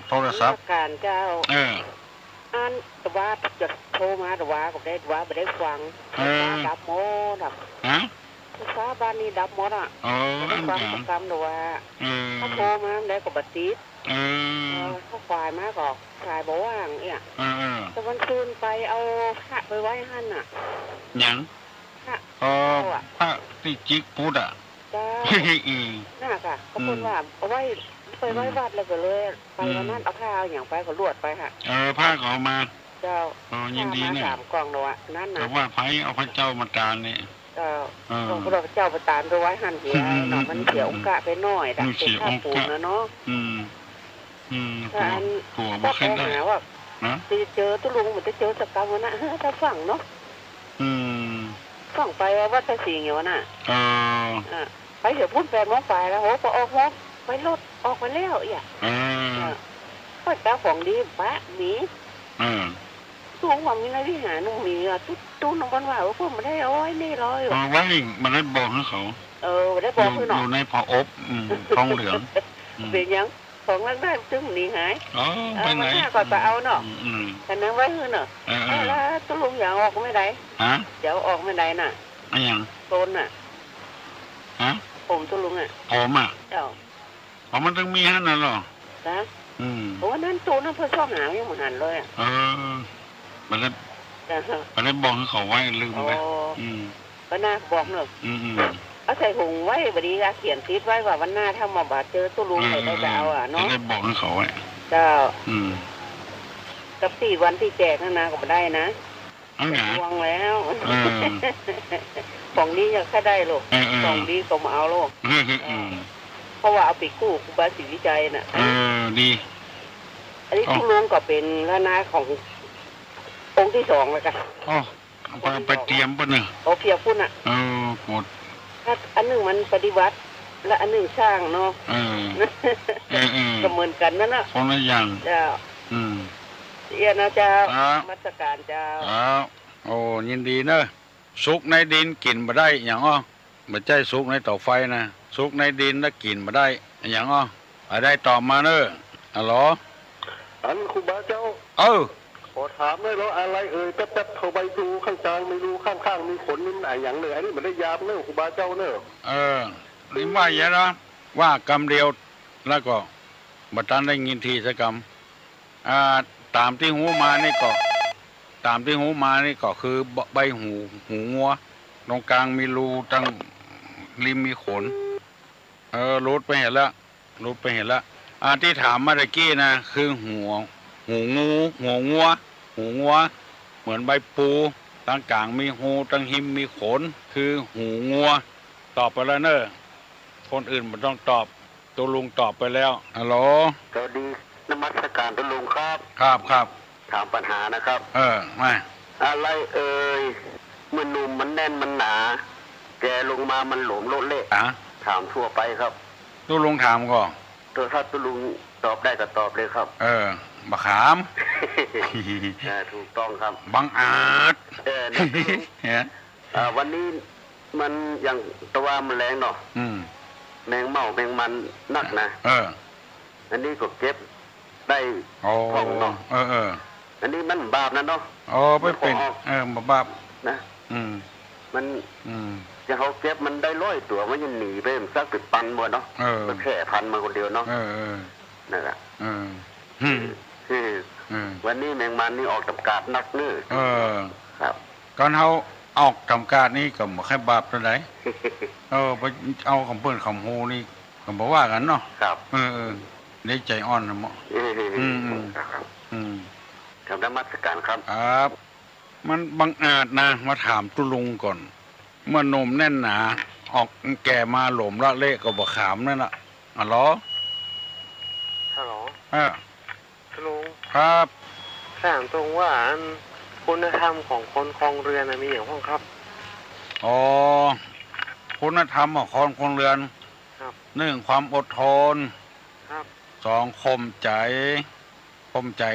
โทรศัพท์การเจ้าอันแต่ว่าจะโทรมาแต่ว่าก็ได้ว่าไม่ได้ฟังดับหมดภาษาบ้านนี้ดับหมดฟังประกรรมแต่ว่าเขาโทรมาได้ก็บัดติดเขาฝ่ายมาก็ฝ่ายบอกว่าเนี่ยแต่วันคืนไปเอาพระไปไว้หั่นยังพระที่จิกพูดน่าค่ะเขาพูดว่าเอาไว้ไปไว้วัดแล้วก็เลยไปวันนั้นเอาผ้าอย่างไปก็ลวดไปค่ะผ้าก็เอามาเจ้ายินดีเนี่ย3 กล่องเนาะนั่นนะแต่ว่าไผเอาพระเจ้ามาตานนี่หลวงพ่อเจ้าประทานไปไว้หั่นเหียเนาะมันเสียองค์กะไปหน่อยดักเป็นข้าวปูนนะเนาะตัวบ่เคยได้ว่าเจอตุลุงเหมือนจะเจอสักกรรมนะถ้าฝังเนาะฝังไปว่าจะสิ่งอย่างนั้นไปเดี๋ยวพูด8 โมงไปแล้วโหพอออกมองไปรถออกมาแล้วก็เจ้าของดีปะหมีตัวว่ามีอะไรที่หาหนุ่มมีตู้น้องบ้านว่าพวกมันได้อ้อยนี่เลยว่ามันได้บอกให้เขาได้บอกคือหนออยู่ในผาอบทองเหลืองเป็นยังของรักได้ซึ่งหนีหายไปไหนก่อนไปเอาเนาะแต่นั้นไว้คือเนาะแล้วตู้ลุงอย่างออกไม่ได้เดี๋ยวออกไม่ได้น่ะอย่างโซนน่ะผมตู้ลุงผมมันต้องมีฮั่นน่ะหรอนะเพราะว่านั่นตัวนั้นเพื่อชอบหาอย่างเหมือนหันเลยมันได้บอกให้เขาไว้ลืมไปวันหน้าบอกเนอะเอาใส่ถุงไว้บดีเขียนติดไว้ว่าวันหน้าถ้ามาบาดเจอตู้ลุงใครได้จะเอาเนาะได้บอกให้เขาไว้เจ้ากับ4 วันที่แจกนั่นนะก็ไม่ได้นะวางแล้วของนี้ยังแค่ได้ลูกของดีก็มาเอาลูกเพราะว่าเอาไปกู้ครูบาศรีวิจัยน่ะดีอันนี้ตู้ลุงก็เป็นพระนาขององค์ที่2แล้วกันไปเตรียมป่ะเนี่ยเพียบพุ่นหมดอันหนึ่งมันปฏิวัติและอันหนึ่งสร้างเนาะก็เหมือนกันนั่นน่ะคนละอย่างเจ้านะเจ้ามัสการเจ้ายินดีเนอะสุกในดินกินมาได้อย่างไม่ใช่สุกในเตาไฟนะสุกในดินแล้วกินมาได้อย่างได้ตอบมาเนอะฮัลโหลอันครูบาเจ้าขอถามเลยแล้วอะไรแป๊บๆเข้าไปดูข้างกลางไม่รู้ข้างๆมีขนนิดหน่อยอย่างเลยอันนี้มันได้ยามเนอะครูบาเจ้าเนอะนี่ว่าอย่างนะว่ากรรมเดียวแล้วก็บัดนั้นได้ยินทีสักกรรมตามที่หูมานี่ก็ ตามที่หูมานี่ก็คือใบหูงัวตรงกลางมีรูตั้งริมมีขนรูดไปเห็นแล้วที่ถามเมื่อกี้นะคือหูงัวเหมือนใบปูตั้งกลางมีหูตั้งหิมมีขนคือหูงัวตอบไปแล้วเนอะคนอื่นไม่ต้องตอบตัวลุงตอบไปแล้วฮัลโหลสวัสดีนมัสการตัวลุงครับ ครับถามปัญหานะครับมาอะไรมันนุ่มมันแน่นมันหนาแกลงมามันหลวมโลดเละถามทั่วไปครับตัวลุงถามก่อนตัวถ้าตัวลุงตอบได้ก็ตอบเลยครับบะขาม ถูกต้องครับบังอาจวันนี้มันอย่างตัวมันแรงเนาะแมงเม่าแมงมันนักนะอันนี้ก็เก็บได้คล่องเนาะอันนี้มันบาปนะเนาะไม่เป็นบาปนะมันอย่างเขาเก็บมันได้100 ตัวมันยังหนีไปมันสักเป็นปันหมดเนาะมันแค่พันมาคนเดียวเนาะนั่นแหละวันนี้แมงมันนี่ออกจำกัดนักนี่ครับก่อนเขาออกจำกัดนี่ก็ไม่ใช่บาปเท่าไหร่ไปเอาคำเปิ้ลคำฮูนี่ก็บอกว่ากันเนาะครับได้ใจอ่อนนะมั้งคำนมัสการครับมันบังอาจนะมาถามตุลุงก่อนเมื่อนมแน่นหนาออกแก่มาหลมละเละก็บะขามนั่นน่ะฮัลโหลตุลุงครับถามตรงว่าคุณธรรมของคนคลองเรือนมีอย่างบ้างครับคุณธรรมของคนคลองเรือน1ความอดทน2ข่มใจ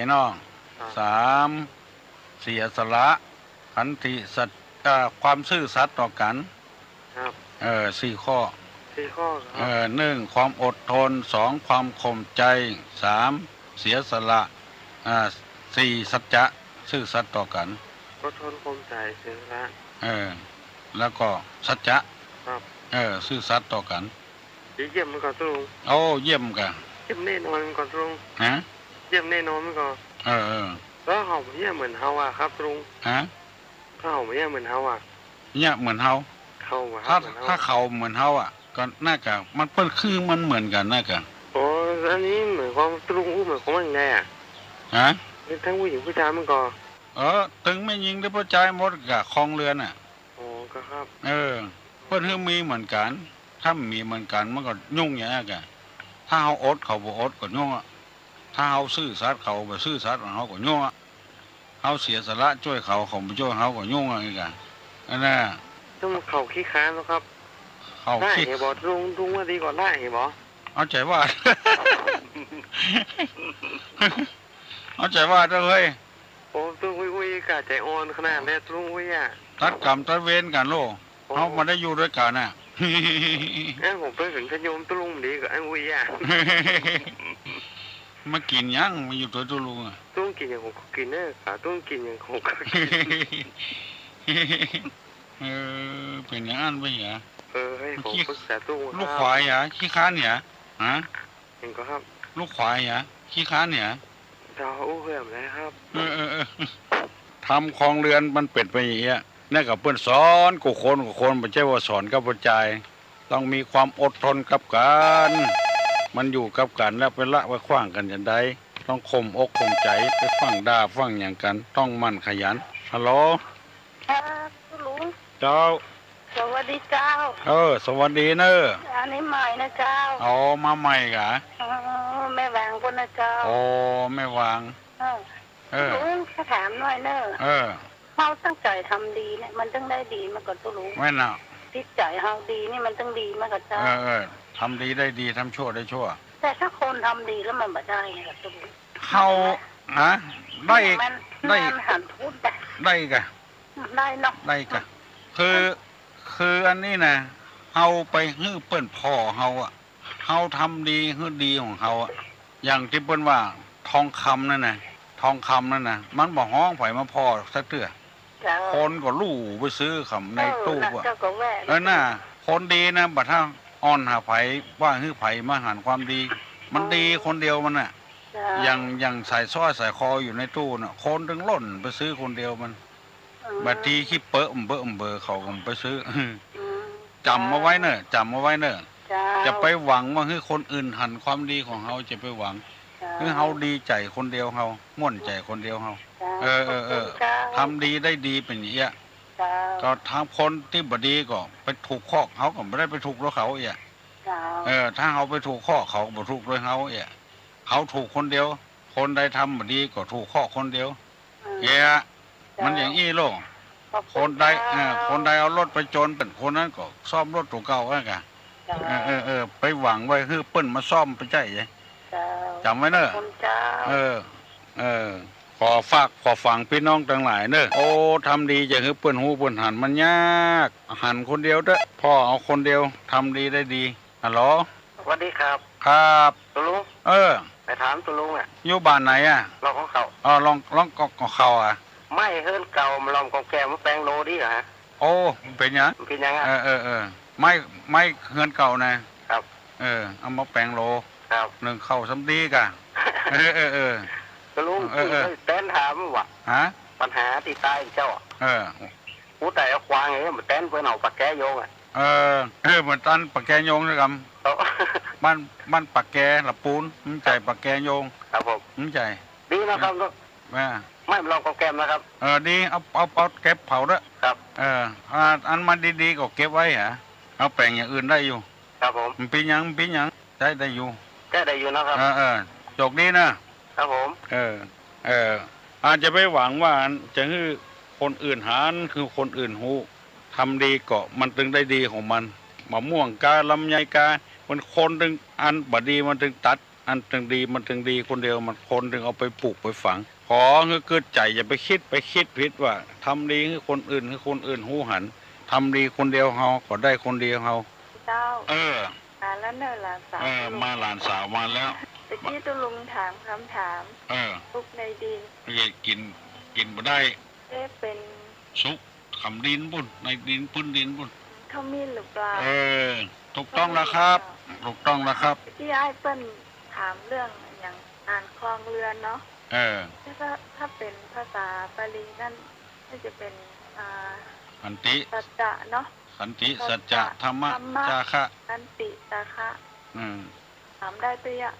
เนาะ3เสียสละขันติสัจความซื่อสัตย์ต่อกัน4 ข้อ1ความอดทน2ความข่มใจ3เสียสละ4สัจจะซื่อสัตย์ต่อกันอดทนข่มใจเสียสละแล้วก็สัจจะซื่อสัตย์ต่อกันเยี่ยมมันก่อนตุงเยี่ยมกันเยี่ยมแน่นอนมันก่อนตุงเยี่ยมแน่นอนมันก่อนแล้วเขาเยี่ยมเหมือนเฮาอะครับตุงเขาเยี่ยมเหมือนเฮาอะเนี่ยเหมือนเฮาถ้าเขาเหมือนเฮาอ่ะก็น่าจะมันเปิ้ลคือมันเหมือนกันน่าจะอันนี้เหมือนความตรุงเหมือนของมันไงทั้งผู้หญิงผู้ชายมันก็ถึงไม่ยิงได้ผู้ชายหมดกับคลองเรือนอ่ะก็ครับเปิ้ลคือมีเหมือนกันถ้ามีเหมือนกันมันก็ยุ่งอย่างนี้กันถ้าเขาอดเขาบ่อดก็ยุ่งอ่ะถ้าเขาซื่อสัตย์เขาบ่ซื่อสัตย์เขาก็ยุ่งอ่ะเขาเสียสละช่วยเขาไม่ช่วยเขาก็ยุ่งอะไรกันอันน่ะต้องเขาขี้ค้านนะครับได้เหรอบอลุงว่าดีกว่าได้เหรอบอเอาใจว่าเฮ้ยตุงวุ้ยกะใจอ่อนขนาดนี้ตุงวุ้ยอ่ะตัดกรรมตัดเวรกันโลเขามาได้อยู่ด้วยกันน่ะผมไปถึงขยมตุงดีกับไอ้วุ้ยอ่ะมากินยังมาอยู่ตัวตุงอ่ะตุงกินอย่างผมกินเนี่ยขาตุงกินอย่างผมก็กินเป็นอย่างนั้นไปเหรอให้ผมปรึกษาตู้ลูกควายเหรอขี้ค้านเหรอเห็นก็ครับลูกควายเหรอขี้ค้านเหรอเราเพื่อนเลยครับทำคลองเรือนมันเป็นไปอย่างเงี้ยนี่กับเพื่อนสอนกูคนไม่ใช่ว่าสอนกับปัจจัยต้องมีความอดทนกับกันมันอยู่กับกันแล้วไปละไว้ขว้างกันอย่างใดต้องข่มอกข่มใจไปฟังด่าฟังอย่างกันต้องมั่นขยันฮัลโหลลุงเจ้าสวัสดีเจ้าสวัสดีเนอะอันนี้ใหม่นะเจ้ามาใหม่กะแม่วางคนนะเจ้าแม่วางลุงถามหน่อยเนอะเขาตั้งใจทำดีเนี่ยมันต้องได้ดีมาก่อนตัวลุงไม่น่ะจิตใจเขาดีนี่มันต้องดีมาก่อนเจ้าทำดีได้ดีทำชั่วได้ชั่วแต่ถ้าคนทำดีแล้วมันไม่ได้ไงกับตัวลุงเขาได้หันพูดได้กะได้เนาะได้กะคืออันนี้นะเอาไปฮื้อเปิ้นพ่อเฮาอ่ะเฮาทำดีฮื้อดีของเฮาอ่ะอย่างที่เปิ้นว่าทองคำนั่นนะมันบ่ฮ้องไผมาพ่อสักเทื่อคนก็ลู่ไปซื้อคำในตู้อ่ะน่ะคนดีนะบัดถ้าอ่อนหาไผว่าฮื้อไผมาหันความดีมันดีคนเดียวมันน่ะ ยังใส่สร้อยใส่คออยู่ในตู้น่ะคนถึงล่นไปซื้อคนเดียวมันบัดทีขี้เปอะเบอเขาก็ไปซื้อจำมาไว้เนอะจำมาไว้เนอะจะไปหวังว่าคือคนอื่นหันความดีของเขาจะไปหวังคือเขาดีใจคนเดียวเขาม่วนใจคนเดียวเขาทำดีได้ดีเป็นอย่างเงี้ยก็ทางคนที่บดีก็ไปถูกข้อเขาก็ไม่ได้ไปถูกด้วยเขาเอี่ยถ้าเขาไปถูกข้อเขาก็บ่ถูกด้วยเขาเอี่ยเขาถูกคนเดียวคนใดทำบดีก็ถูกข้อคนเดียวเอี่ยมันอย่างอี้โลกคนใดเอารถไปจนเป็นคนนั้นก็ซ่อมรถตัวเก่าแล้วกันไปหวังไว้คือเปิ้นมาซ่อมไปใจไงจำไว้เนอะขอฟังพี่น้องทั้งหลายเนอะโอ้ทำดีจะคือเปิ้นหูเปิ้นหันมันยากหันคนเดียวเด้อพ่อเอาคนเดียวทำดีได้ดีฮัลโหลสวัสดีครับครับตุลุงไปถามตุลุงอ่ะอยู่บ้านไหนอ่ะลองของเขาลองของเขาอ่ะไม่เฮิร์นเก่ามาลองของแกมาแปลงโลดีเหรอฮะโอ้เป็นยังอ่ะไม่เฮิร์นเก่านะครับเอามาแปลงโลครับหนึ่งเข้าสำดีกะตุลุงเต้นถามว่าปัญหาที่ใต้เจ้าผู้แต่เอาควางไงมันเต้นเพื่อนเอาปากแกโยงอ่ะเหมือนตันปากแกโยงเลยครับบ้านปากแกละปูนมันใจปากแกโยงครับผมมันใจดีนะครับไม่ลองของแกมนะครับดีเอาเก็บเผาด้วยครับอันมันดีๆก็เก็บไว้ฮะเอาแปลงอย่างอื่นได้อยู่ครับผมมันปียังได้อยู่ได้อยู่นะครับโชคดีนะครับผมอาจจะไปหวังว่าจะให้คนอื่นหารคือคนอื่นหูทำดีก็มันถึงได้ดีของมันมะม่วงกาลำไยกามันคนถึงอันบดีมันถึงตัดอันถึงดีมันถึงดีคนเดียวมันคนถึงเอาไปปลูกไปฝังขอคือเกิดใจอย่าไปคิดผิดว่าทำดีคือคนอื่นหูหันทำดีคนเดียวเฮาก็ได้คนเดียวเฮาเจ้ามาแล้วเนอะหลานสาวมาหลานสาวมาแล้วตะกี้ตุลุงถามคำถามซุกในดินกินบ่ได้เป็นซุกขำดินบุ่นในดินพื้นดินบุ่นเขามีหรือเปล่าถูกต้องแล้วครับถูกต้องแล้วครับที่ไอ้เปิ้ลถามเรื่องอย่างอ่านคลองเรือนเนาะถ้าเป็นภาษาบาลีนั่นก็จะเป็นขันติสัจจะเนาะขันติสัจจะธรรมะจาคะขันติจาคะถามได้ตัวอ่ะ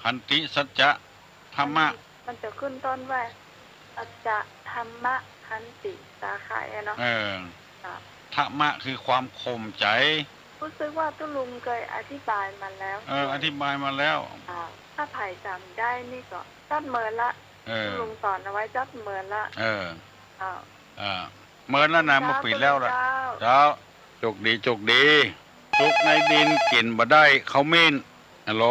ขันติสัจจะธรรมะมันจะขึ้นต้นว่าสัจจะธรรมะขันติจาคะเนาะธรรมะคือความข่มใจรู้สึกว่าตุลุงเคยอธิบายมาแล้วอธิบายมาแล้วถ้าไผ่จำได้นี่ก็จัดเมินละตุลุงสอนเอาไว้จัดเมินละเมินแล้วนะมาปิดแล้วล่ะเจ้าจกดีจุกในดินกินบ่ได้เขาเม่นฮัลโหล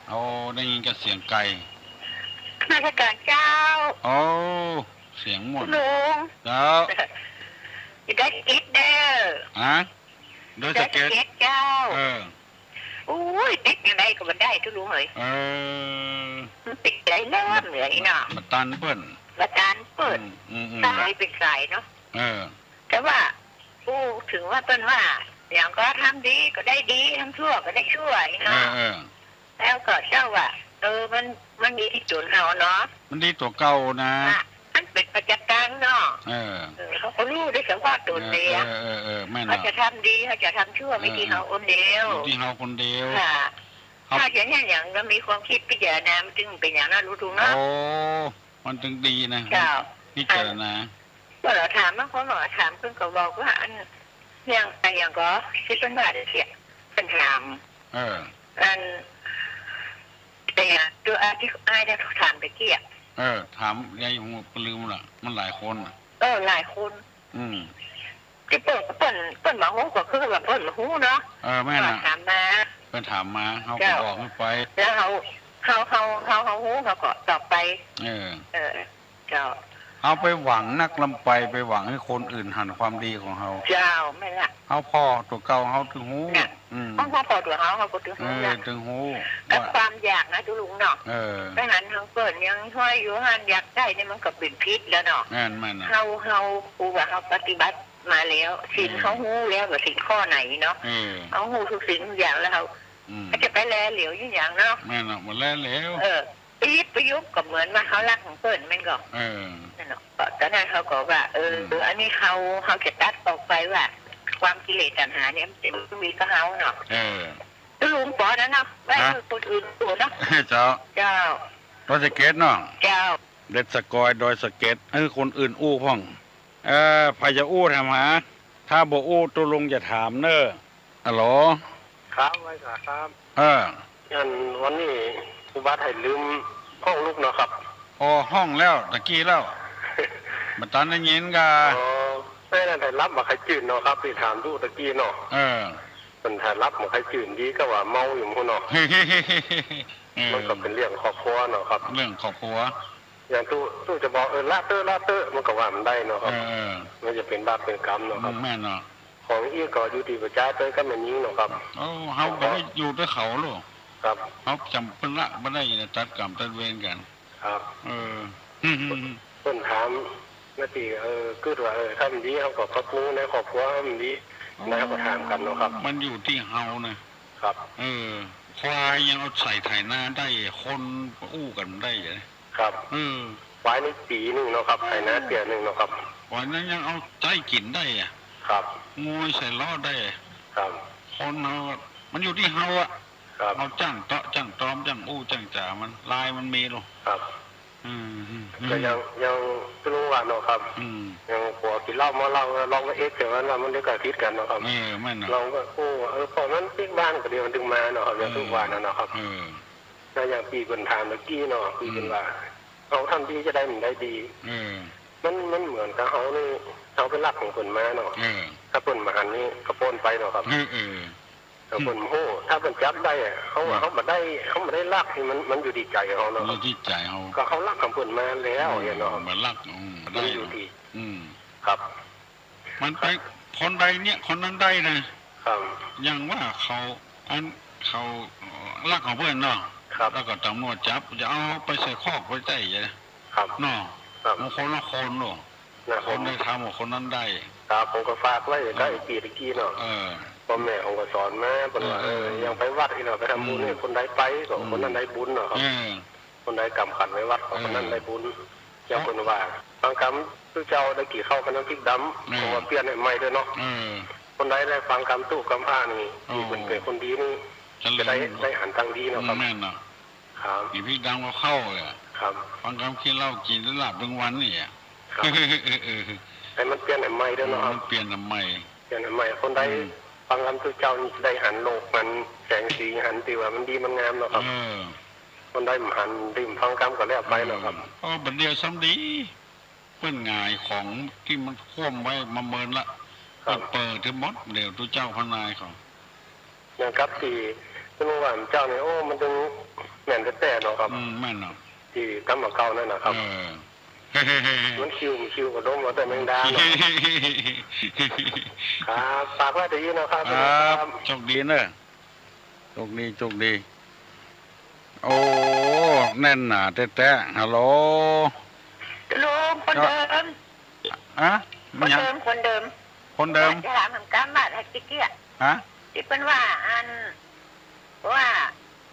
เอาได้ยินกับเสียงไก่ราชการเจ้าโอ้เสียงหมดลุงเจ้าได้เก็ตเด้อด้วยสเก็ตเจ้าโอ้ยติดยังไงก็มันได้ทุกลุงเลยติดใจแน่เหนื่อยเนาะมาตันเปิ้นตายเป็นสายเนาะแต่ว่าถึงว่าเปิ้นว่าอย่างก็ทำดีก็ได้ดีทำชั่วก็ได้ชั่วเนาะแล้วก็เจ้าว่ามันดีที่จุดเราเนาะมันดีตัวเก่านะมันเป็นประจักษ์การเนาะเขาก็รู้ได้สังว่าตัวเดียวเขาจะทำดีเขาจะทำชั่วไม่ที่เขาคนเดียวที่เขาคนเดียวถ้าอย่างเรามีความคิดพิจารณามันจึงเป็นอย่างนั้นรู้ถูกเนาะโอ้มันจึงดีนะพิจารณาเมื่อเราถามเขาหน่อยถามเพื่อนก็บอกว่าอันอย่างก็คิดเป็นว่าเสียเป็นถามอันแต่ตัวที่ไอ้ได้ถามไปเกี่ยถามยายหัวปลืมล่ะมันหลายคนหลายคนที่เปิดมาหูก็คือแบบเปิดมาหูเนาะแม่น่ะถามมาเป็นถามมาเขาก็บอกไม่ไปแล้วเขาหูเขาก็ตอบไปเจ้าเอาไปหวังนักลำไปหวังให้คนอื่นหันความดีของเขาเจ้าไม่ละเขาพ่อตัวเก่าเขาถึงหูเขาพอตัวเขาก็ถึงหูถึงหูกับความอยากนะทุลุงเนาะดังนั้นทางเปิดยังห้อยอยู่หันอยากได้นี่มันก็เป็นพิษแล้วเนาะเขาปูว่าเขาปฏิบัติมาแล้วสิ่งเขาหูแล้วกับสิ่งข้อไหนเนาะเขาหูทุกสิ่งทุกอย่างแล้วเขาจะไป แลเหลวยิ่งอย่างเนาะแม่นมันแลเหลวปี๊บประยุกต์ก็เหมือนว่าเขารักของเปิ้นมันก็นั่นเนาะตอนนั้นเขาก็ว่าอันนี้เขาจะตัดออกไปว่าความกิเลสตัณหาเนี่ยมันมีก็เขาเนาะลุงปอนั่นเนาะไม่คือคนอื่นตัวเนาะเจ้าโดยสเก็ตเนาะเจ้าเด็ดสกอยโดยสเก็ตคนอื่นอู้พ่องพายจะอู้ทำหาถ้าบ่อู้ตัวลุงจะถามเนอะอ๋อครับไว้ครับยันวันนี้อุบัติเหตุลืมห้องลูกเนาะครับห้องแล้วตะกี้แล้วมาตอนนั้นยินกะไม่ได้ถ่ายรับมาใครจืดเนาะครับไปถามดูตะกี้เนาะมันถ่ายรับมาใครจืดดีก็ว่าเมาอยู่มั้งเนาะมันก็เป็นเรื่องครอบครัวเนาะครับเรื่องครอบครัวอย่างตู้จะบอกลาเตอร์มันก็ว่ามันได้เนาะครับมันจะเป็นบาปเป็นกรรมเนาะครับแม่เนาะของอีก็อยู่ที่ประชาชนก็มันยิงเนาะครับเขาไม่ได้อยู่ด้วยเขาหรอกครับเขาจำเป็นละไม่ได้ตัดกรรมตัดเวรกันครับต้นถามนาทีคือว่าถ้ามันดีเขาก็พักนู้ในครอบครัวมันดีนะก็ถามกันเนาะครับมันอยู่ที่เฮานะครับควายยังเอาใส่ไถนาได้คนอู้กันได้เลยครับควายนี่ปีนึงเนาะครับไถนาเปียนึงเนาะครับควายนั้นยังเอาใจกินได้อ่ะครับงูใส่ล้อได้ครับคนเรามันอยู่ที่เฮาอ่ะเอาจ้างเตาะจ้างตอมจ้างอู้จ้างจ่ามันลายมันมีหรอครับก็ยังรู้ว่าเนาะครับยังผัวกินเหล้ามาลองก็แต่ว่ามันได้กระทิดกันเนาะครับไม่เนาะลองก็พอนั้นที่บ้านก็เดียวมันดึงมาเนาะครับอย่างทุกวันเนาะครับแล้วอย่างปีคนถามเมื่อกี้เนาะปีคนว่าเขาทำดีจะได้มันได้ดีมันเหมือนกับเขานี่เขาเป็นรักของคนมาเนาะถ้าคนมาหันนี่กระโปนไปเนาะครับแต่คนโหถ้าเป็นจับได้เขามาได้รักที่มันอยู่ที่ใจเขาเนาะอยู่ที่ใจเขาก็เขารักของคนมาแล้วเนาะมันรักมันอยู่ที่ครับมันไปคนใดเนี่ยคนนั้นได้นะครับยังว่าเขารักของเพื่อนเนาะแล้วก็ตำรวจจับจะเอาไปใส่คอกไว้ใจเนาะบางคนละคนเนาะคนได้ทำคนนั้นได้ครับผมก็ฝากไว้ได้ปีตะกี้เนาะพ่อแม่องค์ก็สอนมาบอกว่ายังไปวัดอีกเนาะไปทำบุญเนี่ยคนใดไปก็คนนั้นได้บุญเนาะครับคนใดกำขันไว้วัดคนนั้นได้บุญอย่างคนว่าบางคำตู้เจ้าได้กี่เข้ากันน้ำพริกดำผมว่าเปลี่ยนใหม่ด้วยเนาะคนใดได้ฟังคำตู้คำผ้านี่ที่เป็นคนดีนี่จะได้หันทางดีเนาะครับแม่เนาะครับพริกดำก็เข้าเลยครับฟังคำคิดเล่ากินแล้วหลับทั้งวันนี่แต่มันเปลี่ยนใหม่ด้วยเนาะมันเปลี่ยนใหม่คนใดฟังคำตู้เจ้านี่ได้หันโลกมันแสงสีหันตีว่ามันดีมันงามเนาะครับคนได้หันริมฟังคำก็แล้วไปเนาะครับบัดเดียวซ้ำดีเปิ้นง่ายของที่มันคว่ำไว้มาเมินละเปิดถึงมดเดี๋ยวตู้เจ้าพนายของอย่างครับที่ที่เมื่อวานเจ้าเนี่ยมันถึงแม่นแต่เนาะครับแม่นเนาะที่กำมาเก่านั่นนะครับมันคิวกระด้งมาแต่แมงดาเนาะครับฝากไว้ดีนะครับโชคดีเนอะโชคดีโอ้แน่นหนาแต่ฮัลโหลลุงคนเดิมคนเดิมจะถามคำการบ้านให้ติ๊กเกี้ยที่เป็นว่า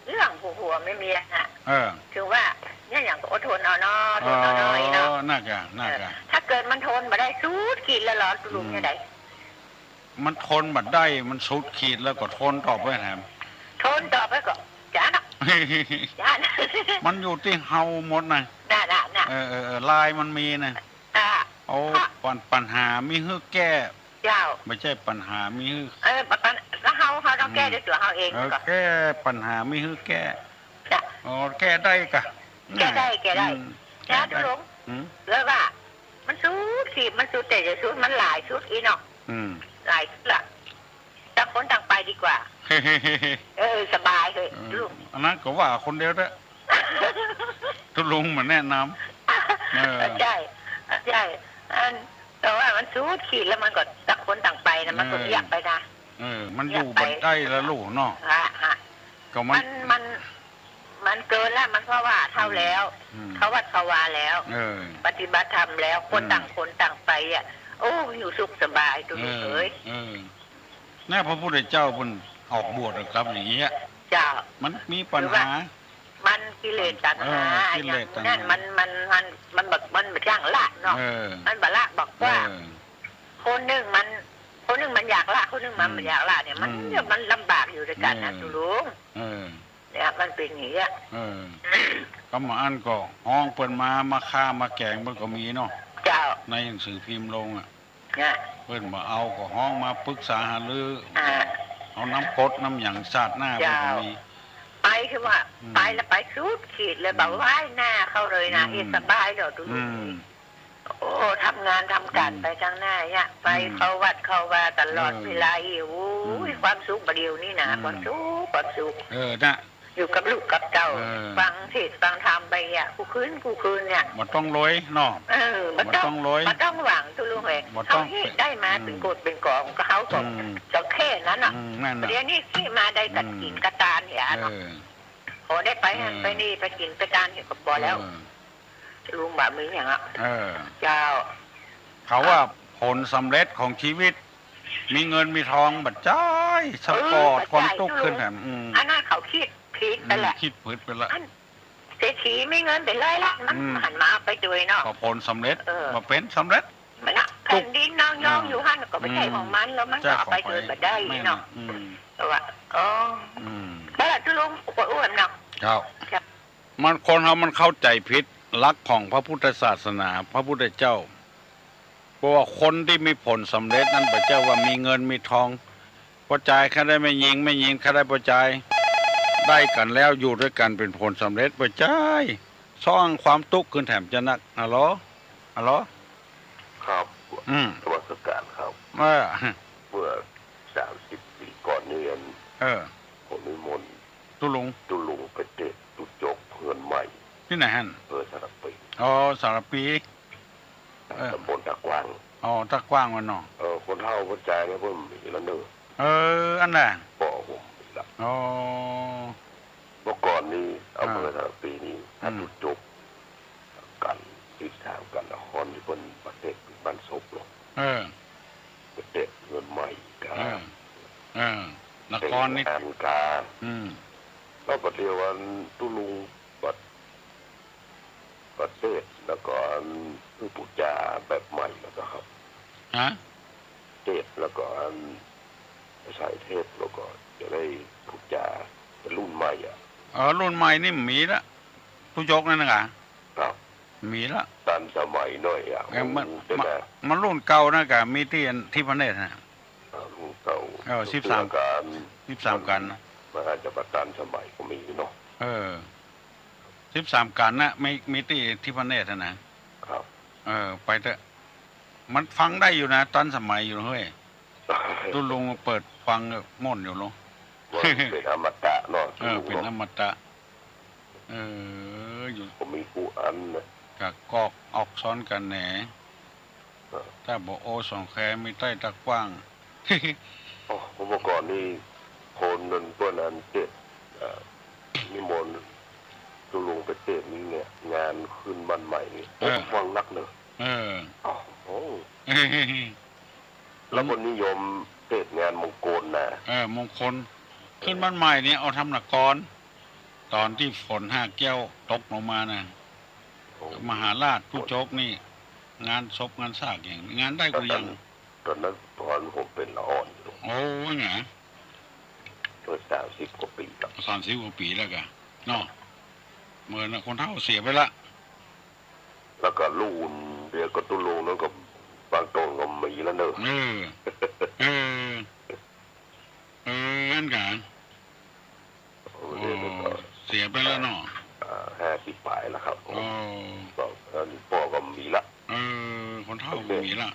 เรื่องหัวไม่มีอ่ะคือว่าเนี่ยอย่างอดทนเอาน้อยเนาะน่าจะถ้าเกิดมันทนมาได้สุดขีดแล้วหรอลุงยังไงมันทนมาได้มันสุดขีดแล้วก็ทนต่อไปแถมทนต่อไปก็จ้ามันอยู่ที่เฮาหมดนะลายมันมีนะปัญหามีฮื้อแก้ไม่ใช่ปัญหามีฮื้อแล้วเฮาต้องแก้ด้วยตัวเฮาเองแก้ปัญหามีฮื้อแก้แก้ได้กะแก้ได้จ้าลุงแล้วว่ามันสู้ขีดมันสู้แต่จะสู้มันหลายชุดอีเนาะหลายชุดละต่างคนต่างไปดีกว่าสบายเลยลุงอันนั้นก็ว่าคนเดียวได้ทุลุงเหมือนแนะนำใช่แต่ว่ามันสู้ขีดแล้วมันก็ต่างคนต่างไปนะมันก็อยากไปนะมันอยู่บันได้แล้วลูกเนาะก็มันเกินแล้วมันเพราะว่าเท่าแล้วเขาวัดเขาวาแล้วปฏิบัติธรรมแล้วคนต่างไปอ่ะโอ้อยู่สุขสบายตัวนี้เลยแน่พระพุทธเจ้าเพิ่นออกบวชครับอย่างเงี้ย เจ้ามันมีปัญหามันกิเลสตัณหาอย่างนั้นมันแบบย่างละเนาะมันบละบอกว่าคนหนึ่งมันอยากละคนหนึ่งมันไม่อยากละเนี่ยมันลำบากอยู่ด้วยกันนะตุลุงเนี่ยมันเป็นอย่างนี้ก็มาอันก็ห้องเปิดมาฆ่ามาแกงมันก็มีเนาะในหนังสือพิมพ์ลงอ่ะเปิดมาเอาก็ห้องมาปรึกษาหารือเอาน้ำพดน้ำหยั่งสาดหน้ามันก็มีไปคือว่าไปแล้วไปสุดขีดเลยแบบว่าหน้าเขาเลยนะเห็นสบายเดี๋ยวตุลุงโอ้ทำงานทำการไปข้างหน้าเนี่ยไปเข้าวัดเข้าวาตลอดเวลาโอ้ยความสุขประเดี๋ยวนี้นะความสุขนะอยู่กับลูกกับเจ้าฟังเทศฟังธรรมไปอ่ะกูคืนเนี่ยมันต้องรวยเนาะมันต้องรวยมันต้องหวังตุลุงเลยเขาให้ได้มาเป็นกฎเป็นกองก็เขาส่งจะแค่นั้นอ่ะเดี๋ยวนี้ที่มาได้กัดกินกระตานเนี่ยเนาะขอได้ไปนี่ไปกินไปการเห็นกับพอแล้วลุงแบบนี้อย่างอ่ะเจ้าเขาว่าผลสำเร็จของชีวิตมีเงินมีทองบัดใจสปอร์ตความตุกขึ้นแถมอันนั้นเขาคิดผิดไปแหละคิดผิดไปละเศรษฐีไม่เงินเป็นไรละมันหันมาไปด้วยเนาะผลสำเร็จมาเป็นสำเร็จมันนะแผ่นดินน้องอยู่หันก็ไม่ใช่ของมันแล้วมันก็ไปเดินมาได้เนาะแต่ว่าแล้วทุลุงอ้วนเนาะครับมันคนเรามันเข้าใจผิดลักของพระพุทธศาสนาพระพุทธเจ้าเพราะว่าคนที่มีผลสำเร็จนั้นพระเจ้าว่ามีเงินมีทองพอใจแค่ได้ไม่ยิงแค่ได้พอใจได้กันแล้วอยู่ด้วยกันเป็นผลสำเร็จพอใจสร้างความทุกข์ขึ้นแถมจะนักฮัลโหลครับธรรมสการครับเมื่อ30 ปีก่อนเนียนผมนิมนต์ตุลุงไปเตะตุจกเพื่อนใหม่ที่ไหนฮะสารปีสารปีตำบลตะกว้างตะกว้างมันเนาะคนเฒ่าคนใจเนี่ยเพิ่มอีกแล้วเนอะอันน่ะบอกผมอีกแล้วเมื่อก่อนนี้อำเภอสารปีนี้ถ้าตุจกกันติดทางกันละครที่เป็นประเทศบ้านศพหรอกประเทศเงินใหม่กันละครนี่งานการแล้วประเดี๋ยววันตุลุงประเทศแล้วก็คือปุจจาแบบใหม่แล้วก็ครับเทศแล้วก็ใช้เทศแล้วก็จะได้ปุจจาเป็นรุ่นใหม่รุ่นใหม่นี่มีละตุจกนั่นนะครับมีละตันสมัยหน่อยมันรุ่นเก่านะกะมีที่พระเนตรนะรุ่นเก่า13 กันมันอาจจะประตันสมัยก็มีเนาะ13 กันนะไม่มีที่พระเนตรนะครับไปเถอะมันฟังได้อยู่นะตอนสมัยอยู่เฮ้ยตุลุงเปิดฟังม่วนอยู่เนาะเป็นอมตะเนาะเป็นอมตะอยู่ผมมีกูอันกับกอกออกซ้อนกันแหนถ้าบอกโอสองแคมีใต้ตะกว้างเมื่อก่อนนี่โคนเงินตัวนั้นเจ็ดนิมนต์ตุลุงไปเตะนี่เนี่ยงานขึ้นบ้านใหม่นี่ฟังนักเนอะแล้วคนนิยมเตะงานมงคลนะมงคลขึ้นบ้านใหม่นี่เอาทำหนักกรตอนที่ฝน5 แก้วตกลงมานะมหาราชผู้โจกนี่งานศพงานซากอย่างงานได้ก็ยังตอนนั้นตอนผมเป็นละอ่อนโอ้ยไงตัว30 กว่าปีแล้ว30 กว่าปีแล้วกันเนาะเมื่อนะคนเฒ่าเสียไปละแล้วก็ลูนเดี๋ยวก็ตุลุงนั่นก็บางตรงก็มีแล้วเนอะนั่นกันเสียไปแล้วเนาะ50 ปลายแล้วครับพ่อก็มีละคนเฒ่าก็มีละ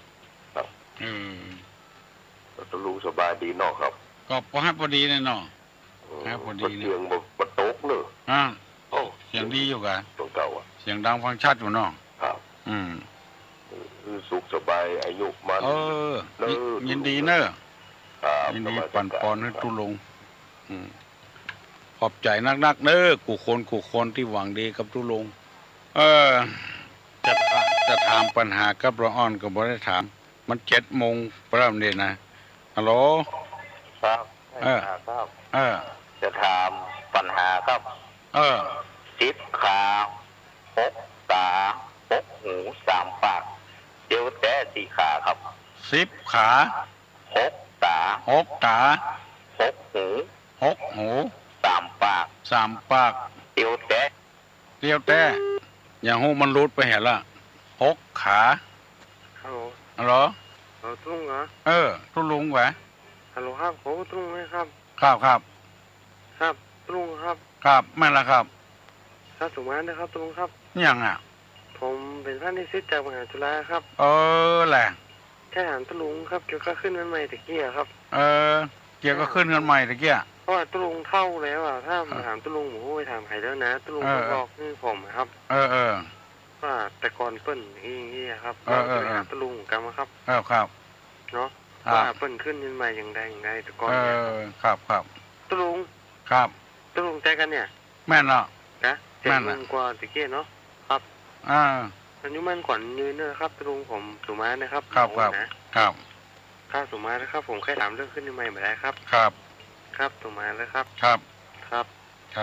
ตุลุงสบายดีเนาะครับก็พอให้พอดีเนาะให้พอดีเนี่ยเสียงบ่ตกเนอะเสียงดีอยู่กันตัวเก่าเสียงดังฟังชัดอยู่เนาะครับสุขสบายอายุมันยินดีเนอะยินดีปั่นปอนให้ตุลุงขอบใจนักๆเนอะกูคนที่หวังดีกับตุลุงจะถามปัญหากับละอ่อนก็บ่ได้ถามมัน7 โมงประมาณนี้นะฮัลโหลครับครับ จะถามปัญหาครับ10 ขา6 ตา6 หู3 ปากเดียวแต่4 ขาครับ10 ขา6 ตา6 หู3 ปากเดียวแต่อย่างหูมันรูดไปเห็นละ6 ขาฮัลโหลตุ้ลุงเหรอตุ้ลุงแหวะฮัลโหลครับผมตุ้ลุงไหมครับครับตุ้ลุงครับไม่ละครับถูกไหมนะครับตุ้ลุงครับยังอ่ะผมเป็นพระนิสิตจากมหาจุฬาครับแหละแค่ถามตุ้ลุงครับเกี่ยวกับขึ้นเงินใหม่ตะเกียครับเกี่ยวกับขึ้นเงินใหม่ตะเกียเพราะว่าตุ้ลุงเท่าแล้วอ่ะถ้ามาถามตุ้ลุงผมไปถามใครแล้วนะตุ้ลุงบอกนี่ผมครับว่าแต่ก่อนเปิ้ลอย่างนี้ครับไปถามตุ้ลุงกันมาครับครับเนาะว่าเปิ้ลขึ้นเงินใหม่อย่างใดแต่ก่อนเนี่ยครับตุ้ลุงครับตุ้ลุงใจกันเนี่ยแม่นเนาะนะแม่นกว่าตะเกียเนาะครับอายุมันขวัญยืนนะครับตุ้ลุงผมสุมานะครับครับสุมานะครับผมแค่ถามเรื่องขึ้นเงินใหม่มาได้ครับครับสุมาแล้วครับครั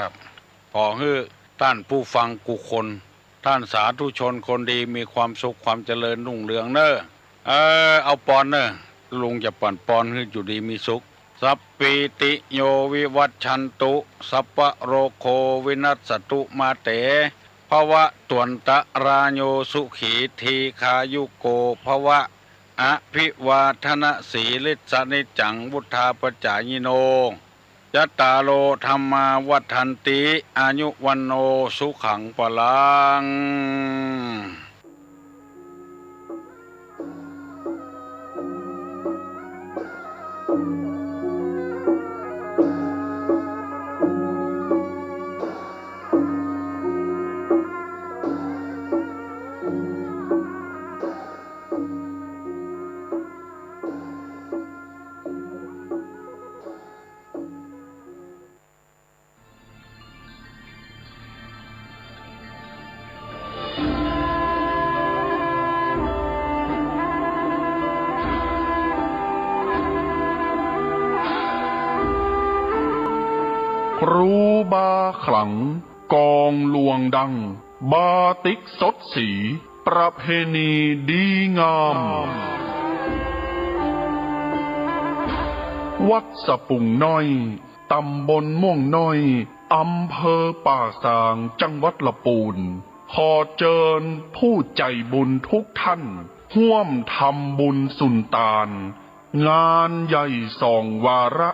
บขอให้ท่านผู้ฟังกุคนท่านสาธุชนคนดีมีความสุขความเจริญรุ่งเรืองเนอะเอาปอนเนอะลุงจะปั่นปอนให้อยู่ดีมีสุขสัพพิติโยวิวัชชันตุสัพพะโรโควินัสสตุมาเตภวะตวนตะราโยสุขีทีขายุโกภวะอภิวาทนะสีลิสนิจังวุธาปจายโนยัตตาโลธรรมาวัฏันติอายุวันโนสุขังปลังครูบาขลังกองลวงดังบาติกสดสีประเพณีดีงามวัดสะปุงน้อยตำบลม่วงน้อยอำเภอป่าซางจังหวัดลำพูนขอเชิญผู้ใจบุญทุกท่านร่วมทำบุญสุนตานงานใหญ่2 วาระ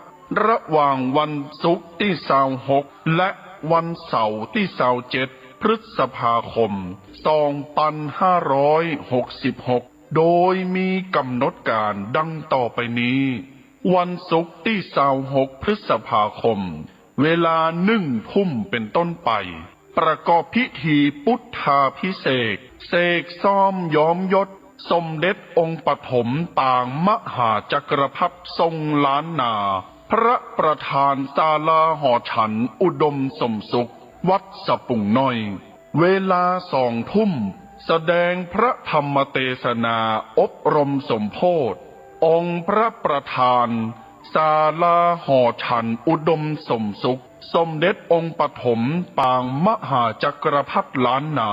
หว่างวันศุกร์ที่26และวันเสาร์ที่27พฤษภาคม2566โดยมีกำหนดการดังต่อไปนี้วันศุกร์ที่26พฤษภาคมเวลา1 ทุ่มเป็นต้นไปประกอบพิธีพุทธาภิเษกเสกซ่อมย้อมยศสมเด็จองค์ปฐมต่างมหาจักรพรรดิทรงล้านนาพระประธานศาลาหอฉันอุดมสมสุขวัดสะปุงน้อยเวลา2 ทุ่มแสดงพระธรรมเทศนาอบรมสมโภชองค์พระประธานศาลาหอฉันอุดมสมสุขสมเด็จองค์ปฐมปางมหาจักรพรรดิล้านนา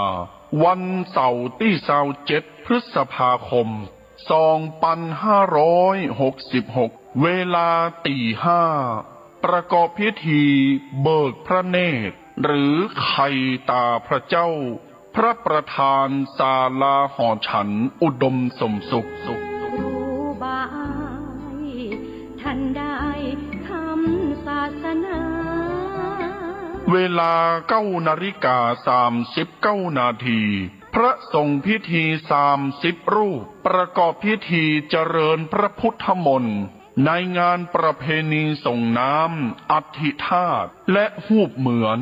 วันเสาร์ที่27พฤษภาคม2566เวลาตี 5ประกอบพิธีเบิกพระเนตรหรือไข่ตาพระเจ้าพระประธานศาลาหอฉันอุดมสมสุขท่านได้ทำศาสนาเวลา9:39 นาทีพระสงฆ์พิธี30 รูปประกอบพิธีเจริญพระพุทธมนต์ในงานประเพณีส่งน้ำอธิธาตุและหูปเหมือน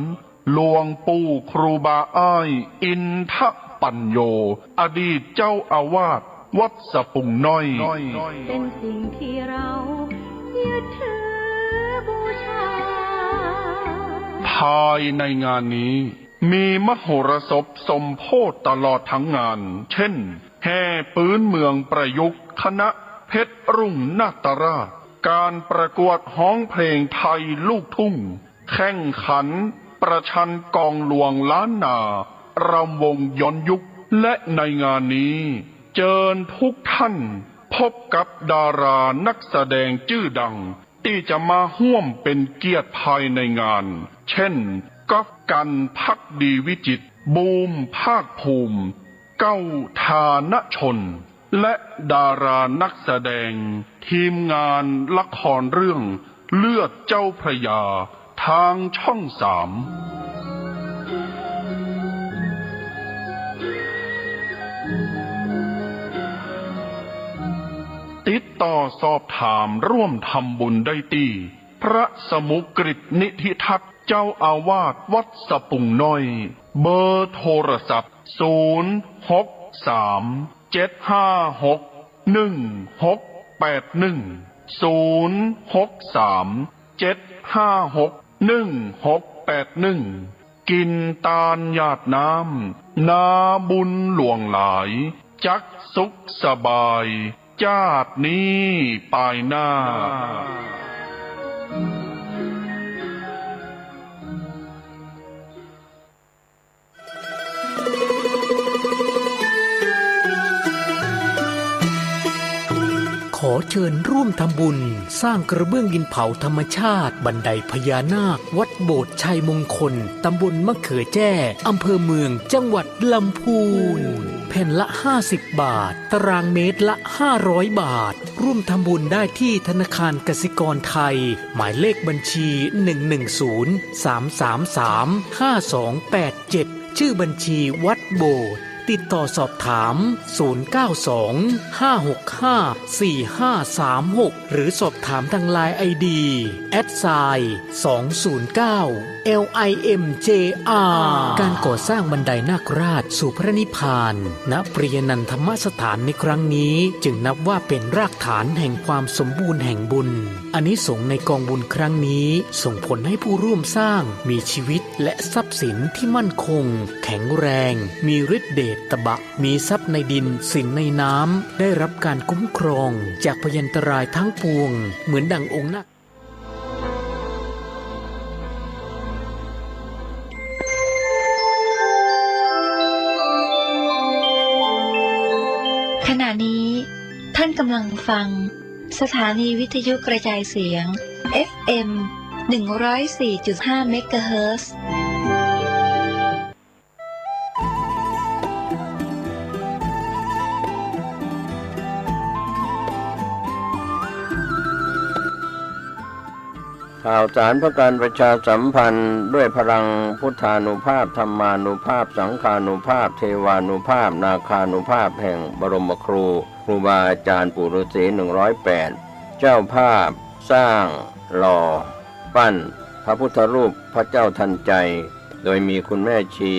หลวงปู่ครูบาอ้ายอินทปัญโยอดีตเจ้าอาวาสวัดสะปุงน้อยเป็นสิ่งที่เรายึดถือบูชาภายในงานนี้มีมโหรสพสมโภชตลอดทั้งงานเช่นแห่ปืนเมืองประยุกต์คณะเพชรรุ่งนาตราชการประกวดฮ้องเพลงไทยลูกทุ่ง แข่งขันประชันกองหลวงล้านนารำวงย้อนยุคและในงานนี้เชิญทุกท่านพบกับดารานักแสดงชื่อดังที่จะมาร่วมเป็นเกียรติภายในงานเช่นก๊อฟกันภักดีวิจิตรบูมภาคภูมิเก้าธานชนและดารานักแสดงทีมงานละครเรื่องเลือดเจ้าพระยาทางช่อง3ติดต่อสอบถามร่วมทำบุญได้ที่พระสมุกฤตนิธิทัตเจ้าอาวาสวัดสปุงน้อยเบอร์โทรศัพท์063-756-1681กินตาลหยาดน้ำนาบุญหลวงหลายจักสุขสบายจาดนี้ปลายหน้าขอเชิญร่วมทำบุญสร้างกระเบื้องดินเผาธรรมชาติบันไดพญานาควัดโบสถ์ชัยมงคลตำบลมะเขือแจ้อำเภอเมืองจังหวัดลำพูนแผ่นละ50 บาทตารางเมตรละ500 บาทร่วมทำบุญได้ที่ธนาคารกสิกรไทยหมายเลขบัญชี110-333-5287ชื่อบัญชีวัดโบสถ์ติดต่อสอบถาม092-565-4536หรือสอบถามทางไลน์ ID @209LIMJR การก่อสร้างบันไดนาคราชสู่พระนิพพานณปริยนันทธรรมสถานในครั้งนี้จึงนับว่าเป็นรากฐานแห่งความสมบูรณ์แห่งบุญอานิสงส์ในกองบุญครั้งนี้ส่งผลให้ผู้ร่วมสร้างมีชีวิตและทรัพย์สินที่มั่นคงแข็งแรงมีฤทธิ์เดชตบะมีทรัพย์ในดินสินในน้ำได้รับการคุ้มครองจากพยันตรายทั้งปวงเหมือนดังองค์นาคขณะนี้ท่านกำลังฟังสถานีวิทยุกระจายเสียง FM 104.5 เมกะเฮิรตซ์ ข่าวสารเพื่อการประชาสัมพันธ์ด้วยพลังพุทธานุภาพธรรมานุภาพสังฆานุภาพเทวานุภาพนาคานุภาพแห่งบรมครูครูบาอาจารย์ปู่ฤาษี108เจ้าภาพสร้างหล่อปั้นพระพุทธรูปพระเจ้าทันใจโดยมีคุณแม่ชี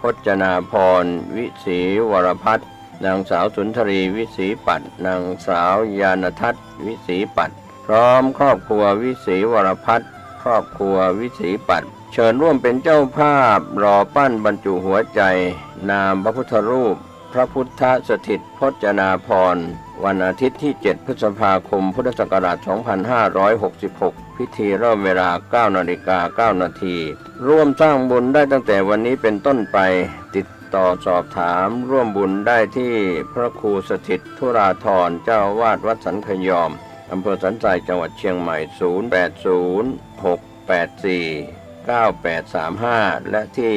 พจนาพรวิศรีวรพัฒน์นางสาวสุนทรีวิศรีปัตย์นางสาวยานทัศน์วิศรีปัตย์พร้อมครอบครัววิศรีวรพัฒน์ครอบครัววิศรีปัตย์เชิญร่วมเป็นเจ้าภาพหล่อปั้นบรรจุหัวใจนามพระพุทธรูปพระพุทธสถิตพจนาพรวันอาทิตย์ที่7พฤษภาคมพุทธศักราช2566พิธีเริ่มเวลา 9:09 น.ร่วมสร้างบุญได้ตั้งแต่วันนี้เป็นต้นไปติดต่อสอบถามร่วมบุญได้ที่พระครูสถิตธุราธรเจ้าอาวาสวัดสันขยอมอำเภอสันทรายจังหวัดเชียงใหม่0806849835และที่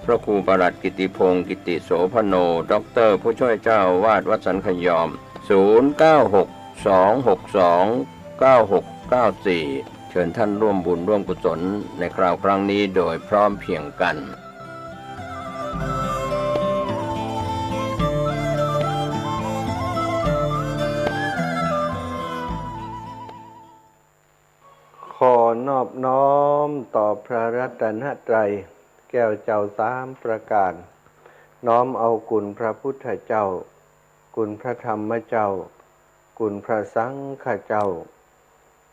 พระครูประหลัดกิติพงศ์กิติโสพโนด็อกเตอร์ผู้ช่วยเจ้าอาวาสวัดสันขยอม0962629694เชิญท่านร่วมบุญร่วมกุศลในคราวครั้งนี้โดยพร้อมเพรียงกันขอนอบน้อมต่อพระรัตนตรัยแก้วเจ้า3ประการน้อมเอาคุณพระพุทธเจ้าคุณพระธรรมเจ้าคุณพระสังฆเจ้า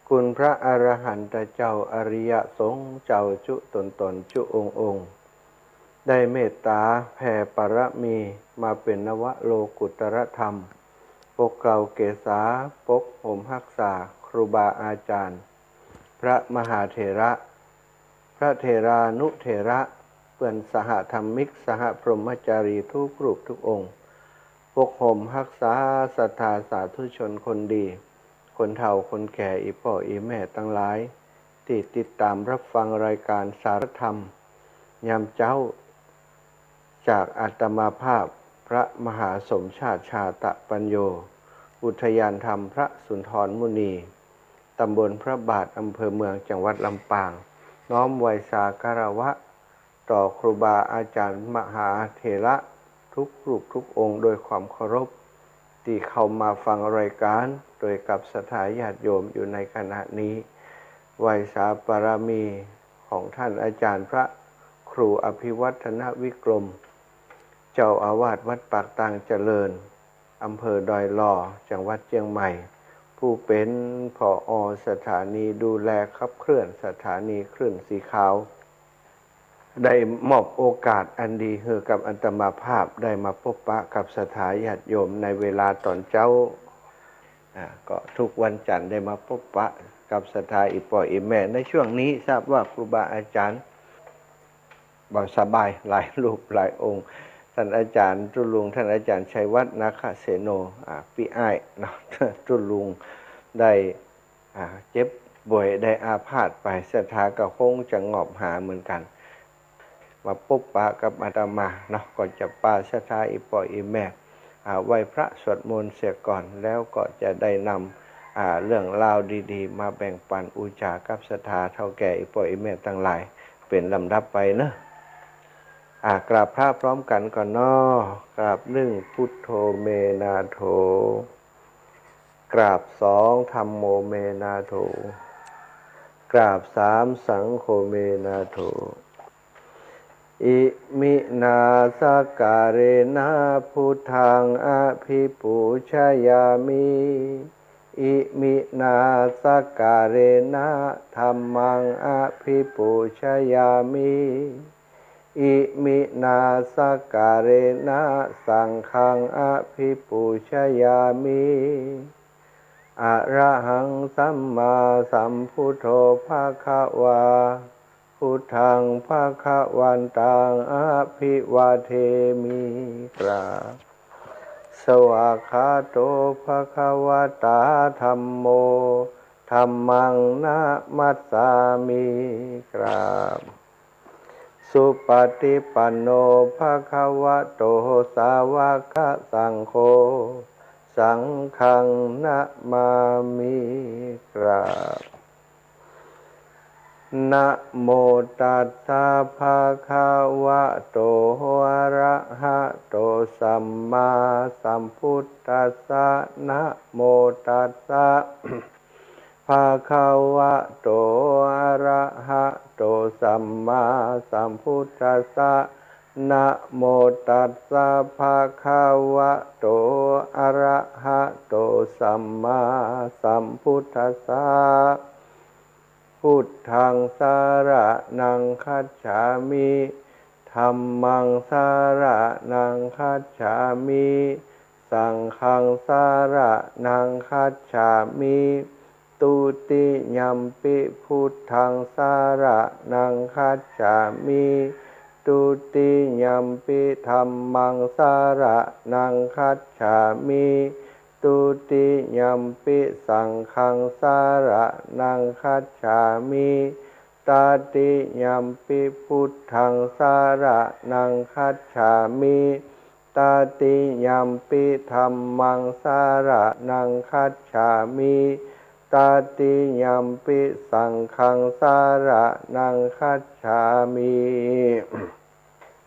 คุณพระอรหันตเจ้าอริยสงฆ์เจ้าจุตนจุองค์ได้เมตตาแผ่ปรมีมาเป็นนวโลกุตรธรรมปกเกล้าเกษาปกห่มรักษาครูบาอาจารย์พระมหาเถระ พระเถรานุเถระเปื่อนสหธรรมิกสหพรหมจารีทุกรูปทุกองค์ปกห่มรักษาศรัทธาสาธุชนคนดีคนเฒ่าคนแก่อีพ่ออีแม่ทั้งหลายที่ติดตามรับฟังรายการสารธรรมยามเจ้าจากอาตมาภาพพระมหาสมชาติชาตะปัญโยอุทยานธรรมพระสุนทรมุนีตำบลพระบาทอำเภอเมืองจังหวัดลำปางน้อมไว้สาการวะต่อครูบาอาจารย์มหาเถระทุกรูปทุกองค์โดยความเคารพที่เข้ามาฟังรายการโดยกับศรัทธาญาติโยมอยู่ในขณะนี้ไหว้สาบารมีของท่านอาจารย์พระครูอภิวัฒนวิกรมเจ้าอาวาสวัดปากตางเจริญอำเภอดอยหล่อจังหวัดเชียงใหม่ผู้เป็นผอ.สถานีดูแลขับเคลื่อนสถานีคลื่นสีขาวได้มอบโอกาสอันดีให้กับอัตมาภาพได้มาพบปะกับศรัทธาญาติโยมในเวลาตอนเช้าก็ทุกวันจันทร์ได้มาพบปะกับศรัทธาอีพ่ออีแม่ในช่วงนี้ทราบว่าครูบาอาจารย์บ่สบายหลายรูปหลายองค์ท่านอาจารย์จุลุงท่านอาจารย์ชัยวัฒน์นาคเสโนพี่อ้ายเนาะจุลุงได้เจ็บป่วยได้อาพาธไปศรัทธาก็คงจะงอบหาเหมือนกันมาพบปะกับอาตมาเนาะก่อนจะปาศรัทธาอีพ่ออีแม่ไหว้พระสวดมนต์เสียก่อนแล้วก็จะได้นำเรื่องราวดีๆมาแบ่งปันอุจากับศรัทธาเท่าแก่อีพ่ออีแม่ทั้งหลายเป็นลำดับไปเนอะกราบพระพร้อมกันก่อนเนาะกราบหนึ่งพุทโธเมนาโถกราบสองธัมโมเมนาโถกราบสามสังโฆเมนาโถอิมินาสการเรนะพุทธังอภิปูชยามิอิมินาสการเรนะธัมมังอภิปูชยามิอิมินาสการเรนะสังฆังอภิปูชยามิอะระหังสัมมาสัมพุทโธภะคะวาพุทธังภะคะวันตังอภิวาเทมิกราบสวากขาโตภะคะวะตาธัมโมธัมมังนะมัสสามิกราบสุปฏิปันโนภะคะวะโตสาวกสังโฆสังฆังนะมามิกราบนะโมตัสสะภะคะวะโตอะระหะโตสัมมาสัมพุทธัสสะนะโมตัสสะภะคะวะโตอะระหะโตสัมมาสัมพุทธัสสะนะโมตัสสะภะคะวะโตอะระหะโตสัมมาสัมพุทธัสสะพุทธังสารนังคัจฉามิธัมมังสารนังคัจฉามิสังฆังสารนังคัจฉามิตุติยัมปิพุทธังสารนังคัจฉามิตุติยัมปิธัมมังสารนังคัจฉามิตุติยัมปิสังฆังสารนังคัจฉามิตติยัมปิพุทธังสารนังคัจฉามิตติยัมปิธัมมังสารนังคัจฉามิตติยัมปิสังฆังสารนังคัจฉามิ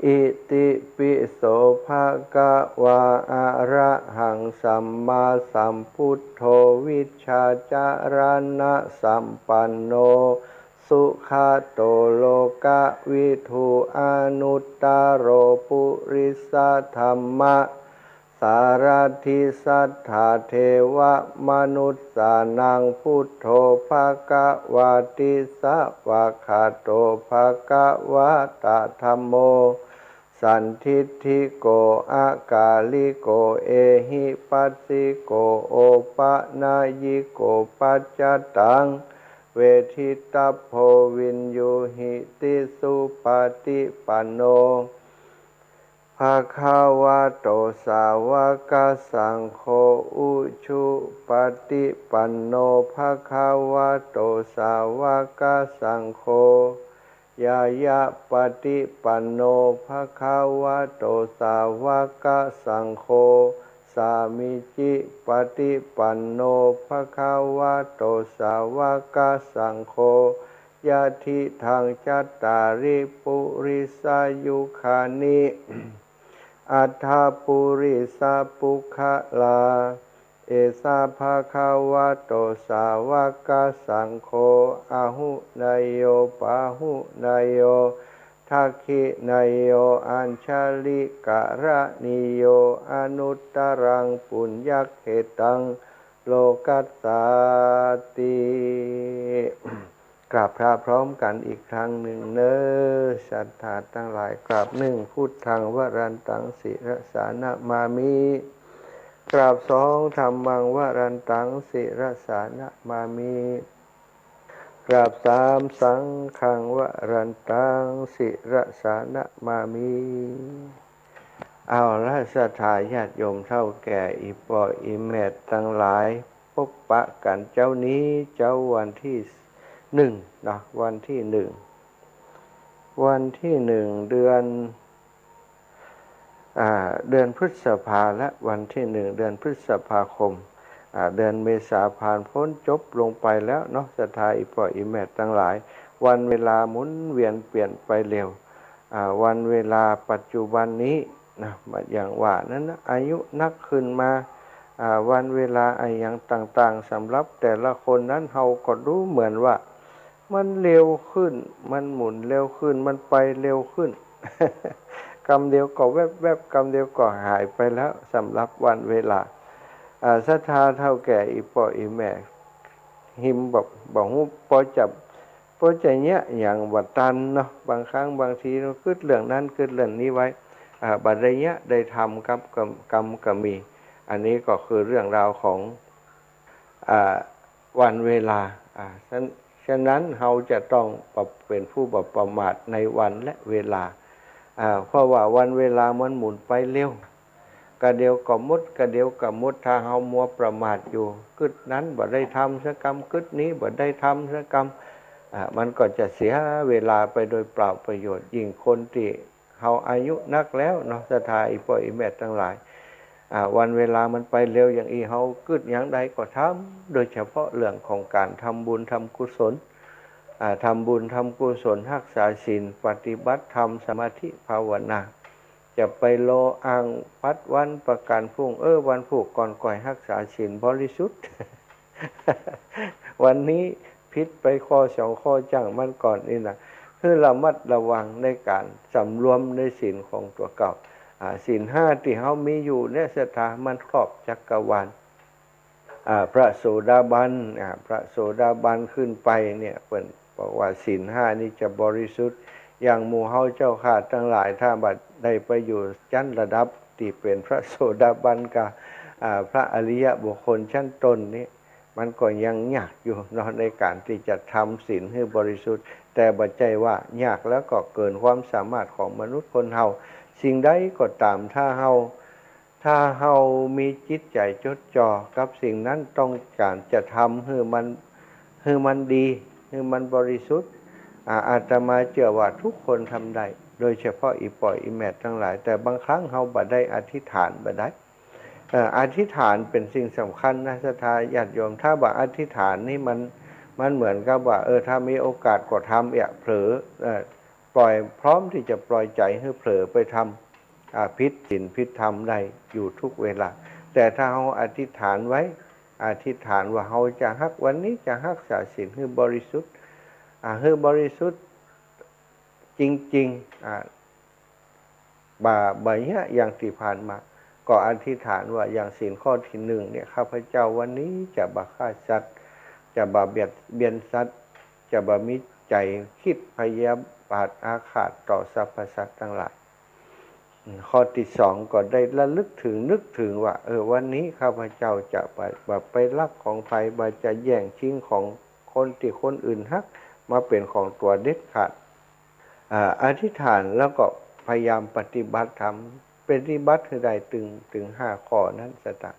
อิติปิโสภะคะวะอะระหังสัมมาสัมพุทโธวิชชาจารณะสัมปันโนสุขโตโลกวิทูอนุตตโรปุริสธรรมะสารถิสัทธาเทวมนุสสานังพุทโธภคะวะติสวะคะโตภคะวะตะธัมโมสันทิฏฐิโกอากาลิโกเอหิปัสสิโกโอปะนายิโกปัจจตัง เวทิตาโพวินยูหิติสุปฏิปันโนภะคะวะโตสาวกสังโฆอุชุปฏิปันโนภะคะวะโตสาวกสังโฆยายะปฏิปันโนภะคะวะโตสาวกสังโฆสามิจิปฏิปันโนภะคะวะโตสาวกสังโฆยะทิทังจัตตาริปุริสายุคานิอัฏฐปุริสาปุคะลาเอสาภะคะวะโตสาวกสังโฆอะหุนายโยปะหุนายโยทักขินายโยอัญชลิกะระนิโยอนุตตรังปุญญเขตังโลกัสสาติกราบพระพร้อมกันอีกครั้งหนึ่งเนอศรัทธาทั้งหลายกราบหนึ่งพุทธังวรันตังศิรสานะมามิกราบสองธัมมังวรันตังศิรสานะมามิกราบสามสังฆังวรันตังศิรสานะมามิเอาละศรัทธาญาติโยมเท่าแก่อีปออีแมตทั้งหลายพบปะกันเจ้านี้เจ้าวันที่1นะวันที่1เดือนพฤษภาและวันที่1เดือนพฤษภาคมเดือนเมษาผ่านพ้นจบลงไปแล้วเนาะศรัทธาอีปออีแมตทั้งหลายวันเวลาหมุนเวียนเปลี่ยนไปเร็ววันเวลาปัจจุบันนี้นะอย่างว่านั้นนะอายุนักขึ้นมาวันเวลาอย่างต่างๆสำหรับแต่ละคนนั้นเราก็รู้เหมือนว่ามันเร็วขึ้นมันหมุนเร็วขึ้นมันไปเร็วขึ้น กำเดียวก็แวบๆกำเดียวก็หายไปแล้วสำหรับวันเวลาศรัทธาเท่าแก่อีปออีแม่หิมบอกฮู้พอใจเนี้ยอย่างวัดตันเนาะบางครั้งบางทีเราคิดเรื่องนั้นคิดเรื่องนี้ไว้บัดใดเนี้ยได้ทำกับกรรมก็มีอันนี้ก็คือเรื่องราวของวันเวลาฉะนั้นเราจะต้องเป็นผู้ประมาทในวันและเวลาเพราะว่าวันเวลามันหมุนไปเร็วกะเดียวก็มุดกะเดียวก็มุดถ้าเรามัวประมาทอยู่กึดนั้นบ่ได้ทำสักกรรมกึดนี้บ่ได้ทำสักกรรมมันก็จะเสียเวลาไปโดยเปล่าประโยชน์ยิ่งคนที่เขาอายุนักแล้วเนาะศรัทธาอีพ่ออีแม่ทั้งหลายวันเวลามันไปเร็วอย่างอีเฮากึดอย่างใดก็ทำโดยเฉพาะเรื่องของการทำบุญทำกุศลทำบุญทำกุศลรักษาศีลปฏิบัติธรรมสมาธิภาวนาจะไปโลอังพัดวันประกันพรุ่งวันผูกก่อนก่อยรักษาศีลบริสุทธิ์ วันนี้พิษไปข้อ2ข้อจังมันก่อนนี่นะคือระมัดระวังในการสำรวมในศีลของตัวเก่าศีล5ที่เฮามีอยู่เนี่ยศรัทธามันครอบจักรวาลพระโสดาบันขึ้นไปเนี่ยเพิ่นบอกว่าศีล5นี่จะบริสุทธิ์อย่างหมู่เฮาเจ้าข้าทั้งหลายถ้าบัดได้ไปอยู่ชั้นระดับที่เป็นพระโสดาบันกับพระอริยบุคคลชั้นต้นนี้มันก็ยังยากอยู่เนาะในการที่จะทำศีลให้บริสุทธิ์แต่บัดใจว่ายากแล้วก็เกินความสามารถของมนุษย์คนเฮาสิ่งใดก็ตามถ้าเฮามีจิตใจจดจ่อกับสิ่งนั้นต้องการจะทำให้มันดีให้มันบริสุทธิ์อาตมาเชื่อว่าทุกคนทำได้โดยเฉพาะอีปอยอีแมททั้งหลายแต่บางครั้งเฮาบ่ได้อธิษฐานบ่ได้อธิษฐานเป็นสิ่งสำคัญนะศรัทธาญาติโยมถ้าบ่อธิษฐานนี่มันเหมือนกับว่าถ้ามีโอกาสก็ทำเผลอปล่อยพร้อมที่จะปล่อยใจให้เผลอไปทำผิดศีลผิดธรรมได้อยู่ทุกเวลาแต่ถ้าเฮาอธิษฐานไว้อธิษฐานว่าเฮาจะรักวันนี้จะรักษาศีลให้บริสุทธิ์ให้บริสุทธิ์จริงๆบ่เนี่ยอย่างที่ผ่านมาก็อธิษฐานว่าอย่างศีลข้อที่1เนี่ยข้าพเจ้าวันนี้จะบ่ฆ่าสัตว์จะบ่เบียดสัตว์จะบ่มีใจคิดพยาบาทอาฆาตต่อสรรพสัตว์ทั้งหลายข้อที่2ก็ได้ระลึกถึงนึกถึงว่าวันนี้ข้าพเจ้าจะไปลักของใครบ่จะแย่งชิง คนที่คนอื่นฮักมาเป็นของตัวเด็ดขาดอธิษฐานแล้วก็พยายามปฏิบัติธรรมปฏิบัติให้ได้ถึง5 ข้อนั้นสตา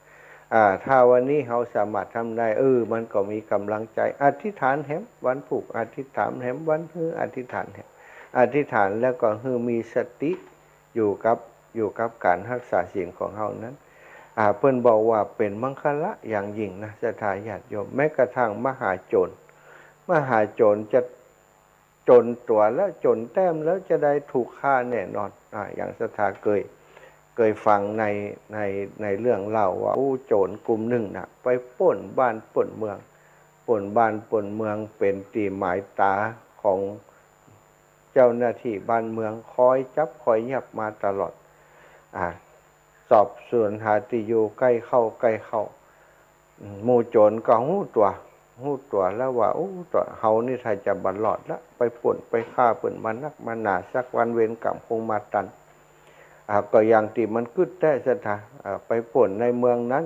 ถ้าวันนี้เราสามารถทำได้มันก็มีกำลังใจอธิษฐานแหมวันผูกอธิษฐานแหมวันฮืออธิษฐานแหมอธิษฐานแล้วก็ฮือมีสติอยู่กับการรักษาศีลของเรานั้นเพิ่นบอกว่าเป็นมังคละอย่างยิ่งนะศรัทธาญาติโยมแม้กระทั่งมหาโจรจะจนตัวแล้วจนแต้มแล้วจะได้ถูกฆ่าแน่นอนอย่างศรัทธาเคยฟังในเรื่องเล่าว่าโจรกลุ่มหนึ่งนะไปปล้นบ้านปล้นเมืองเป็นตีหมายตาของเจ้าหน้าที่บ้านเมืองคอยจับคอยยับมาตลอดสอบสวนหาที่อยู่ใกล้เข้าหมู่โจรก็หู้ตัวแล้วว่าตัวเฮานี่ถ้าจะบัดรอดละไปปล้นไปฆ่าเปิ้นมานักมาหนาสักวันเวรกรรมคงมาตันก็อย่างที่มันกึดได้ซะท่าไปปล้นในเมืองนั้น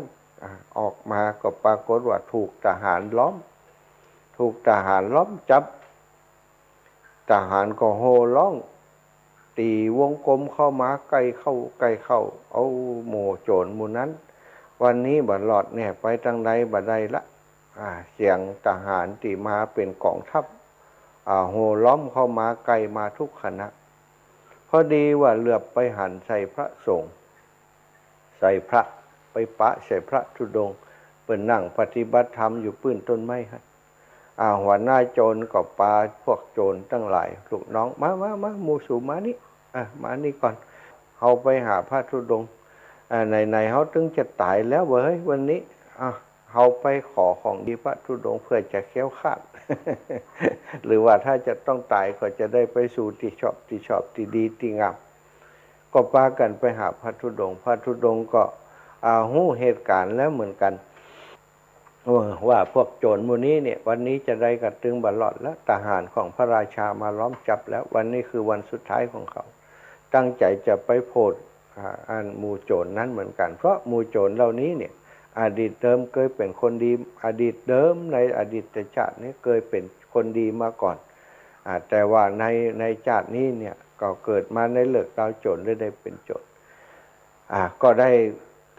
ออกมาก็ปรากฏว่าถูกทหารล้อมจับทหารก็โห่ร้องตีวงกลมเข้ามาใกล้เข้าเอาหมู่โจรหมู่นั้นวันนี้บัดรอดเนี่ยไปทางใดบัดใดละเสียงทหารที่มาเป็นกองทัพโห่ล้อมเข้ามาไกลมาทุกคณะพอดีว่าเหลือบไปหันใส่พระสงฆ์ใส่พระไปปะใส่พระธุดงค์เปิ้นนั่งปฏิบัติธรรมอยู่ปื้นต้นไม้ฮะหัวหน้าโจรก็ปาพวกโจรตั้งหลายลูกน้องมาหมู่สู่มานี่มานี่ก่อนเขาไปหาพระธุดงค์ไหนเขาถึงจะตายแล้วเว้ยวันนี้เขาไปขอของดีพระธุดงค์เพื่อจะแคล้วคลาด หรือว่าถ้าจะต้องตายก็จะได้ไปสู่ที่ชอบที่ดีที่งามก็พากันไปหาพระธุดงค์ก็หู้เหตุการณ์แล้วเหมือนกันว่าพวกโจรหมู่นี้เนี่ยวันนี้จะได้กระตึงบัดรอดแล้วทหารของพระราชามาล้อมจับแล้ววันนี้คือวันสุดท้ายของเขาตั้งใจจะไปโพดหมู่โจรนั้นเหมือนกันเพราะหมู่โจรเหล่านี้เนี่ยอดีตเดิมเคยเป็นคนดีอดีตเดิมในอดีตชาตินี้เคยเป็นคนดีมาก่อนแต่ว่าในชาตินี้เนี่ยก็เกิดมาในเลิกดาวโจรได้เป็นโจรก็ได้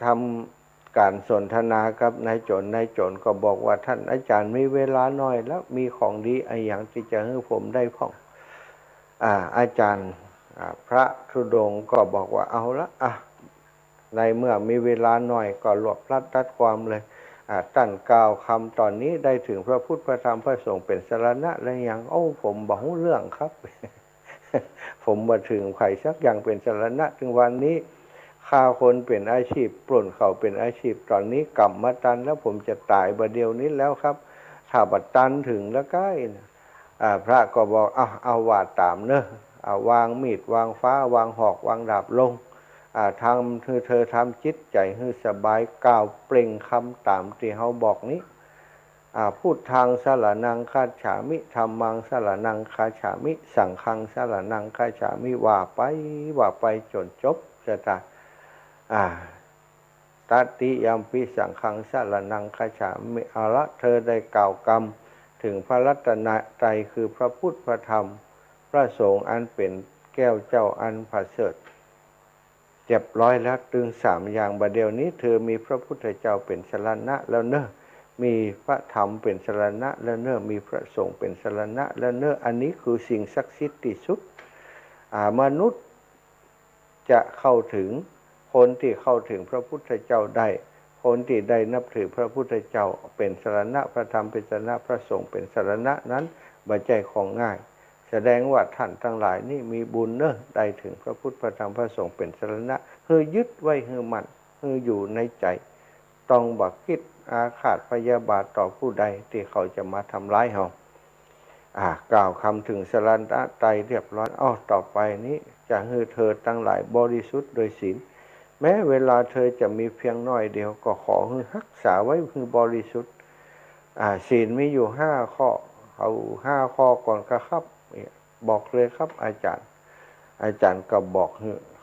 ทำการสนทนากับนายโจรก็บอกว่าท่านอาจารย์มีเวลาน้อยแล้วมีของดีอย่างที่จะให้ผมได้พ่องอาจารย์พระธุดงค์ก็บอกว่าเอาละในเมื่อมีเวลาหน่อยก็รวบรัดความเลยตั้นกล่าวคำตอนนี้ได้ถึงพระพุทธพระธรรมพระสงฆ์เป็นสรณะแล้วยังผมบอกเรื่องครับ ผมมาถึงไข่สักอย่างเป็นสรณะถึงวันนี้ฆ่าคนเป็นอาชีพปล้นเขาเป็นอาชีพตอนนี้กรรมมาตันแล้วผมจะตายบัดเดียวนี้แล้วครับถ้าบัดตันถึงแล้วใกล้พระก็บอกเอาว่าตามเนอะวางมีดวางฟ้าวางหอกวางดาบลงทำเธอทำจิตใจให้สบายกล่าวเปล่งคำตามที่เขาบอกนี้พูดทางสารนังคาฉามิธรรมังสารนังคาฉามิสังฆังสารนังคาฉามิว่าไปจนจบจะตาตัตติยัมปิสังฆังสารนังคาฉามิละเธอได้กล่าวกรรมถึงพระรัตนตรัยคือพระพุทธพระธรรมพระสงฆ์อันเป็นแก้วเจ้าอันประเสริฐเรียบร้อยแล้วถึง3อย่างบัดเดี๋ยวนี้เธอมีพระพุทธเจ้าเป็นสรณะแล้วเนอะมีพระธรรมเป็นสรณะแล้วเนอะมีพระสงฆ์เป็นสรณะแล้วเนอะอันนี้คือสิ่งศักดิ์สิทธิ์ที่สุดมนุษย์จะเข้าถึงคนที่เข้าถึงพระพุทธเจ้าได้คนที่ได้นับถือพระพุทธเจ้าเป็นสรณะพระธรรมเป็นสรณะพระสงฆ์เป็นสรณะนั้นบ่ใจของง่ายแสดงว่าท่านทั้งหลายนี่มีบุญเนอะได้ถึงพระพุทธพระธรรมพระสงฆ์เป็นสรณะคือยึดไว้คือมันคืออยู่ในใจต้องบักคิดอาฆาตพยาบาทต่อผู้ใดที่เขาจะมาทำร้ายเรากล่าวคำถึงสรณะไตรเรียบร้อยต่อไปนี้จะให้เธอทั้งหลายบริสุทธิ์โดยศีลแม้เวลาเธอจะมีเพียงน้อยเดียวก็ขอให้รักษาไว้คือบริสุทธิ์ศีลมีอยู่5 ข้อเอา5 ข้อก่อนครับบอกเลยครับอาจารย์ก็บอก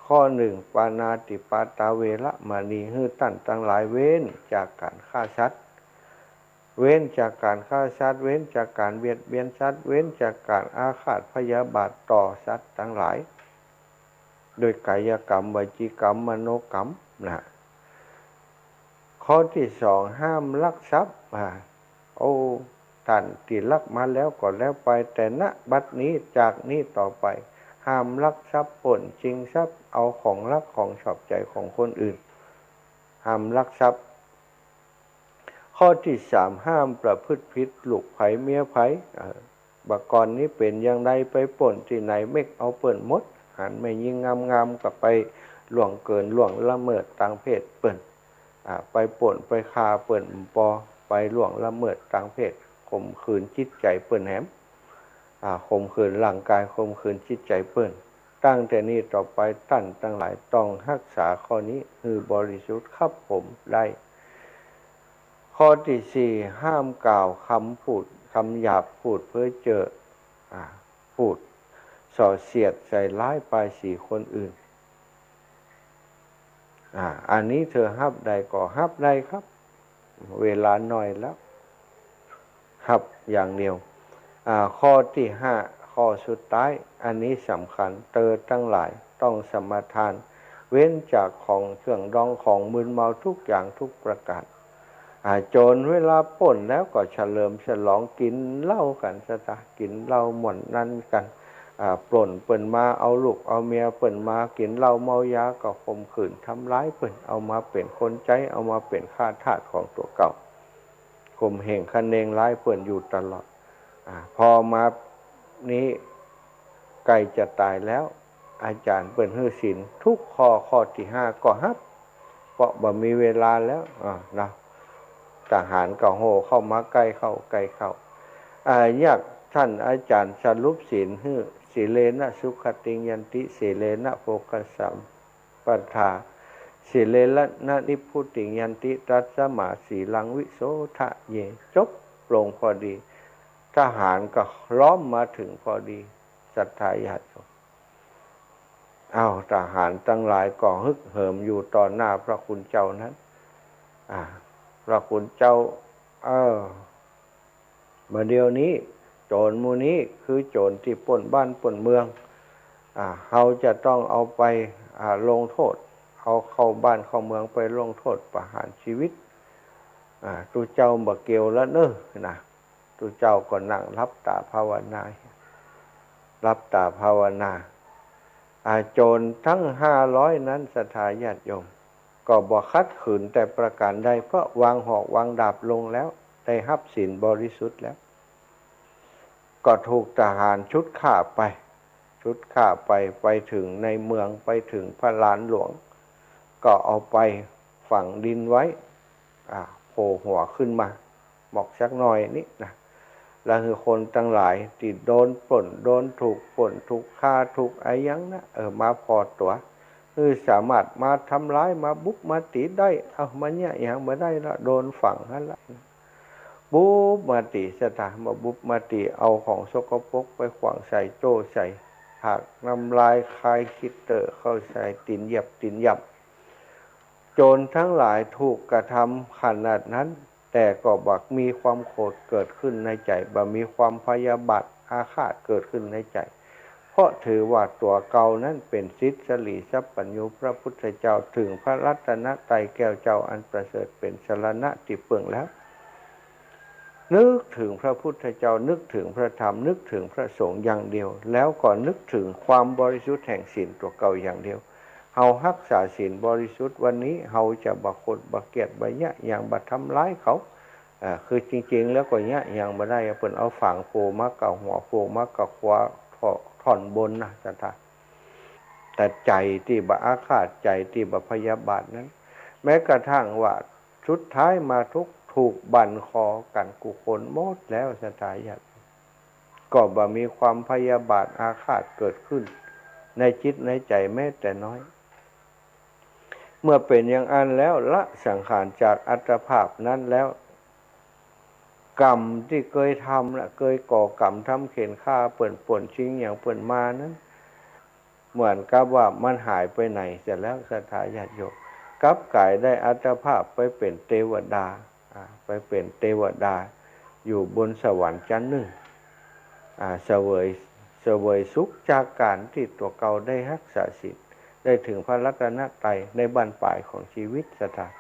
ข้อ 1ปานาติปาตาเวระมณีให้ตั้งหลายเว้นจากการฆ่าสัตว์ เว้นจากการฆ่าสัตว์เว้นจากการเบียดเบียนสัตว์เว้นจากการอาฆาตพยาบาทต่อสัตว์ทั้งหลายโดยกายกรรมวจีกรรมมโนกรรมนะข้อที่สองห้ามลักทรัพย์โอ้ท่านที่ลักมาแล้วก็แล้วไปแต่ณบัดนี้จากนี้ต่อไปห้ามลักทรัพย์ปล้นชิงทรัพย์เอาของรักของชอบใจของคนอื่นห้ามลักทรัพย์ข้อที่สามห้ามประพฤติผิดลูกไผเมียไผบักกรนี้เป็นอย่างไรไปปล้นที่ไหนเมกเอาเปิ่นมดหันไม่ยิงงามๆกับไปล่วงเกินล่วงละเมิดทางเพศเปิ่นไปปล้นไปฆ่าเปิ่นปอไปล่วงละเมิดทางเพศข่มขืนจิตใจเปิ่นแหมข่มขืนร่างกายข่มขืนจิตใจเปิ่นตั้งแต่นี้ต่อไปท่านทั้งหลายต้องรักษาข้อนี้คือบริสุทธิ์ครับผมได้ข้อที่สี่ห้ามกล่าวคำพูดคำหยาบพูดเพ้อเจ้อพูดส่อเสียดใส่ร้ายป้ายสีคนอื่นอันนี้เธอฮับใดก็ฮับใดครับเวลาน้อยแล้วฮับอย่างเดียวข้อที่ห้าข้อสุดท้ายอันนี้สำคัญเธอทั้งหลายต้องสมาทานเว้นจากของเครื่องดองของมึนเมาทุกอย่างทุกประการโจรเวลาปล้นแล้วก็เฉลิมฉลองกินเหล้ากันซะจ้ะกินเหล้าหม่อนนั่นกันปล้นเปิ่นมาเอาลูกเอาเมียเปิ่นมากินเหล้าเมายาก็ข่มขืนทำร้ายเปิ่นเอามาเป็นคนใจเอามาเป็นข้าทาสของตัวเก่าข่มเหงคะเนงร้ายเปิ่นอยู่ตลอดพอมานี้ใกล้จะตายแล้วอาจารย์เปิ่นฮื้อศีลทุกข้อที่ห้าก็ฮับเพราะบ่มีเวลาแล้วนะทหารก็โห่เข้ามาใกล้เข้าอยากท่านอาจารย์สรุปศีลฮื้อสีเลนะสุขติยันติสีเลนะโภคสัมปัฏฐาสีเลนะนิพุติยันติตัสสมาสีลังวิโสทะเยจบลงพอดีทหารก็ล้อมมาถึงพอดีศรัทธาญาติโยมทหารทั้งหลายก็ฮึกเหิมอยู่ต่อหน้าพระคุณเจ้านั้นพระคุณเจ้ามาเดี๋ยวนี้โจรหมู่นี้คือโจรที่ปล้นบ้านปล้นเมืองเราจะต้องเอาไปลงโทษเอาเข้าบ้านเข้าเมืองไปลงโทษประหารชีวิตตุเจ้าบ่เกี่ยวแล้วนะตุเจ้าก็นั่งรับตาภาวนาโจรทั้ง500นั้นศรัทธาญาติโยมก็บ่คัดขืนแต่ประการใดเพราะวางหอกวางดาบลงแล้วได้รับศีลบริสุทธิ์แล้วก็ถูกทหารชุดฆ่าไปถึงในเมืองไปถึงพระลานหลวงก็เอาไปฝังดินไว้โผล่หัวขึ้นมาบอกสักหน่อยนี่นะแล้วคือคนทั้งหลายที่โดนปล้นโดนถูกปล้นถูกฆ่าถูกยังนะมาพอตัวคือสามารถมาทำร้ายมาบุกมาตีได้มันเนี่ยอย่างมาได้ละโดนฝังนั่นละบุบมาตีสถานมาบุบมาตีเอาของสกปรกไปขวางใส่โจ้ใส่หักน้ำลายคายคิดเข้าใส่ตีนหยับโจรทั้งหลายถูกกระทำขนาดนั้นแต่ก็บักมีความโกรธเกิดขึ้นในใจบ่มีความพยาบาทอาฆาตเกิดขึ้นในใจเพราะถือว่าตัวเก่านั้นเป็นศิษย์สลีสัพพัญญูพระพุทธเจ้าถึงพระรัตนตรัยแก้วเจ้าอันประเสริฐเป็นสรณะที่เปื้องแล้วนึกถึงพระพุทธเจ้านึกถึงพระธรรมนึกถึงพระสงฆ์อย่างเดียวแล้วก็นึกถึงความบริสุทธิ์แห่งศีลตัวเก่าอย่างเดียวเฮารักษาศีลบริสุทธิ์วันนี้เฮาจะบ่โกรธบ่เกลียดบ่ยะอย่างบ่ทำร้ายเขาคือจริงๆแล้วก็ยะอย่างบ่ได้เพิ่นเอาฝังโผมากับหัวโผมากับขวาท่อนบนนะจ๊ะแต่ใจที่บ่อาฆาตใจที่บ่พยาบาทนั้นแม้กระทั่งว่าสุดท้ายมาถูกบั่นคอกันกุคนหมดแล้วสถายะก็บ่มีความพยาบาทอาฆาตเกิดขึ้นในจิตในใจแม้แต่น้อยเมื่อเป็นอย่างนั้นแล้วละสังขารจากอัตภาพนั้นแล้วกรรมที่เคยทำและเคยก่อกรรมทำเข็นฆ่าเปิ่นป่นชิงอย่างเปิ่นมานั้นเหมือนกับว่ามันหายไปไหนเสร็จแล้วศรัทธาญาติโยมกลับกลายได้อัตภาพไปเป็นเทวดา ไปเป็นเทวดาอยู่บนสวรรค์ชั้นหนึ่งเสวยสุขจากการที่ตัวเก่าได้รักษาศีลได้ถึงพระรัตนตรัยในบั้นปลายของชีวิตสถาน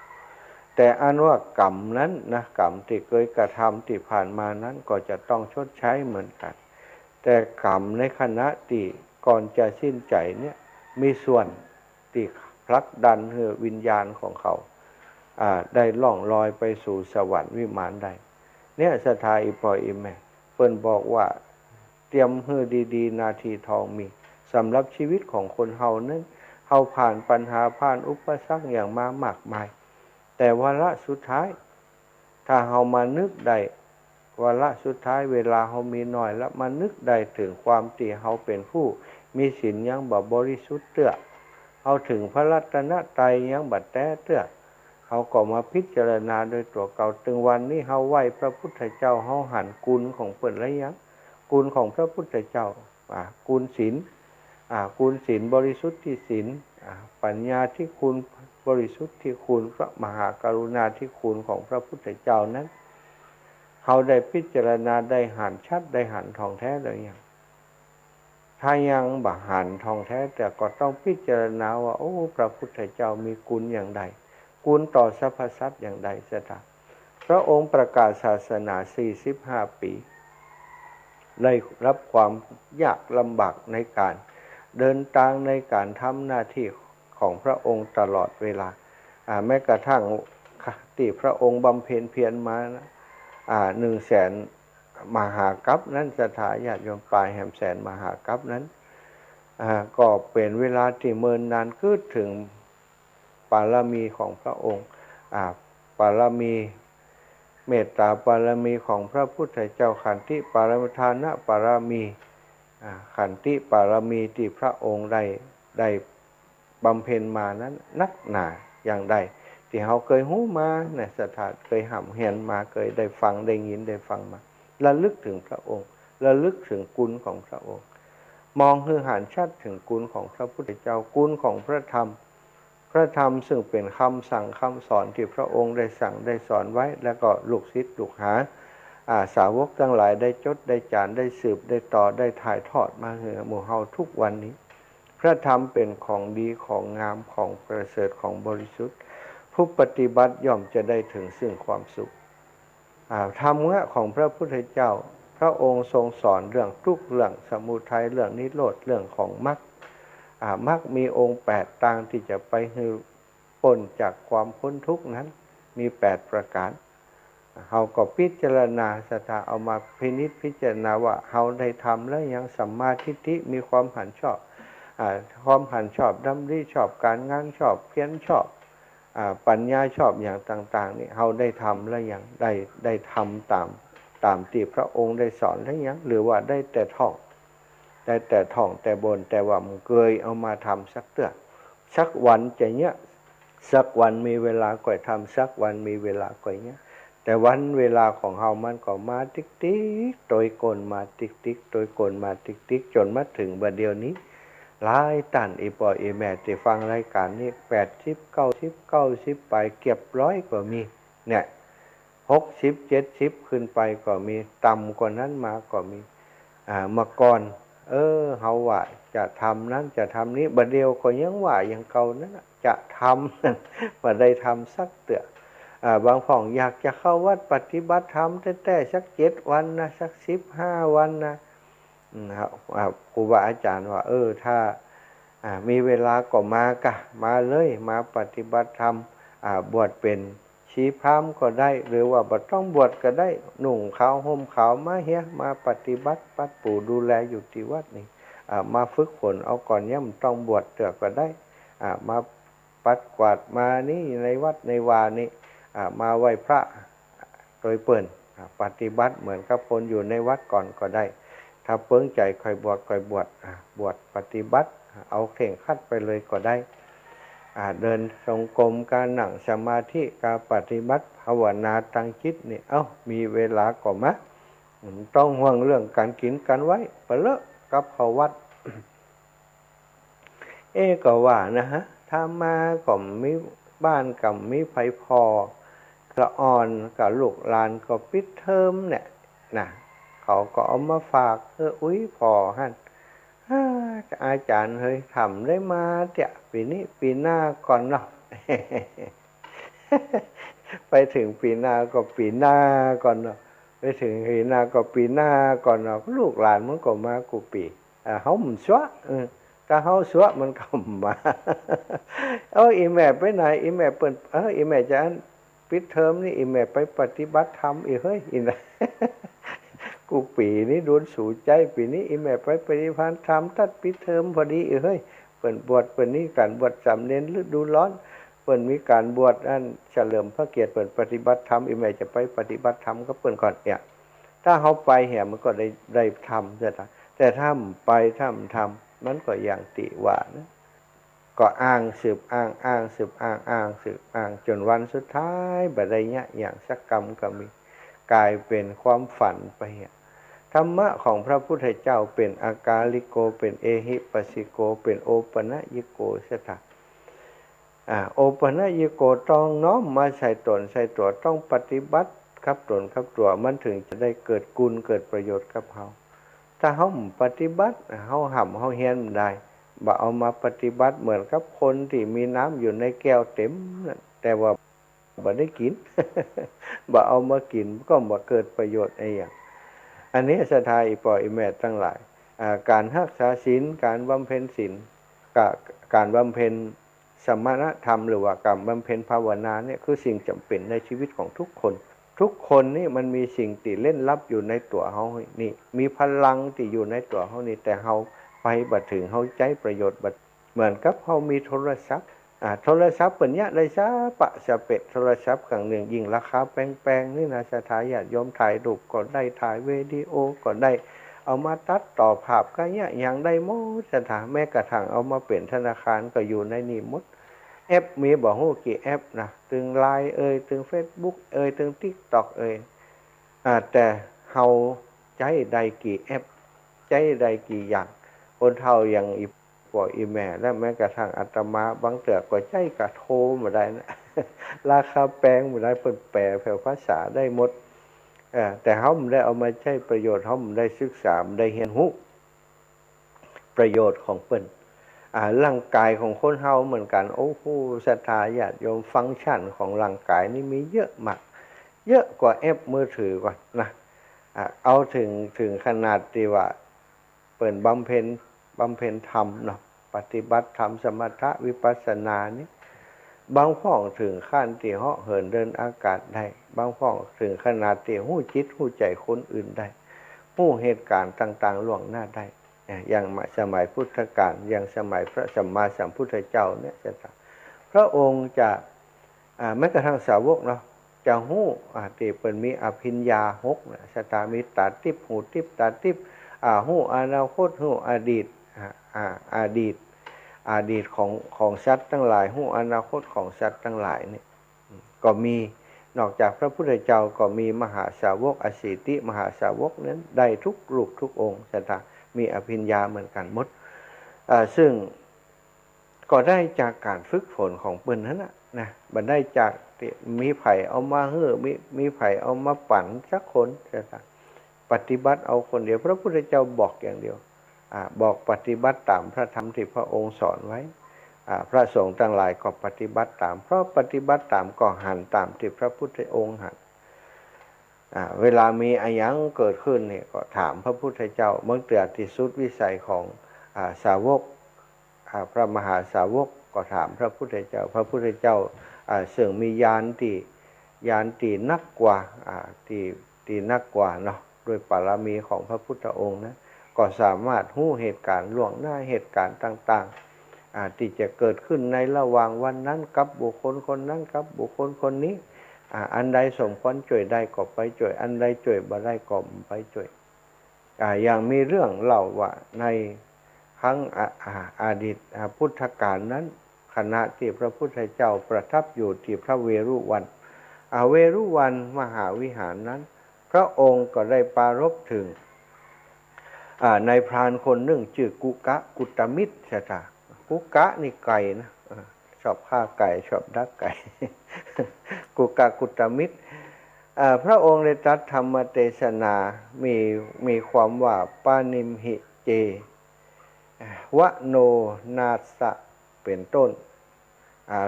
แต่อันว่ากรรมนั้นนะกรรมที่เคยกระทำที่ผ่านมานั้นก็จะต้องชดใช้เหมือนกันแต่กรรมในขณะที่ก่อนจะสิ้นใจเนี่ยมีส่วนที่ผลักดันให้วิญญาณของเขาได้ล่องลอยไปสู่สวรรค์วิมานใดเนี่ยสถาอีปอยอีแม่เปิ้นบอกว่าเตรียมให้ดีๆนาทีทองมีสำหรับชีวิตของคนเฮานั้นเฮาผ่านปัญหาผ่านอุปสรรคอย่างมากมายแต่วาระสุดท้ายถ้าเฮามานึกได้วาระสุดท้ายเวลาเฮามีน้อยแล้วมานึกได้ถึงความที่เฮาเป็นผู้มีศีลยังบ่บริสุทธิ์เตื้อเฮาถึงพระรัตนตรัยยังบ่แท้เตื้อเฮาก็มาพิจารณาโดยตัวเก่าถึงวันนี้เฮาไหว้พระพุทธเจ้าเฮาหันกุลของเพิ่นแล้วยังกุลของพระพุทธเจ้ากุลศีลกุลศีลบริสุทธิ์ที่ศีลปัญญาที่คุณบริสุทธิ์ที่คุณพระมหากรุณาธิคุณของพระพุทธเจ้านั้นเขาได้พิจารณาได้หันชัดได้หันทองแท้เลยอย่างถ้ายังบ่หันทองแท้แต่ก็ต้องพิจารณาว่าโอ้พระพุทธเจ้ามีคุณอย่างใดคุณต่อสรรพสัตว์อย่างใดเสียทีพระองค์ประกาศศาสนา45 ปีได้รับความยากลำบากในการเดินทางในการทำหน้าที่ของพระองค์ตลอดเวลาแม้กระทั่งที่พระองค์บำเพ็ญเพียรมา100,000 มหากัปนั้นสถาญาติโยมปลายแห่งแสนมหากัปนั้นก็เป็นเวลาที่เมินนานขึ้นถึงปารมีของพระองค์ปารมีเมตตาปารมีของพระพุทธเจ้าขันติปารมทานะปารมีขันติปารมีที่พระองค์ได้บำเพ็ญมานั้นนักหนาอย่างใดที่เราเคยหูมาในสถานเคยห่ำเห็นมาเคยได้ฟังได้ยินได้ฟังมาระลึกถึงพระองค์ระลึกถึงคุณของพระองค์มองคือหันชัดถึงคุณของพระพุทธเจ้าคุณของพระธรรมซึ่งเป็นคำสั่งคำสอนที่พระองค์ได้สั่งได้สอนไว้แล้วก็ลูกศิษย์ลูกหาสาวกทั้งหลายได้จดได้จานได้สืบได้ต่อได้ถ่ายทอดมาให้หมู่เฮาทุกวันนี้พระธรรมเป็นของดีของงามของประเสริฐของบริสุทธิ์ผู้ปฏิบัติย่อมจะได้ถึงซึ่งความสุขธรรมะของพระพุทธเจ้าพระองค์ทรงสอนเรื่องทุกข์เรื่องสมุทัยเรื่องนิโรธเรื่องของมรรคมรรคมีองค์8ต่างที่จะไปให้พ้นจากความพ้นทุกข์นั้นมี8ประการเราก็พิจารณาสถาเอามาพิจารณาว่าเราได้ทำแล้วยังสัมมาทิฏฐิมีความหันชอบความหันชอบดำริชอบการงานชอบเพียรชอบปัญญาชอบอย่างต่างๆนี่เราได้ทำแล้วยังได้ทำตามที่พระองค์ได้สอนแล้วยังหรือว่าได้แต่ท่องแต่บนแต่ว่ามันเคยเอามาทำสักเตื้อสักวันจะเนี้ยสักวันมีเวลาก่อยทำสักวันมีเวลาก่อยเนี้ยแต่วันเวลาของเฮามันก็มาติ๊กๆโดยกลมาติ๊กๆโดยกลมาติ๊กๆจนมาถึงบัดเดียวนี้หลายตันอีปออีแม่ที่ฟังรายการนี้80 90ไปเก็บ100ก็มีเนี่ย60 70ขึ้นไปก็มีต่ำกว่านั้นมาก็มีเมื่อก่อนเฮาว่าจะทำนั้นจะทำนี้บัดเดียวก็ยังว่าอย่างเก่านั้นจะทำบ่ได้ทำสักเตื้อบางพ่องอยากจะเข้าวัดปฏิบัติธรรมแต่สัก7 วันนะสัก15 วันนะครับครูบาอาจารย์ว่าถ้ามีเวลาก็มาเลยมาปฏิบัติธรรมบวชเป็นชีพราหมณ์ก็ได้หรือว่าบ่ต้องบวชก็ได้นุ่งขาวห่มขาวมาเฮียมาปฏิบัติปัดปู่ดูแลอยู่ที่วัดนี่มาฝึกฝนเอาก่อนย่ำต้องบวชเถื่อก็ได้มาปัดกวาดมานี่ในวัดในวานี่มาไหว้พระโดยเปิ่นปฏิบัติเหมือนกับคนอยู่ในวัดก่อนก็ได้ถ้าเปิ้งใจค่อยบวชบวชปฏิบัติเอาเข่งคัดไปเลยก็ได้เดินจงกรมการนั่งสมาธิการปฏิบัติภาวนาทางจิตนี่มีเวลาก็มาต้องห่วงเรื่องการกินกันไว้ไปเลอะกับเขาวัดก็ว่านะฮะถ้ามาก็มีบ้านกับมีไผพอ ละอ่อนกับลูกหลานก็ปิดเทอมเนี่ยนะเขาก็เอามาฝากอุ้ยพอฮั่นอาจารย์เฮ้ยทำได้มาเดี๋ยวปีนี้ปีหน้าก่อนเนาะ ไปถึงปีหน้าก็ปีหน้าก่อนเนาะไปถึงปีหน้าก็ปีหน้าก่อนเนาะลูกหลานมันก็มากูปีเฮามันซัวถ้าเฮาซัวมันก็มาอีแม่ไปไหนอีแม่เปิ้นอีแม่จะปิดเทอมนี่อีแม่ไปปฏิบัติธรรมอีเฮ้ยอีนะกูปีนี้โดนสูใจปีนี้อีแม่ไปปฏิบัติธรรมตัดปิดเทอมพอดีอีเฮ้ยเปิ้นบวชเปิ้นนี่การบวชสำเร็จฤดูร้อนเปิ้นมีการบวชอันเฉลิมพระเกียรติเปิ้นปฏิบัติธรรมอีแม่จะไปปฏิบัติธรรมก็เปิ้นก่อนเนี่ยถ้าเฮาไปแห่มันก็ได้ทำแต่ถ้าไปทำมันก็อย่างติว่านะก็อ้างสืบอ้างสืบอ้างสืบอ้างจนวันสุดท้ายบ่ได้เนี่ยอย่างสักกรรมก็มีกลายเป็นความฝันไปธรรมะของพระพุทธเจ้าเป็นอากาลิโกเป็นเอหิปัสสิโกเป็นโอปนยิโกเสถะโอปนยิโกต้องน้อมมาใส่ตนใส่ตัวต้องปฏิบัติครับตนครับตัวมันถึงจะได้เกิดกุลเกิดประโยชน์กับเฮาถ้าเฮาปฏิบัติเฮาห่ำเฮาเฮียนได้บ่เอามาปฏิบัติเหมือนกับคนที่มีน้ำอยู่ในแก้วเต็มแต่ว่าบ่ได้กิน บ่เอามากินก็บ่เกิดประโยชน์อะไรอย่างอันนี้ศรัทธาอีปออีแม่ทั้งหลายการรักษาศีลการบำเพ็ญศีลการบำเพ็ญสมณธรรมหรือว่าการบำเพ็ญภาวนาเนี่ยคือสิ่งจำเป็นในชีวิตของทุกคนนี่มันมีสิ่งที่เล่นลับอยู่ในตัวเฮานี่มีพลังที่อยู่ในตัวเฮานี่แต่เฮาไปบ่ถึงเฮาใจประโยชน์บ่เหมือนกับเฮามีโทรศัพท์โทรศัพท์เปิ้นเนี่ยได้ซะปะสะเป็ดโทรศัพท์ครั้งหนึ่งยิ่งราคาแพงๆนี่นะศรัทธาญาติโยมถ่ายรูปก็ได้ถ่ายวิดีโอก็ได้เอามาตัดต่อภาพก็เนี่ยอย่างได้หมดศรัทธาแม้กระทั่งเอามาเป็นธนาคารก็อยู่ในนี่หมดแอปมีบ่ฮู้กี่แอปนะถึง LINE ถึง Facebook ถึง TikTok แต่เฮาใจใดกี่แอปใจใดกี่อย่างคนเฒ่าอย่างอีพ่ออีแม่และแม้กระทั่งอาตมาบางเทื่อก็ใจก็โทรบ่ได้นะ ราคาแพงบ่ได้เพิ่นแปลภาษาได้หมดแต่เฮาบ่ได้เอามาใช้ประโยชน์เฮาบ่ได้ศึกษาบ่ได้เรียนรู้ประโยชน์ของเพิ่นร่างกายของคนเฮาเหมือนกันโอ้โหศรัทธาญาติโยมฟังก์ชันของร่างกายนี่มีเยอะมากเยอะกว่าแอปมือถือก่อนนะเอาถึงขนาดที่ว่าเปิดบำเพ็ญธรรมเนาะปฏิบัติธรรมสมถะวิปัสสนานี่บางพ้องถึงขั้นที่เหาะเหินเดินอากาศได้บางพ้องถึงขนาดที่ฮู้จิตฮู้ใจคนอื่นได้ฮู้เหตุการณ์ต่างๆล่วงหน้าได้อย่างสมัยพุทธกาลอย่างสมัยพระสัมมาสัมพุทธเจ้าเนี่ยพระองค์จะแม้กระทั่งสาวกเนาะจะฮู้ที่เปิ้นมีอภิญญา6นะสตามิตาทิพหูทิพตาทิพฮู้อนาคตฮู้อดีตอดีตของสัตว์ทั้งหลายฮู้อนาคตของสัตว์ทั้งหลายนี่ก็มีนอกจากพระพุทธเจ้าก็มีมหาสาวกอสิติมหาสาวกนั้นได้ทุกรูปทุกองค์สตามีอภิญญาเหมือนกันหมดซึ่งก็ได้จากการฝึกฝนของเปิ้นนั้นนะบ่ได้จากมีไผเอามาเฮ้อมีไผเอามาปั่นสักคนปฏิบัติเอาคนเดียวพระพุทธเจ้าบอกอย่างเดียวบอกปฏิบัติตามพระธรรมที่พระองค์สอนไว้พระสงฆ์ทั้งหลายก็ปฏิบัติตามเพราะปฏิบัติตามก็หันตามที่พระพุทธองค์หันเวลามีอะไรยังเกิดขึ้นเนี่ยก็ถามพระพุทธเจ้าเมื่อเกิดที่สุดวิสัยของสาวกพระมหาสาวกก็ถามพระพุทธเจ้าพระพุทธเจ้าซึ่งมีญาณที่นักกว่าที่นักกว่าเนาะด้วยบารมีของพระพุทธองค์นะก็สามารถรู้เหตุการณ์ล่วงหน้าเหตุการณ์ต่างๆที่จะเกิดขึ้นในระหว่างวันนั้นกับบุคคลคนนั้นกับบุคคลคนนี้อันใดสมควรช่วยได้ก็ไปช่วยอันใดช่วยบ่ได้ก็ไปช่วยอย่างมีเรื่องเล่าว่าในครั้งอดีตพุทธกาลนั้นขณะที่พระพุทธเจ้าประทับอยู่ที่พระเวรุวันเวรุวันมหาวิหารนั้นพระองค์ก็ได้ปรารภถึงในพรานคนหนึ่งชื่อกุกะกุตมิตรกุกะนี่ไก่นะ ชอบฆ่าไก่ชอบดักไก่ กุกากุตมิตรพระองค์ได้ตรัสธรรมเทศนามีความว่าปานิมหิเจวะโนนาสะเป็นต้น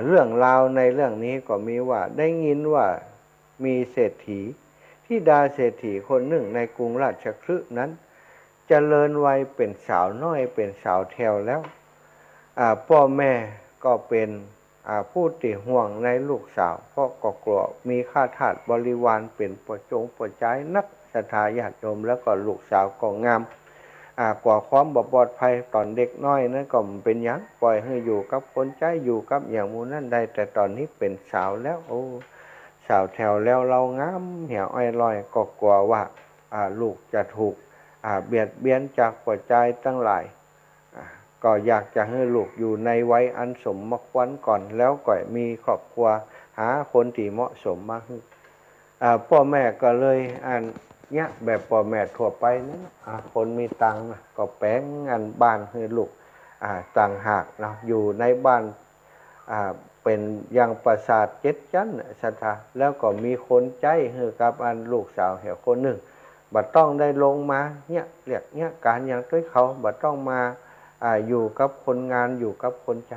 เรื่องราวในเรื่องนี้ก็มีว่าได้ยินว่ามีเศรษฐีที่ดาเศรษฐีคนหนึ่งในกรุงราชคฤห์นั้นเจริญวัยเป็นสาวน้อยเป็นสาวแถวแล้วพ่อแม่ก็เป็นผู้ติห่วงในลูกสาวเพราะก็กลัวมีข้าทาสบริวารเป็นประจงประจายนักศรัทธาญาติโยมแล้วก็ลูกสาวก็งามกว่าความปลอดภัยตอนเด็กน้อยนั้นก็เป็นยังปล่อยให้อยู่กับคนใจอยู่กับอย่างมูนั่นได้แต่ตอนนี้เป็นสาวแล้วโอ้สาวแถวแล้วเรางามเหี่ยวอ้อยลอยก็กลัวว่าลูกจะถูกเบียดเบียนจากปัจจัยตั้งหลายก็อยากจะให้ลูกอยู่ในวัยอันสมควรก่อนแล้วก็มีครอบครัวหาคนที่เหมาะสมมาให้พ่อแม่ก็เลยเนี่ยแบบพ่อแม่ทั่วไปนั้นคนมีตังค์ก็แปลงงานบ้านให้ลูกต่างหากนะอยู่ในบ้านเป็นอย่างปราสาท7 ชั้นศรัทธาแล้วก็มีคนใจให้กับลูกสาวแห่คนหนึ่งบัดต้องได้ลงมาเนี่ยเรียกเนี่ยการอย่างด้วยเขาบัดต้องมาอยู่กับคนงานอยู่กับคนใจ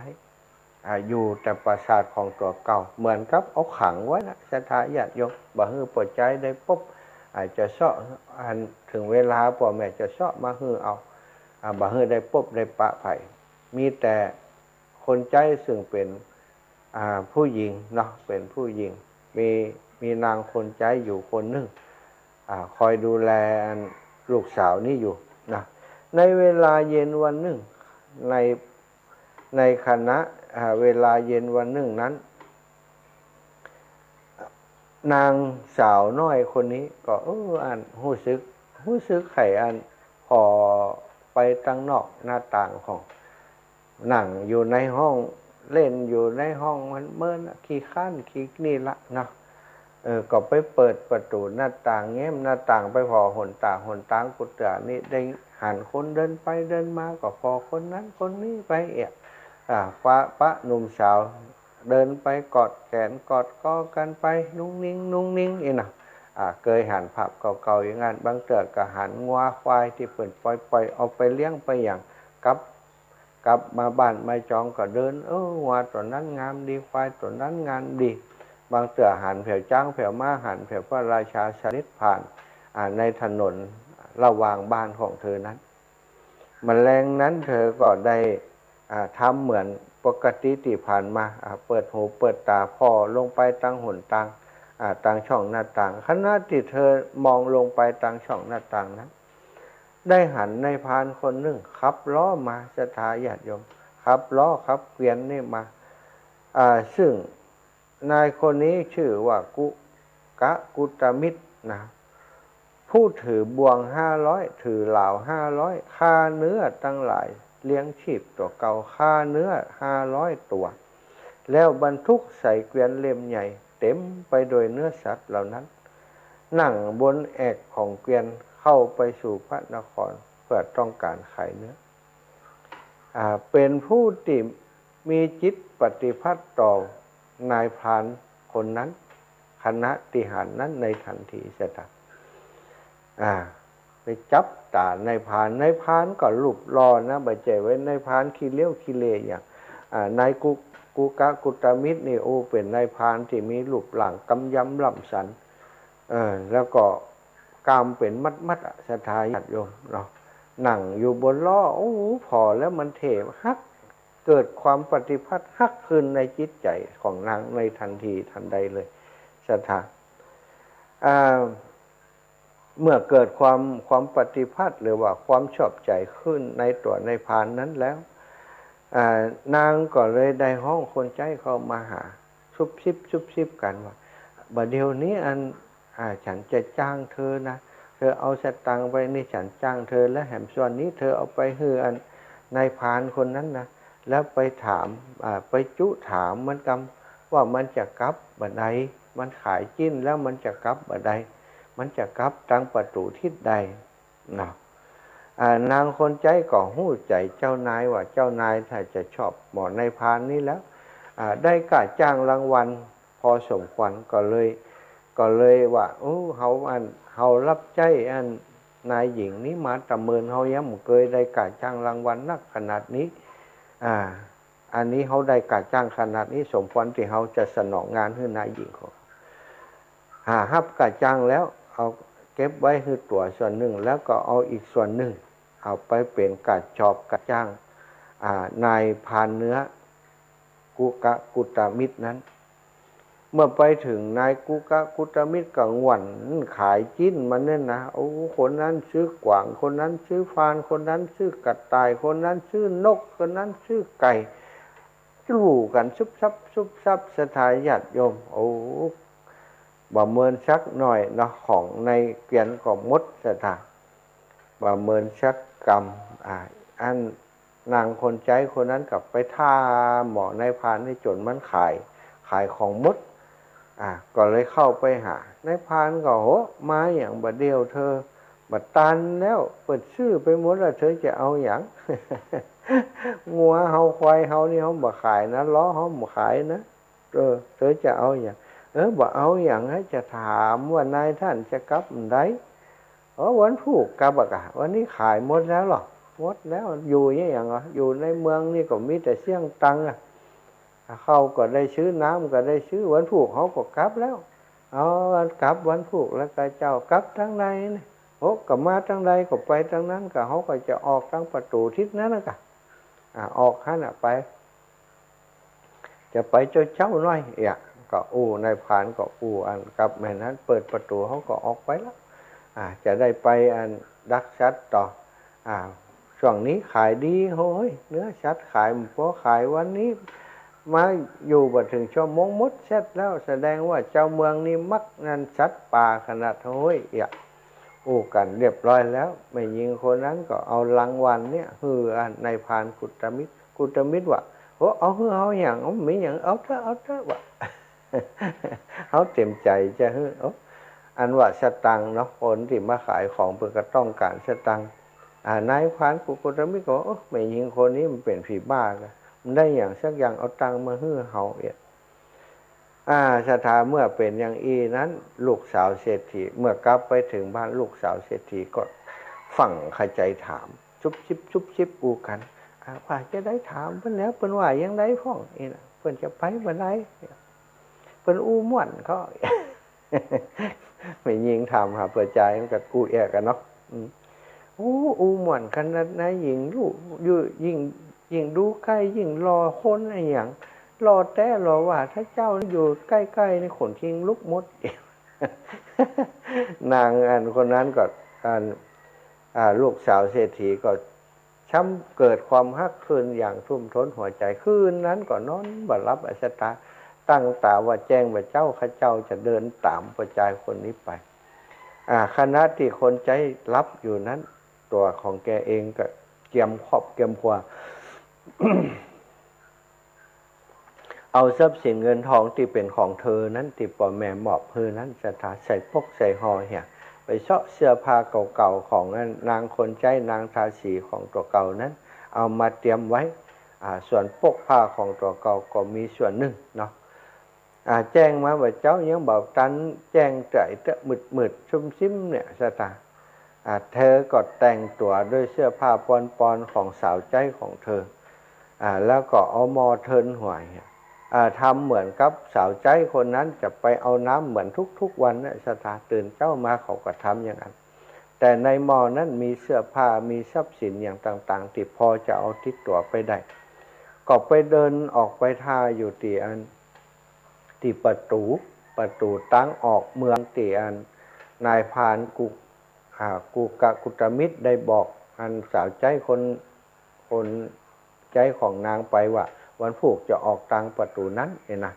อยู่แต่ปราสาทของตัวเก่าเหมือนกับเอาขังไว้นะศรัทธาญาติโยมบ่ฮือปวดใจได้ปุ๊บอาจจะเสาะถึงเวลาพ่อแม่จะเสาะมาฮือเอาบ่ฮือได้ปุ๊บได้ปะไผ่มีแต่คนใจซึ่งเป็นผู้หญิงเนาะเป็นผู้หญิงมีนางคนใจอยู่คนหนึ่งคอยดูแลลูกสาวนี่อยู่นะในเวลาเย็นวันหนึ่งในคณะเวลาเย็นวันหนึ่งนั้นนางสาวน้อยคนนี้ก็รู้สึกไข่พอไปตั้งนอกหน้าต่างของนั่งอยู่ในห้องเล่นอยู่ในห้องมันเมื่อขี้ข้านขี้นี่ละเนาะก็ไปเปิดประตูหน้าต่างแง้มหน้าต่างไปพอหนต่างกุฏินี่ได้หันคนเดินไปเดินมาก็พอคนนั้นคนนี้ไปปะหนุ่มสาวเดินไปกอดแขนกอดคอกันไปนุ่งนิ่งอีน่ะเคยหันภาพเก่าๆอย่างนั้นบางเตือก็หันงัวควายที่เปิ่นปล่อยเอาไปเลี้ยงไปอย่างกลับมาบ้านมาจองก็เดินงัวตัวนั้นงามดีควายตัวนั้นงามดีบางเตือหันแผ่วจ้างแผ่วม้าหันแผ่วพระราชาเสด็จผ่านในถนนระหว่างบ้านของเธอนั้นแมลงนั้นเธอก็ได้ทำเหมือนปกติที่ผ่านมาเปิดหูเปิดตาพ่อลงไปตั้งหนต่างช่องหน้าต่างขณะที่เธอมองลงไปตั้งช่องหน้าต่างนั้นได้หันในพานคนหนึ่งขับล้อมาศรัทธาญาติโยมขับล้อขับเกวียนนี่มาซึ่งนายคนนี้ชื่อว่ากุตมิตรนะผู้ถือบ่วง500ถือเหล่า500ค่าเนื้อตั้งหลายเลี้ยงชีพตัวเก่าค่าเนื้อ500ตัวแล้วบรรทุกใส่เกวียนเล่มใหญ่เต็มไปโดยเนื้อสัตว์เหล่านั้นนั่งบนแอกของเกวียนเข้าไปสู่พระนครเพื่อต้องการขายเนื้อเป็นผู้ที่มีจิตปฏิภัทต่อนายพรานคนนั้นคณะติหารนั้นในทันทีเสร็จไปจับตานายพรานก็หลุบรอนะบาดเจ็บไว้นายพรานขี้เลี้ยวขี้เลอย่างนายกุตมิตรนี่เป็นนายพรานที่มีรูปร่างกำยำล่ำสันแล้วก็กามเป็นมัดศรัทธาญาติโยมเนาะนั่งอยู่บนล้อพอแล้วมันเทฮักเกิดความปฏิภัทฮักขึ้นในจิตใจของนางในทันทีทันใดเลยศรัทธาเมื่อเกิดความปฏิภัทหรือว่าความชอบใจขึ้นในตัวในพรานนั้นแล้วนางก็เลยได้ห้องคนใจเข้ามาหาซุบซิบกันว่าบัดเดี๋ยวนี้ฉันจะจ้างเธอนะเธอเอาสตังค์ไปนี่ฉันจ้างเธอและแหมส่วนนี้เธอเอาไปให้นายพรานคนนั้นนะแล้วไปถามไปจุถามมันกำว่ามันจะกลับบัดใดมันขายจิ้นแล้วมันจะกลับบัดใดมันจะกลับทางประตูทิศใดนะนางคนใจก็หู้ใจเจ้านายว่าเจ้านายถ้าจะชอบหมอนายพรานนี้แล้ว ได้ค่าจ้างรางวัลพอสมควรก็เลยว่าเขารับใจนายหญิงนี้มาตะเมินเขายังไม่เคยได้ค่าจ้างรางวัลนักขนาดนี้อันนี้เขาได้ค่าจ้างขนาดนี้สมควรที่เขาจะสนองงานให้นายหญิงเขารับค่าจ้างแล้วเอาเก็บไว้ให้ตัวส่วนหนึ่งแล้วก็เอาอีกส่วนหนึ่งเอาไปเป็นค่าจอบค่าจ้างนายพานเนื้อกุตมิตรนั้นเมื่อไปถึงนายกุตมิตรก็หวนขายจิ้นมันเนี่ยนะโอ้คนนั้นชื่อกวางคนนั้นชื่อฟานคนนั้นชื่อกระต่ายคนนั้นชื่อนกคนนั้นชื่อไก่จู่กันซุบซับสถาญาติโยมโอ้บ่เมินสักหน่อยเนาะของในเกียนก็มดสถาบ่เมินสักกรรมอันนางคนใจคนนั้นกลับไปท่าหมอนายพานให้จนมันขายของมดก็เลยเข้าไปหานายพานก็โหมาอย่างบัดเดียวเธอบัดตันแล้วเปิดชื่อไปหมดแล้วเธอจะเอาอย่างงัวเฮาควายเฮานี่เฮาบ่ขายนะล้อเฮาบ่ขายนะเธอจะเอาอย่างบ่เอาอย่างให้จะถามว่านายท่านจะกลับได้วันผูกกลับวันนี้ขายหมดแล้วหรอหมดแล้วอยู่อย่างเหรออยู่ในเมืองนี่ก็มีแต่เสี่ยงตังเข้าก็ได้ซื้อน้ำก็ได้ซื้อวันผูกเขาก็กลับแล้วกลับวันผูกแล้วก็เจ้ากลับทางใดนี่ก็มาทางใดก็ไปทางนั้นก็เขาก็จะออกทางประตูทิศนั้นนะออกหันไปจะไปเจ้าน้อยก็นายพานก็กลับแม่นั้นเปิดประตูเขาก็ออกไปแล้วจะได้ไปดักชัดต่อช่วงนี้ขายดีโอ้ยเนื้อชัดขายพอขายวันนี้มาอยู่มาถึงชั่วโมงมดเสร็จแล้วแสดงว่าเจ้าเมืองนี้มักนั่นชัดป่าขนาดโอ้ยกันเรียบร้อยแล้วไม่ยิงคนนั้นก็เอารางวัลเนี่ยนายพานกุตมิตรว่าเอาอย่างไม่อย่างเอาเถอะว่าเขาเต็มใจจะอันว่าสตังเนาะคนที่มาขายของเพื่อก็ต้องการสตังนายพานกุตมิตรก็ไม่ยิงคนนี้มันเป็นผีบ้ามันได้อย่างสักอย่างเอาตังมาเขาสถาเมื่อเป็นอย่างนั้นลูกสาวเศรษฐีเมื่อกลับไปถึงบ้านลูกสาวเศรษฐีก็ฝังขใจถามชุบชิบปูกันว่าจะได้ถามเพิ่นแล้วเพิ่นว่ายังได้พ่องนะเพิ่นจะไปวันไหนเพิ่นม่วนเขาไม่ยิงถามหาเปิดใจมันกับกูกันเนาะม่วนขนาดไหนยิงลูกยิ่งดูใกล้ยิ่งรอคนอะไรอย่างรอแต่รอว่าถ้าเจ้าอยู่ใกล้ๆในขนทิ้งลุกมดนางคนนั้นก็ลูกสาวเศรษฐีก็ช้ำเกิดความฮักคืนอย่างทุ่มท้นหัวใจคืนนั้นก็นอนบ่หลับอัศตาตั้งตาว่าแจ้งว่าเจ้าข้าเจ้าจะเดินตามประจายคนนี้ไปคณะที่คนใจรับอยู่นั้นตัวของแกเองก็เกียมครอบเกียมครัว เอาทรัพย์สินเงินทองที่เป็นของเธอนั้นที่พ่อแม่มอบเธอนั้นจะถาใส่ปกใส่ห่อไปเชาะเสื้อผ้าเก่าๆของนางคนใจนางทาสีของตัวเก่านั้นเอามาเตรียมไว้ส่วนปกผ้าของตัวเก่าก็มีส่วนหนึ่งเนาะแจ้งมาว่าเจ้ายังบอกตันแจ้งใจมืดชุ่มซิ้มเนี่ยสตาเธอก็แต่งตัวด้วยเสื้อผ้าปอนของสาวใจของเธอแล้วก็เอามอเทินหวยทำเหมือนกับสาวใจคนนั้นจะไปเอาน้ำเหมือนทุกวันนะสตาตื่นเจ้ามาเขาก็ทำอย่างนั้นแต่ในมอนั้นมีเสื้อผ้ามีทรัพย์สินอย่างต่างๆที่พอจะเอาติดตัวไปได้ก็ไปเดินออกไปท่าอยู่ที่ประตูตั้งออกเมืองนายพานกุตมิตรได้บอกสาวใจคนใจของนางไปว่าวันผูกจะออกทางประตูนั้นนะ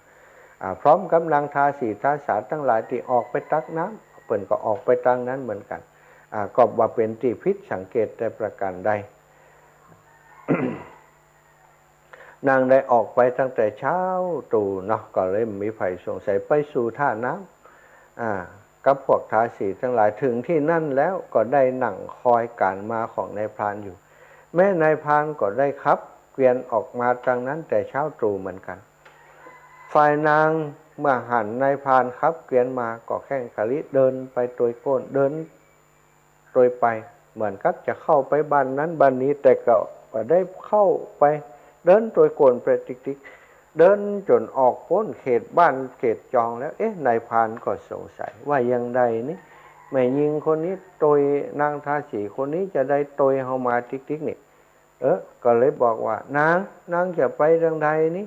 พร้อมกับนางทาสีทาสาทั้งหลายที่ออกไปตักน้ำเปิ่นก็ออกไปทางนั้นเหมือนกันก็ว่าเป็นที่พิษสังเกตแต่ประการใด นางได้ออกไปตั้งแต่เช้าตรู่เนาะก็เลยมีไผสงสัยไปสู่ท่าน้ำกับพวกทาสีทั้งหลายถึงที่นั่นแล้วก็ได้นั่งคอยการมาของนายพรานอยู่แม่นายพรานก็ได้ขับเกวียนออกมาทางนั้นแต่เช้าตรู่เหมือนกัน ฝ่ายนางเมื่อหันนายพรานขับเกวียนมาก็แข้งขาลิเดินไปโดยก้นเดินโดยไปเหมือนกับจะเข้าไปบ้านนั้นบ้านนี้แต่ก็ได้เข้าไปเดินโดยก้นไปติ๊กๆเดินจนออกพ้นเขตบ้านเขตจองแล้วนายพรานก็สงสัยว่ายังไงนี่แม่ยิงคนนี้โตยนางทาสีคนนี้จะได้โตยเฮามาติ๊กๆนี่ก็เลยบอกว่านางจะไปทางใดนี่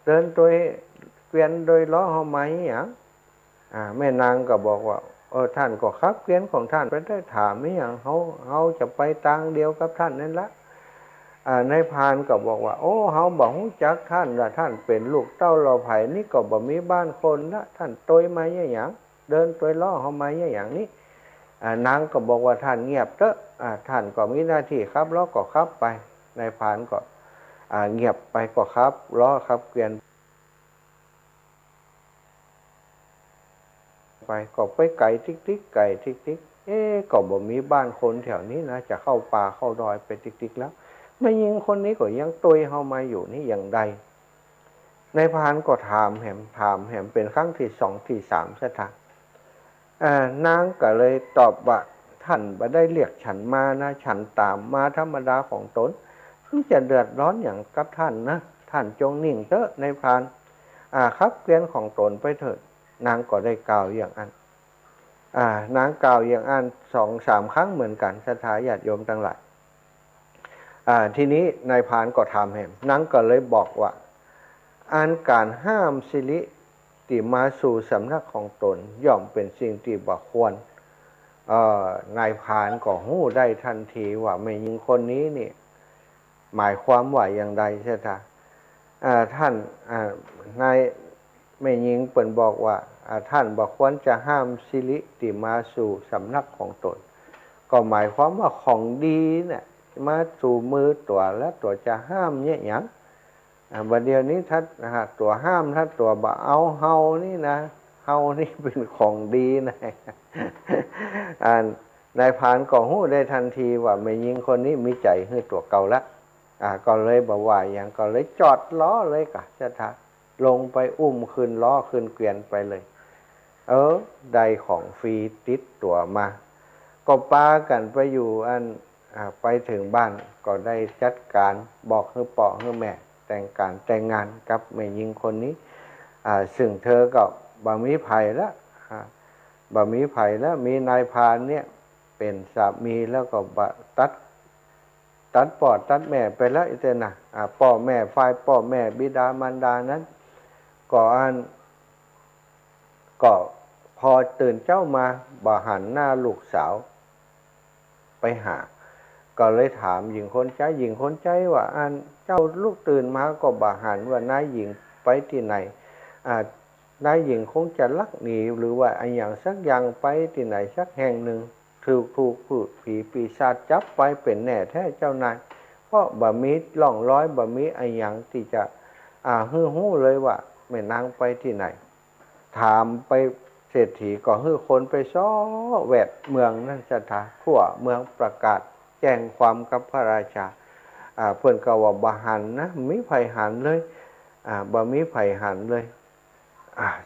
เดินโดยเกวียนโดยล้อเฮามาหยังแม่นางก็บอกว่าท่านก็ขับเกวียนของท่านไปได้ถามไม่อย่างเฮาจะไปทางเดียวกับท่านนั่นละนายพรานก็บอกว่าเฮาบ่ฮู้จักท่านว่าท่านเป็นลูกเต้าเราไผนี่ก็บ่มีบ้านคนละท่านโตยมาหยังเดินโดยล้อเฮามาอย่างนี้นางก็บอกว่าท่านเงียบเถอะท่านก็มีหน้าที่ครับล้อก็ขับไปนายพรานก็เงียบไปก็ขับล้อขับเกวียนไปก็ไปไก่ติ๊กๆไก่ติ๊กๆก็บ่มีบ้านคนแถวนี้นะจะเข้าป่าเข้าดอยไปติ๊กๆแล้วไม่ยิงคนนี้ก็ยังตยเฮามาอยู่นี่อย่างใดนายพรานก็ถามแหมเป็นครั้งที่2ที่3ซะทางนางก็เลยตอบว่าท่านบ่ได้เรียกฉันมานะฉันตามมาธรรมดาของตนเพิ่งจะเดือดร้อนอย่างกับท่านนะท่านจงนิ่งเถอะนายพรานขับเกวียนของตนไปเถิดนางก็ได้กล่าวอย่างนั้นนางกล่าวอย่างนั้น 2-3 ครั้งเหมือนกันศรัทธาญาติโยมทั้งหลายทีนี้นายพรานก็ถามแหมนางก็เลยบอกว่าการห้ามสิริที่มาสู่สำนักของตนย่อมเป็นสิ่งที่บ่ควรนายพรานก็ฮู้ได้ทันทีว่าแม่หญิงคนนี้นี่หมายความว่าอย่างไรใช่ไหมท่านนายแม่หญิงเปิ่นบอกว่าท่านบ่ควรจะห้ามสิริที่มาสู่สำนักของตนก็หมายความว่าของดีเนี่ยมาสู่มือตัวและตัวจะห้ามเนี่ยหยังบัดเดี๋ยวนี้ถ้าตัวห้ามถ้าตัวบ่เอาเฮานี่นะเฮานี่เป็นของดีนะนายพรานก็ฮู้ได้ทันทีว่าแม่หญิงคนนี้มีใจให้ตัวเก่าละก็เลยบ่ว่าอย่างก็เลยจอดล้อเลยกะจะทะลงไปอุ้มขึ้นล้อขึ้นเกวียนไปเลยได้ของฟรีติดตัวมาก็ปากันไปอยู่ไปถึงบ้านก็ได้จัดการบอกให้พ่อให้แม่แต่งงานกับแม่หญิงคนนี้ซึ่งเธอก็บ่มีภัยแล้วมีนายพรานเนี่ยเป็นสามีแล้วก็ตัดพ่อตัดแม่ไปแล้วอีเตนะพ่อแม่ฝ่ายพ่อแม่บิดามารดานั้นก็พอตื่นเจ้ามาบ่หันหน้าลูกสาวไปหาก็เลยถามหญิงคนใจว่าเจ้าลูกตื่นมาก็บ่หันว่านายหญิงไปที่ไหนนายหญิงคงจะลักหนีหรือว่าอย่างสักอย่างไปที่ไหนสักแห่งหนึ่งถูกพูดผีปีศาจจับไปเป็นแน่แท้เจ้านายเพราะบ่มีร่องรอยบ่มีอย่างที่จะฮู้เลยว่าแม่นางไปที่ไหนถามไปเศรษฐีก็คนไปซ้อแวดเมืองนั่นสถาทั่วเมืองประกาศแจ้งความกับพระราชาเพิ่นก็ว่าบ่หันนะมีไผหันเลยบ่มีไผหันเลย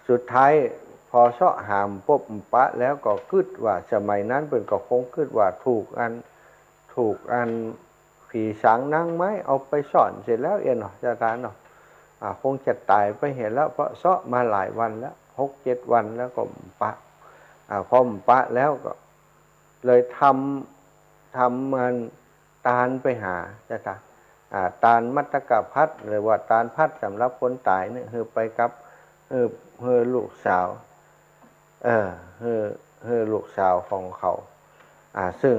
สุดท้ายพอเสาะหามปบปะแล้วก็คิดว่าสมัยนั้นเพิ่นก็คงคิดว่าถูกผีสางนางไม้เอาไปซ่อนเสร็จแล้วเนาะสถานเนาะคงจะตายไปเห็นแล้วเพราะเสาะมาหลายวันแล้ว 6-7 วันแล้วก็ปะพอปะแล้วก็เลยทำมันตาลไปหาจ้ะตาลมัตตกพัดหรือว่าตาลพัดสำหรับคนตายเนี่ยไปกับลูกสาวลูกสาวของเขาซึ่ง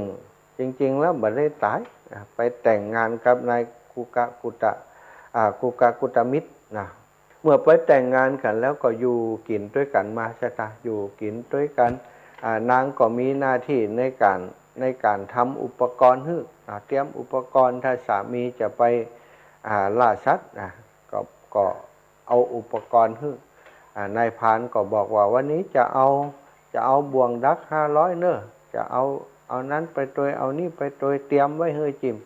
จริงๆแล้วบ่ได้ตายไปแต่งงานกับนายกุกะกุตมิตรนะเมื่อไปแต่งงานกันแล้วก็อยู่กินด้วยกันมาใช่ไหมอยู่กินด้วยกันนางก็มีหน้าที่ในการทำอุปกรณ์เตรียมอุปกรณ์ถ้าสามีจะไปล่าสัตว์ก็เอาอุปกรณ์นายพรานก็บอกว่าวันนี้จะเอาบ่วงดัก500เนอะจะเอานั้นไปตัวเอานี่ไปตัวเตรียมไว้ให้จิ้ม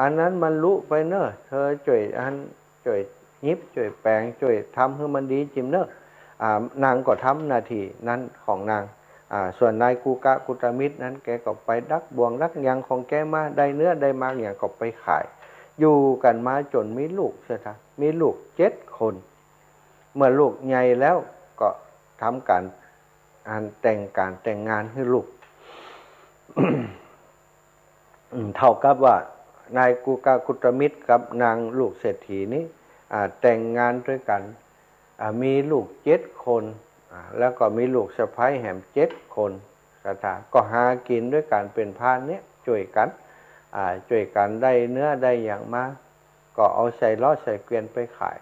อันนั้นมันลุไปเนอะเธอช่วย ยิบช่วยแปลงช่วยทำให้มันดีจิมเนอะนางก็ทำหน้าที่นั้นของนางส่วนนายกูกะกุตมิตรนั้นแกก็ไปดักบ่วงดักยังของแกมาได้เนื้อได้มากอย่างก็ไปขายอยู่กันมาจนมีลูกใช่ไหมมีลูก7 คนเมื่อลูกใหญ่แล้วก็ทำการแต่งงานให้ลูก เท่ากับว่านายกูกะกุตมิตรกับนางลูกเศรษฐีนี้แต่งงานด้วยกันมีลูก7 คนแล้วก็มีลูกสะใภ้แหม7 คนก็หากินด้วยการเป็นพานเนี้ยช่วยกันได้เนื้อได้อย่างมากก็เอาใส่ล้อใส่เกวียนไปขาย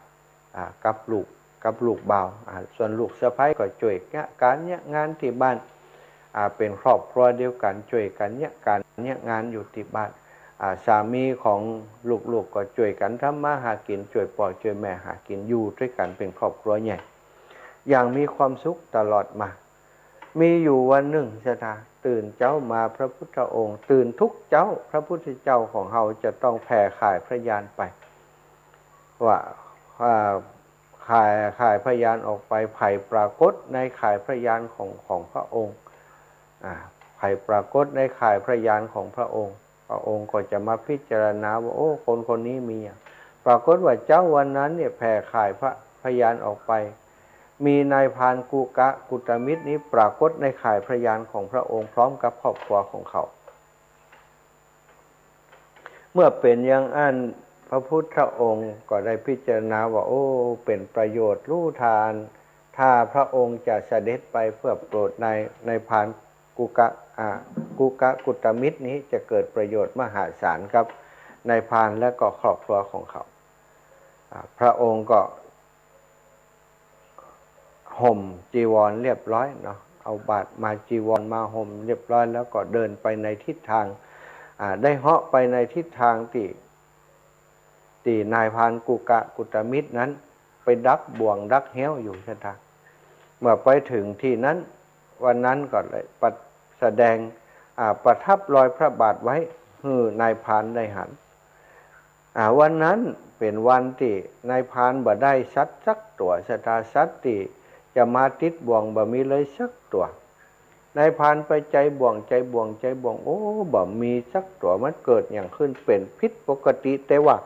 กับลูกบ่าวส่วนลูกสะใภ้ก็ช่วยการเนี้ยงานที่บ้านเป็นครอบครัวเดียวกันช่วยกันเนี้ยการเนี้ยงานอยู่ที่บ้านสามีของลูกก็ช่วยกันทำมาหากินช่วยพ่อช่วยแม่หากินอยู่ด้วยกันเป็นครอบครัวใหญ่อย่างมีความสุขตลอดมามีอยู่วันหนึ่งชะตาตื่นเจ้ามาพระพุทธองค์ตื่นทุกเจ้าพระพุทธเจ้าของเราจะต้องแผ่ข่ายพระยานไปว่าข่ายพระยานออกไปไผ่ปรากฏในข่ายพระยานของพระองค์ไผ่ปรากฏในข่ายพระยานของพระองค์ก็จะมาพิจารณาว่าโอ้คนนี้มีปรากฏว่าเจ้าวันนั้นเนี่ยแผ่ข่ายพระยานออกไปมีนายพรานกูกะกุตมิตรนี้ปรากฏในข่ายพระยานของพระองค์พร้อมกับครอบครัวของเขาเมื่อเป็นอย่างนั้นพระพุทธองค์ก็ได้พิจารณาว่าโอ้เป็นประโยชน์รู้ทานถ้าพระองค์จะเสด็จไปเพื่อโปรดนายพรานกูกะกุตมิตรนี้จะเกิดประโยชน์มหาศาลครับนายพรานและก็ครอบครัวของเขาพระองค์ก็ห่มจีวรเรียบร้อยเนาะเอาบาตรมาจีวรมาห่มเรียบร้อยแล้วก็เดินไปในทิศทางได้เหาะไปในทิศทางที่นายพรานกูกะกุตมิตรนั้นไปดักบ่วงดักแห้วอยู่ใช่ไหมเมื่อไปถึงที่นั้นวันนั้นก็เลยแสดงประทับรอยพระบาทไว้นายพรานได้หันวันนั้นเป็นวันที่นายพรานบ่ได้สักตัวสัตที่จะมาติดบ่วงบ่มีเลยสักตัวนายพรานไปใจบ่วงโอ้บ่มีสักตัวมันเกิดอย่างขึ้นเป็นพิษปกติแต่ว่า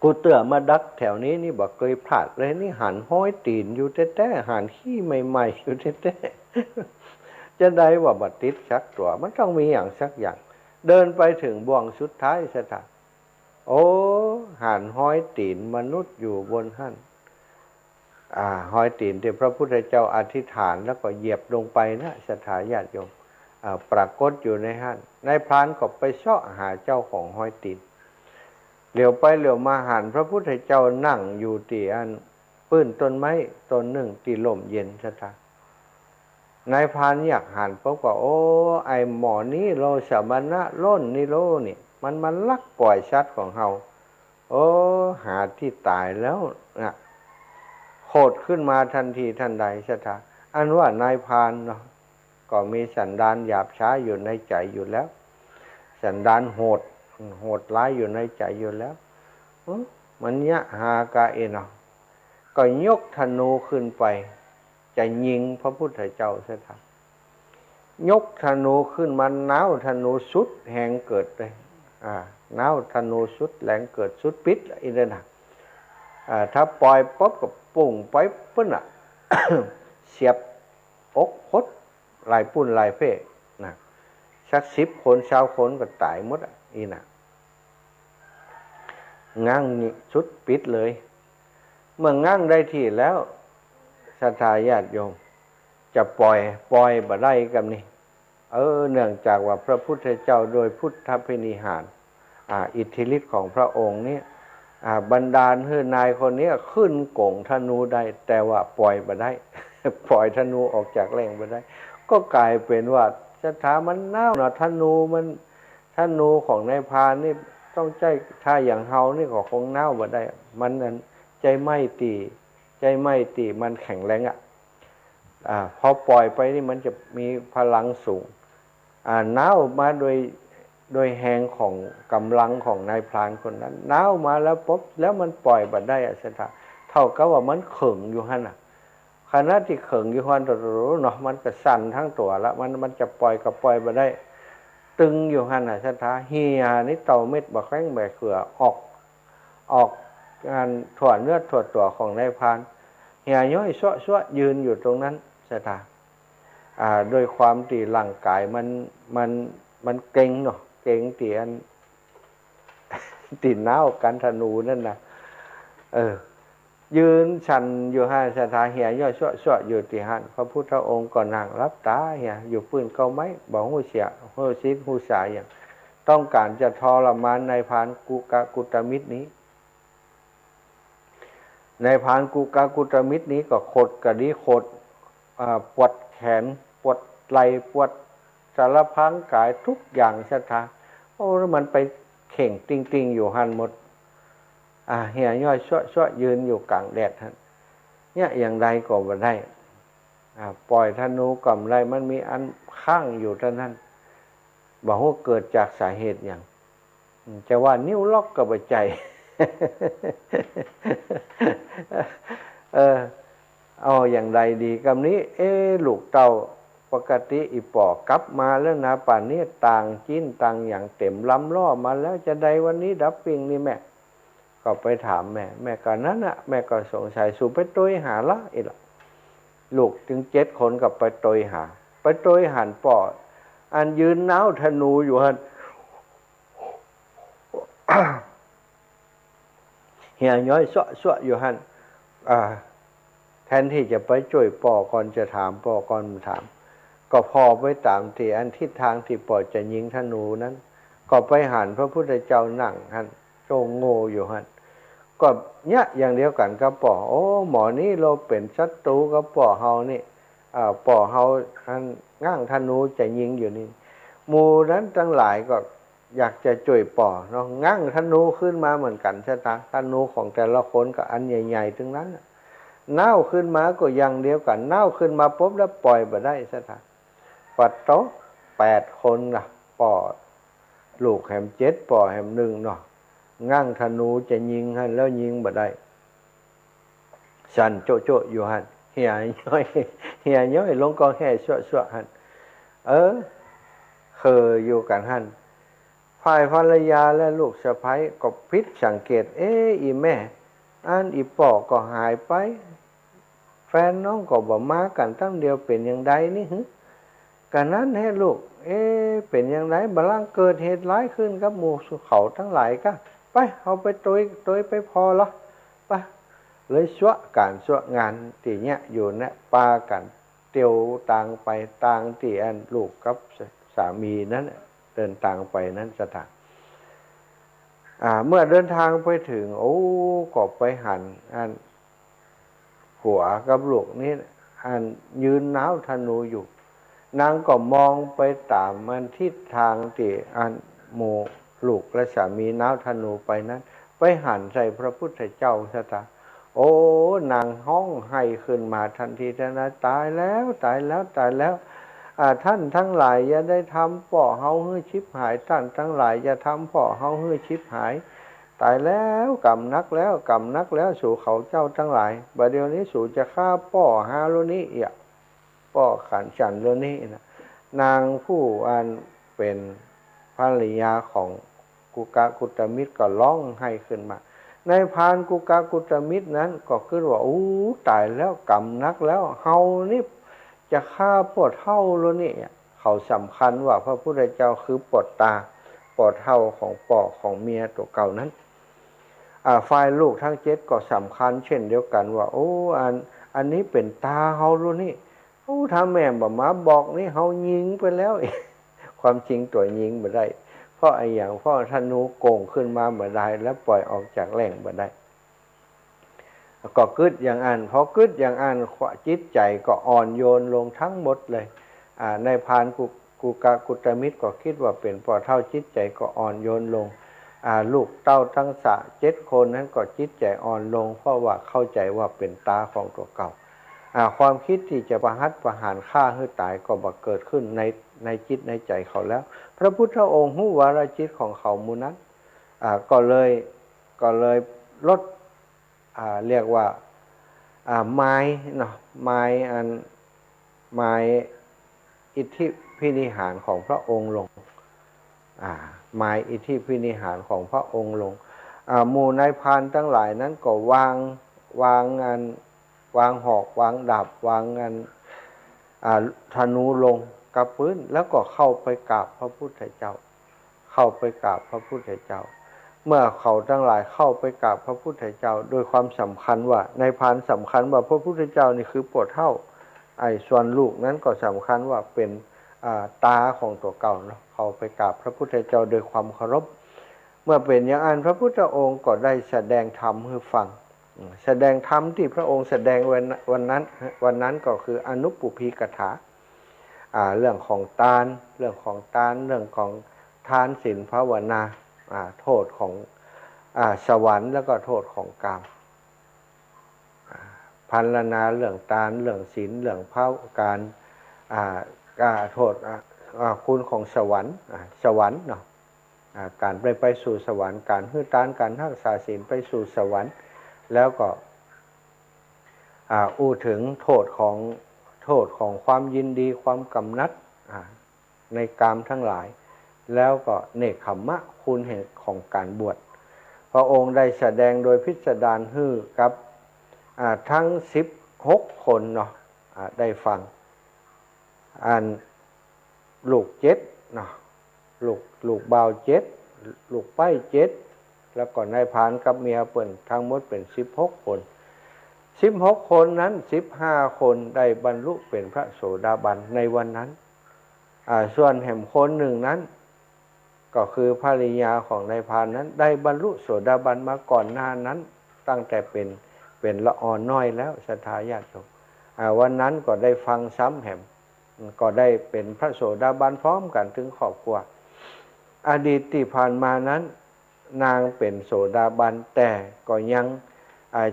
กูเตื่อมาดักแถวนี้นี่บ่เคยพลาดเลยนี่หันห้อยตีนอยู่แท้ๆหันขี้ใหม่ๆอยู่แท้ๆจะได้ว่าบ่ติดสักตัวมันต้องมีอย่างสักอย่างเดินไปถึงบ่วงสุดท้ายซะท่าโอ้หันห้อยตีนมนุษย์อยู่บนหั่นห้อยตีนที่พระพุทธเจ้าอธิษฐานแล้วก็เหยียบลงไปนะศรัทธาญาติโยมปรากฏอยู่ในหั่นนายพรานก็ไปเสาะหาเจ้าของห้อยตีนเหลียวไปเหลียวมาหันพระพุทธเจ้านั่งอยู่ที่อันปื้นต้นไม้ต้นหนึ่งที่ลมเย็นศรัทธานายพรานอยากหันเพราะว่าโอ้ไอหมอนี้โลสมณะล้นนี่โลนี่มันลักปล่อยชัดของเฮาโอ้หาที่ตายแล้วนะโคตรขึ้นมาทันทีทันใดศรัทธาอันว่านายพรานเนาะก็มีสันดานหยาบช้าอยู่ในใจอยู่แล้วสันดานโหดร้ายอยู่ในใจอยู่แล้วมันเนี้ยหากะเนาะก็ยกธนูขึ้นไปจะยิงพระพุทธเจ้าศรัทธายกธนูขึ้นมาน้าวธนูสุดแหงเกิดเลยน้าวธนูสุดแหลงเกิดสุดปิดอีนั่นน่ะถ้าปล่อยปุ๊บก็ปุ่งไปปุ๊บน่ะ เสียบอกพดลายปุ่นลายเพ่นะสัก10 คน20 คนก็ตายหมดอีน่ะง้างนี่สุดปิดเลยเมื่อง้างได้ที่แล้วศรัทธาญาติโยมจะปล่อยบ่ได้กันนี่เนื่องจากว่าพระพุทธเจ้าโดยพุทธพินิหารอิทธิฤทธิ์ของพระองค์นี้บันดาลให้นายคนนี้ขึ้นโก่งธนูได้แต่ว่าปล่อยบ่ได้ ปล่อยธนูออกจากแรงบ่ได้ก็กลายเป็นว่าศรัทธามันเน่าธนูของนายพรานนี่ต้องใจถ้าอย่างเฮานี่ก็คงเน่าบ่ได้มันนั้นใจไม่ตีมันแข็งแรงพอปล่อยไปนี่มันจะมีพลังสูงเน่ามาโดย โดยแหงของกำลังของนายพรานคนนั้นหนาวมาแล้วปุ๊บแล้วมันปล่อยบัดได้สถาเท่ากับว่ามันเข่งอยู่หั่นน่ะขณะที่เข่งอยู่หั่นเนาะมันก็สั่นทั้งตัวแล้วมันจะปล่อยก็ปล่อยบัดได้ตึงอยู่หั่นน่ะสถาเฮียนี่เต่าเม็ดบ่แข้งแบกเขือออกงานถั่วเนื้อถั่วตัวของนายพรานเฮียย้อยชั่วยืนอยู่ตรงนั้นสถาโดยความที่ร่างกายมันเก่งเนาะเก่งตีอันตีน้าวกันธนูนั่นนะยืนชันอยู่ห้าสถาเหียย่อยชั่วอยู่ที่หันพระพุทธองค์ก็นั่งรับตาเหียอยู่ปืนเกาไม้บอกหูเสียหูซิดหูสายอย่างต้องการจะทรมานในพานกุตมิตรนี้ในพานกุตมิตรนี้ก็ขดกระดิขดปวดแขนปวดไหล่ปวดสารพังกายทุกอย่างสถาโอ้แล้วมันไปเข่งติงอยู่หันหมดเหี่ยย่อยชั่วยืนอยู่กลางแดดท่านเนี่ยอย่างใดก็บ่ได้ปล่อยธนูก่อมไรมันมีอันข้างอยู่เท่านั้นบอกว่าเกิดจากสาเหตุอย่างจะว่านิ้วล็อกกับใจเอาอย่างใดดีกำนี้ลูกเต่าปกติอีปอกลับมาแล้วนะป่านนี้ต่างจิ้นต่างอย่างเต็มล้ำล่อมาแล้วจะใดวันนี้ดับปิงนี่แม่ก็ไปถามแม่ก็นั้นน่ะแม่ก็สงสัยสู่ไปโตยหาละอีหล่ะลูกถึง7 คนกับไปโตยหาไปโตยหันปอดอันยืนน้าวธนูอยู่หัน เหี่ยย้อยชั่วอยู่หันแทนที่จะไปช่วยปอก่อนจะถามปอก่อนถามก็พอไปตามที่อันทิศทางที่ปอจะยิงธนูนั้นก็ไปหันพระพุทธเจ้านั่งหันโจงโง่อยู่หันก็เนี่ยอย่างเดียวกันกับปอโอ้หมอนี้เราเป็นศัตรูกับปอเฮานี่ปอเฮาท่านง่างธนูจะยิงอยู่นี่หมู่นั้นทั้งหลายก็อยากจะช่วยปอเนาะง่างธนูขึ้นมาเหมือนกันใช่ไหมธนูของแต่ละคนก็อันใหญ่ๆทั้งนั้นเน่าขึ้นมาก็อย่างเดียวกันเน่าขึ้นมาปุ๊บแล้วปล่อยไปได้ใช่ไหมปัดโต๊ะ8 คนนะปอลูกแหม7ปอแหม1เนาะง่างธนูจะยิงให้แล้วยิงบ่ได้สันโจอยู่หันเหี่ยย้อยลงกองแห่ชั่วหันเคยอยู่กันหันฝ่ายภรรยาและลูกสะใภ้ก็พิจสังเกตอีแม่อันอีปอก็หายไปแฟนน้องก็บ่มากันตั้งเดียวเป็นอย่างใดนี่หึกันนั้นให้ลูกเป็นอย่างไรบลังเกิดเหตุร้ายขึ้นกับหมู่เขาทั้งหลายก็ไปเอาไปโดยไปพอละไปเลยชั่วการชั่วงานที่เนี้ยอยู่เนี่ยปากันเตียวต่างไปต่างที่อันลูกกับสามีนั้นเดินต่างไปนั้นสถานเมื่อเดินทางไปถึงก็ไปหันอันหัวกับลูกนี่อันยืนน้าวธนูอยู่นางก็มองไปตามมันทิศทางที่อันโมลูกและสามีน้าวธนูไปนั้นไปหันใส่พระพุทธเจ้าซะตานางห้องให้ขึ้นมาทันทีนะตายแล้วท่านทั้งหลายอย่าได้ทำป่อเฮาให้ชิบหายท่านทั้งหลายอย่าทำป่อเฮาให้ชิบหายตายแล้วกำนักแล้วสู่เขาเจ้าทั้งหลายบัดเดี๋ยวนี้สู่จะฆ่าป่อหาโลนี้ป่อขันฉันโลนี้นะนางผู้อันเป็นภรรยาของกุตมิตรก็ร้องให้ขึ้นมาในพานกุตมิตรนั้นก็คือว่าตายแล้วกำนักแล้วเฮานี่จะฆ่าปวดเท่าโลนี้เขาสำคัญว่าพระพุทธเจ้าคือปวดตาปวดเท่าของปอของเมียตัวเก่านั้นฝ่ายลูกทั้ง7ก็สำคัญเช่นเดียวกันว่าอันนี้เป็นตาเฮาโลนี้ถ้าแม่บ่มาบอกนี่เฮายิงไปแล้วความจริงตัวยิงบ่ได้เพราะอย่างพ่อธนูโก่งขึ้นมาบ่ได้แล้วปล่อยออกจากแหล่งบ่ได้ก็กึดอย่างอันพอกึดอย่างอันจิตใจก็อ่อนโยนลงทั้งหมดเลยในพานกุตมิตรก็คิดว่าเป็นพอเท่าจิตใจก็อ่อนโยนลงลูกเต้าทั้ง7 คนนั้นก็จิตใจอ่อนลงเพราะว่าเข้าใจว่าเป็นตาของตัวเก่า ความคิดที่จะประหารฆ่าให้ตายก็บังเกิดขึ้นในจิตในใจเขาแล้วพระพุทธองค์หู้วาระจิตของเขามูนั้นก็เลยลดเรียกว่าไม้เนาะไม้อิทธิพินิหารของพระองค์ลงไม้อิทธิพินิหารของพระองค์ลงหมู่นายพรานทั้งหลายนั้นก็วางหอกวางดาบวางธนูลงกับพื้นแล้วก็เข้าไปกราบพระพุทธเจ้าเมื่อเขาทั้งหลายเข้าไปกราบพระพุทธเจ้าโดยความสำคัญว่านายพรานสำคัญว่าพระพุทธเจ้านี่คือปวดเท่าส่วนลูกนั้นก็สำคัญว่าเป็นตาของตัวเก่าเนาะเข้าไปกราบพระพุทธเจ้าโดยความเคารพเมื่อเป็นอย่างนั้นพระพุทธองค์ก็ได้แสดงธรรมให้ฟังแสดงธรรมที่พระองค์แสดงวันนั้นก็คืออนุปปุพีกถาเรื่องของทานเรื่องของทานศีลภาวนาโทษของสวรรค์แล้วก็โทษของกามพรรณนาเรื่องทานเรื่องศีลเรื่องภาวการโทษคุณของสวรรค์เนาะการไปสู่สวรรค์การให้ทานการรักษาศีลไปสู่สวรรค์แล้วก็อู้ถึงโทษของความยินดีความกำนัดในกามทั้งหลายแล้วก็เนกขัมมะคุณแห่งของการบวชพระองค์ได้แสดงโดยพิสดารฮื้อกับทั้ง16คนเนาะได้ฟังลูก7เนาะลูกบ่าว7ลูกไผ่7แล้วก็นายพรานกับเมียเปิ้นทั้งหมดเป็น16คน16คนนั้น15คนได้บรรลุเป็นพระโสดาบันในวันนั้นส่วนแห่งคนหนึ่งนั้นก็คือภริยาของนายพรานนั้นได้บรรลุโสดาบันมาก่อนหน้านั้นตั้งแต่เป็นละอ่อนน้อยแล้วศรัทธาญาติโยมวันนั้นก็ได้ฟังซ้ำแห่งก็ได้เป็นพระโสดาบันพร้อมกันถึงครอบครัวอดีตที่ผ่านมานั้นนางเป็นโสดาบันแต่ก็ยัง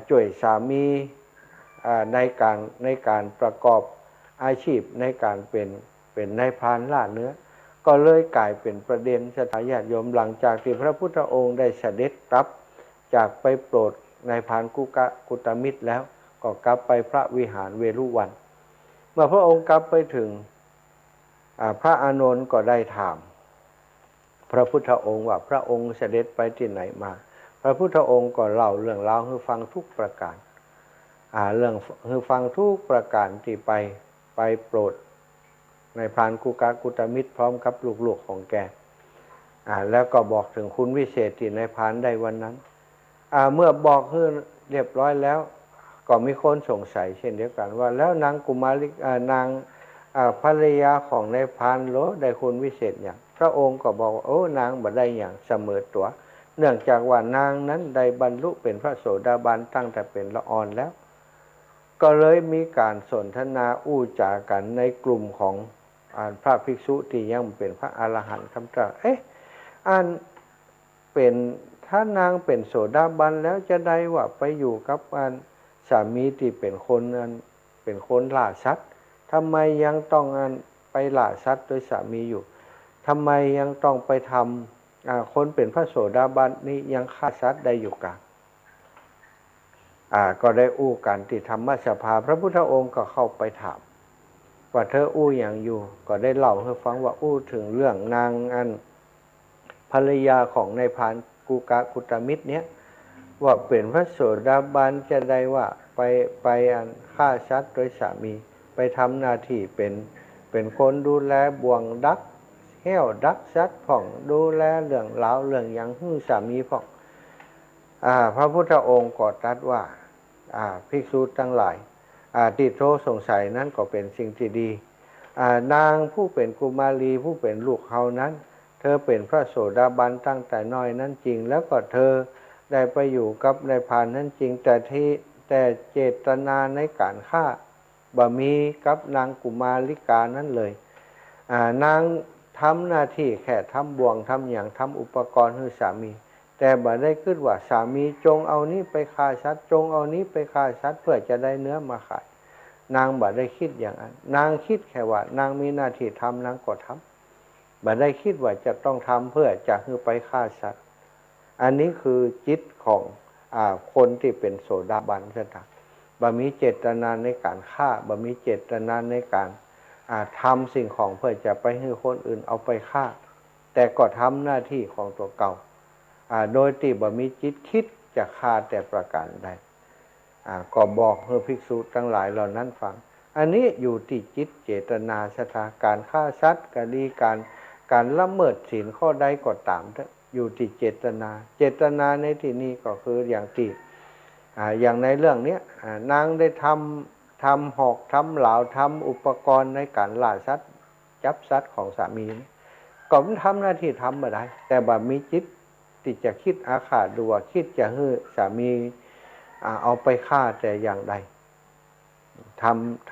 ช่วยสามีในการประกอบอาชีพในการเป็นนายพรานล่าเนื้อก็เลยกลายเป็นประเด็นศรัทธาญาติโยมหลังจากที่พระพุทธองค์ได้เสด็จกลับจากไปโปรดนายพรานกุตมิตรแล้วก็กลับไปพระวิหารเวรุวันเมื่อพระองค์กลับไปถึงพระอานนท์ก็ได้ถามพระพุทธองค์ว่าพระองค์เสด็จไปที่ไหนมาพระพุทธองค์ก็เล่าเรื่องราวให้ฟังทุกประการเรื่องให้ฟังทุกประการที่ไปโปรดในพรานกุตมิตรพร้อมกับลูกๆของแกแล้วก็บอกถึงคุณวิเศษที่ในพรานได้วันนั้นเมื่อบอกให้เรียบร้อยแล้วก็มีคนสงสัยเช่นเดียวกันว่าแล้วนางกุมารีนางภรรยาของนายพรานโลได้คุณวิเศษอย่างพระองค์ก็บอกโอ้นางบ่ได้อย่างเสมอตัวเนื่องจากว่านางนั้นได้บรรลุเป็นพระโสดาบันตั้งแต่เป็นละอ่อนแล้วก็เลยมีการสนทนาอู้จากันในกลุ่มของพระภิกษุที่ยังเป็นพระอรหันต์คำตรัสเป็นถ้านางเป็นโสดาบันแล้วจะได้ว่าไปอยู่กับสามีที่เป็นคนล่าสัตว์ทำไมยังต้องไปล่าสัตว์โดยสามีอยู่ทำไมยังต้องไปทำคนเป็นพระโสดาบันนี้ยังฆ่าสัตว์ได้อยู่กันก็ได้อู้กันที่ธรรมสภาพระพุทธองค์ก็เข้าไปถามว่าเธออู้อย่างอยู่ก็ได้เล่าให้ฟังว่าอู้ถึงเรื่องนางภรรยาของนายพรานกุตมิตรเนี้ยว่าเป็นพระโสดาบันจะได้ว่าไปฆ่าสัตว์โดยสามีไปทำหน้าที่เป็นคนดูแลบ่วงดักแห้วดักสัตว์ผ่องดูแลเรื่องเล้าเรื่องอย่างหื้อสามีผ่องพระพุทธองค์ก็ตรัสว่าภิกษุทั้งหลายที่โทสงสัยนั้นก็เป็นสิ่งที่ดีนางผู้เป็นกุมารีผู้เป็นลูกเขานั้นเธอเป็นพระโสดาบันตั้งแต่น้อยนั้นจริงแล้วก็เธอได้ไปอยู่กับนายพรานนั้นจริงแต่เจตนาในการฆ่าบ่มีกับนางกุมาริกานั้นเลยนางทำหน้าที่แค่ทำบ่วงทำอย่างทำอุปกรณ์ให้สามีแต่บ่ได้คิดว่าสามีจงเอานี้ไปฆ่าสัตว์จงเอานี้ไปฆ่าสัตว์เพื่อจะได้เนื้อมาขาย นางบ่ได้คิดอย่างนั้นนางคิดแค่ว่านางมีหน้าที่ทำนางก็ทำบ่ได้คิดว่าจะต้องทำเพื่อจะให้ไปฆ่าสัตว์อันนี้คือจิตของคนที่เป็นโสดาบันซะนะบ่มีเจตนาในการฆ่าบ่มีเจตนาในการทำสิ่งของเพื่อจะไปให้คนอื่นเอาไปฆ่าแต่ก็ทำหน้าที่ของตัวเก่าโดยที่บ่มีจิตคิดจะฆ่าแต่ประการใดก็บอกให้ภิกษุทั้งหลายเหล่านั้นฟังอันนี้อยู่ที่จิตเจตนาสถานการฆ่าสัตว์กรีการละเมิดศีลข้อใดก็ตามอยู่ที่เจตนาเจตนาในที่นี้ก็คืออย่างที่อย่างในเรื่องนี้นางได้ทำหอกทำเหลาทำอุปกรณ์ในการล่าสัตว์จับสัตว์ของสามีก็มันทำหน้าที่ทำมาได้แต่แบบมีจิตที่จะคิดอาฆาตดูว่าคิดจะให้สามีเอาไปฆ่าแต่อย่างใด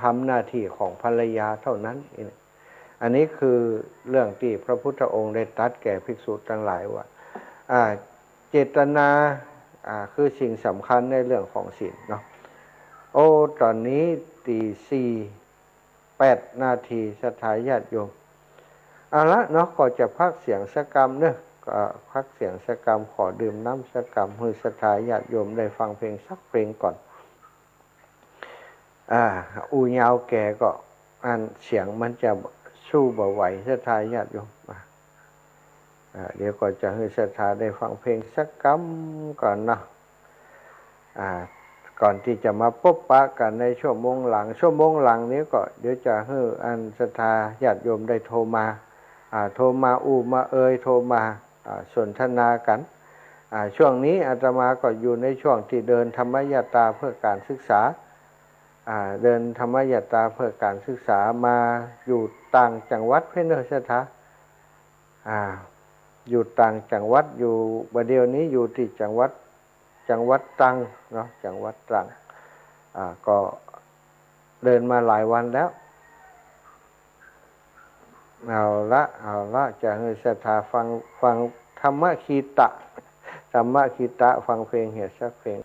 ทำหน้าที่ของภรรยาเท่านั้นอันนี้คือเรื่องที่พระพุทธองค์ได้ตรัสแก่ภิกษุทั้งหลายว่าเจตนาคือสิ่งสำคัญในเรื่องของศีลเนาะตอนนี้ตี4:08 นาทีศรัทธาญาติโยมเอาละเนาะก็จะพักเสียงสักกรรมเนอะก็พักเสียงสักกรรมขอดื่มน้ำสักกรรมให้ศรัทธาญาติโยมได้ฟังเพลงสักเพลงก่อนอูยาวแก่ก็เสียงมันจะสู้บ่ไหวศรัทธาญาติโยมเดี๋ยวก็จะให้ศรัทธาได้ฟังเพลงสักกรรมก่อนนะก่อนที่จะมาพบปะกันในชั่วโมงหลังนี้ก็เดี๋ยวจะให้ศรัทธาญาติโยมได้โทรมามาโทรมาสนทนากันช่วงนี้อาตมาก็อยู่ในช่วงที่เดินธรรมยตราเพื่อการศึกษาเดินธรรมยตราเพื่อการศึกษามาอยู่ต่างจังหวัดเพื่อนศรัทธาอยู่ต่างจังหวัดอยู่บัดเดี๋ยวนี้อยู่ที่จังหวัดตรังเนาะจังหวัดตรังก็เดินมาหลายวันแล้วเอาละจะให้ศรัทธาฟังธรรมคีตะฟังเพลงเหตุสักเพลง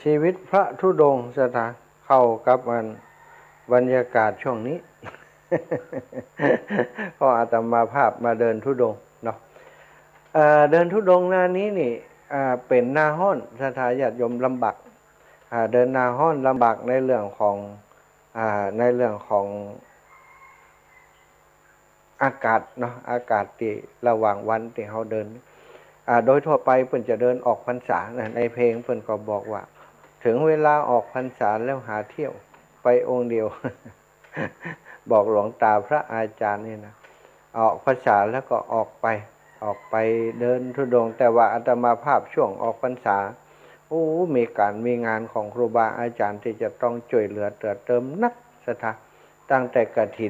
ชีวิตพระธุดงค์ศรัทธาเข้ากับบรรยากาศช่วงนี้ เพราะอาตมาภาพมาเดินธุดงค์เนาะเดินธุดงค์หน้านี้นี่เป็นหน้าห้อนศรัทธาญาติโยมลำบากเดินหน้าห้อนลำบากในเรื่องของอากาศเนาะอากาศที่ระหว่างวันที่เขาเดินโดยทั่วไปเพิ่นจะเดินออกพรรษาในเพลงเพิ่นก็บอกว่าถึงเวลาออกพรรษาแล้วหาเที่ยวไปองค์เดียว บอกหลวงตาพระอาจารย์นี่นะออกพรรษาแล้วก็ออกไปเดินธุดงค์แต่ว่าอาตมาภาพช่วงออกพรรษามีงานของครูบาอาจารย์ที่จะต้องช่วยเหลือเติมนักศรัทธาตั้งแต่กฐิ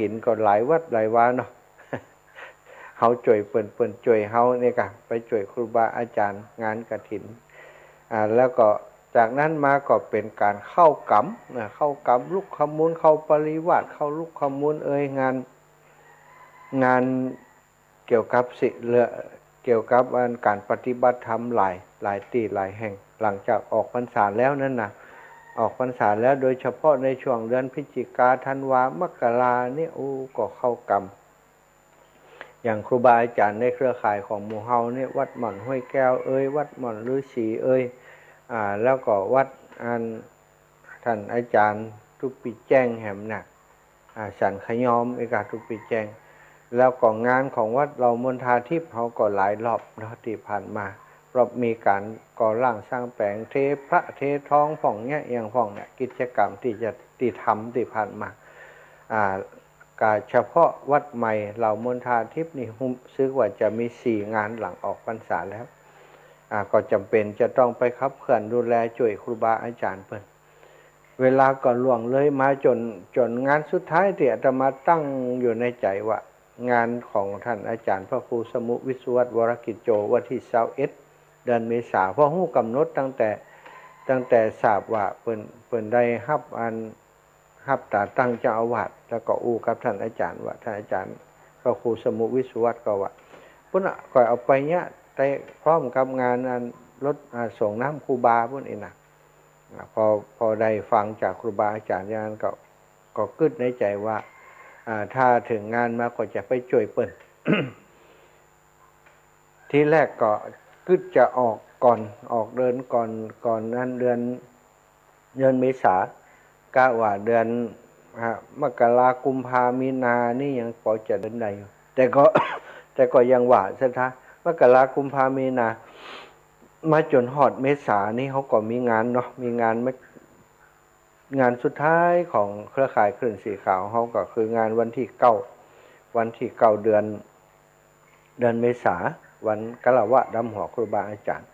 นก็หลายวัดหลายวาเนาะ เฮาช่วยเปิ้นช่วยเฮานี่ก็ไปช่วยครูบาอาจารย์งานกฐินแล้วก็จากนั้นมาก็เป็นการเข้ากรรมลุกขมูลเข้าปริวาสเข้าลุกขมูลงานเกี่ยวกับเกี่ยวกับการปฏิบัติธรรมหลายที่หลายแห่งหลังจากออกพรรษาแล้วนั่นนะออกพรรษาแล้วโดยเฉพาะในช่วงเดือนพฤศจิกาธันวามกราเนี่ยก็เข้ากรรมอย่างครูบาอาจารย์ในเครือข่ายของหมู่เฮาเนี่ยวัดหม่อนห้วยแก้ววัดหม่อนฤาษีแล้วก็วัดท่านอาจารย์ทุกปีแจ้งแหมหนักสันขยอมทุกปีแจ้งแล้วก็งานของวัดเรามณฑาทิพย์เขาก็หลายรอบที่ผ่านมาเพราะมีการก่อร่างสร้างแปลงเทพระเททองผ่องเนี่ยอย่างผ่องเนี่ยกิจกรรมที่ทำที่ผ่านมาการเฉพาะวัดใหม่เรามณฑาทิพย์นี่ซื้อว่าจะมี4 งานหลังออกพรรษาแล้วก็จำเป็นจะต้องไปขับเคลื่อนดูแลช่วยครูบาอาจารย์เพิ่นเวลาก็ล่วงเลยมาจนงานสุดท้ายที่อาตมาตั้งอยู่ในใจว่างานของท่านอาจารย์พระครูสมุวิสุวัตวรกิจโจวันที่21เดือนเมษายนเพราะฮู้กำหนดตั้งแต่ทราบว่าเพิ่นได้รับตาตั้งเจ้าอาวาสแล้วก็กับท่านอาจารย์ว่าท่านอาจารย์พระครูสมุวิสุวัตก็ว่าพุ่นก็เอาไปเนี่ยได้พร้อมกับงานรถส่งน้ำครูบาพุ่นอีกนะ พอได้ฟังจากครูบาอาจารย์อย่างนั้นก็กึดในใจว่าถ้าถึงงานมาก็จะไปช่วยเปิ้น ทีแรกก็กึดจะออกก่อนออกเดินก่อนนั้นเดือนเมษากะว่าเดือนมกรากุมภามีนานี่ยังพอจะเดินได้อยู่แต่ก็ยังว่าซะท้ามกรากุมภามีนามาจนฮอดเมษานี่เขาก็มีงานเนาะมีงานสุดท้ายของเครือข่ายคลื่นสีขาวเขาก็คืองานวันที่9เดือนเมษาวันกะละวะดำหัวครูบาอาจารย์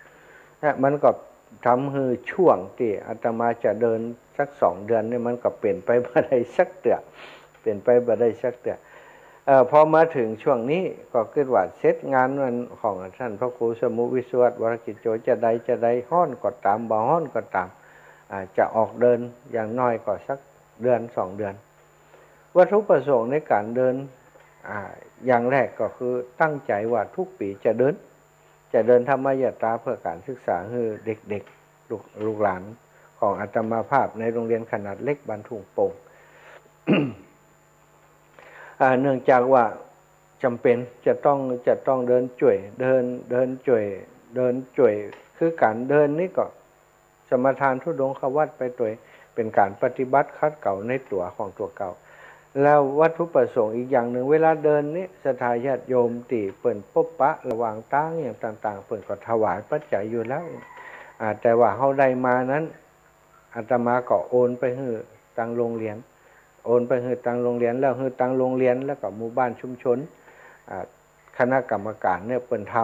มันก็ทำให้ช่วงที่อาตมาจะเดินสัก2 เดือนนี่มันก็เปลี่ยนไปบ่ได้สักเตือพอมาถึงช่วงนี้ก็คิดว่าเสร็จงานวันของท่านพระครูสมุวิสวัตวรกิจโจจะได้ฮ้อนก็ตามบ่ฮ้อนก็ตามจะออกเดินอย่างน้อยก็สักเดือน2 เดือนวัตถุประสงค์ในการเดินอย่างแรกก็คือตั้งใจว่าทุกปีจะเดินธรรมยตราเพื่อการศึกษาให้เด็กๆลูกหลานของอาตมาภาพในโรงเรียนขนาดเล็กบ้านทุ่งโป่ง เนื่องจากว่าจำเป็นจะต้องเดินจ่วยเดินจ่วยคือการเดินนี่ก็สมทานธุดงควัตไปตัวเป็นการปฏิบัติคัดเก่าในตัวของตัวเก่าแล้ววัตถุประสงค์อีกอย่างหนึ่งเวลาเดินนี้ศรัทธาญาติโยมตีเปิ่นพบปะระหว่างตั้งอย่างต่างๆเปิ่นก็ถวายปัจจัยอยู่แล้วแต่ว่าเฮาได้มานั้นอาตมาก็โอนไปให้ตังโรงเรียนแล้วให้ตังโรงเรียนแล้วก็หมู่บ้านชุมชนคณะกรรมการเนี่ยเปิ่นท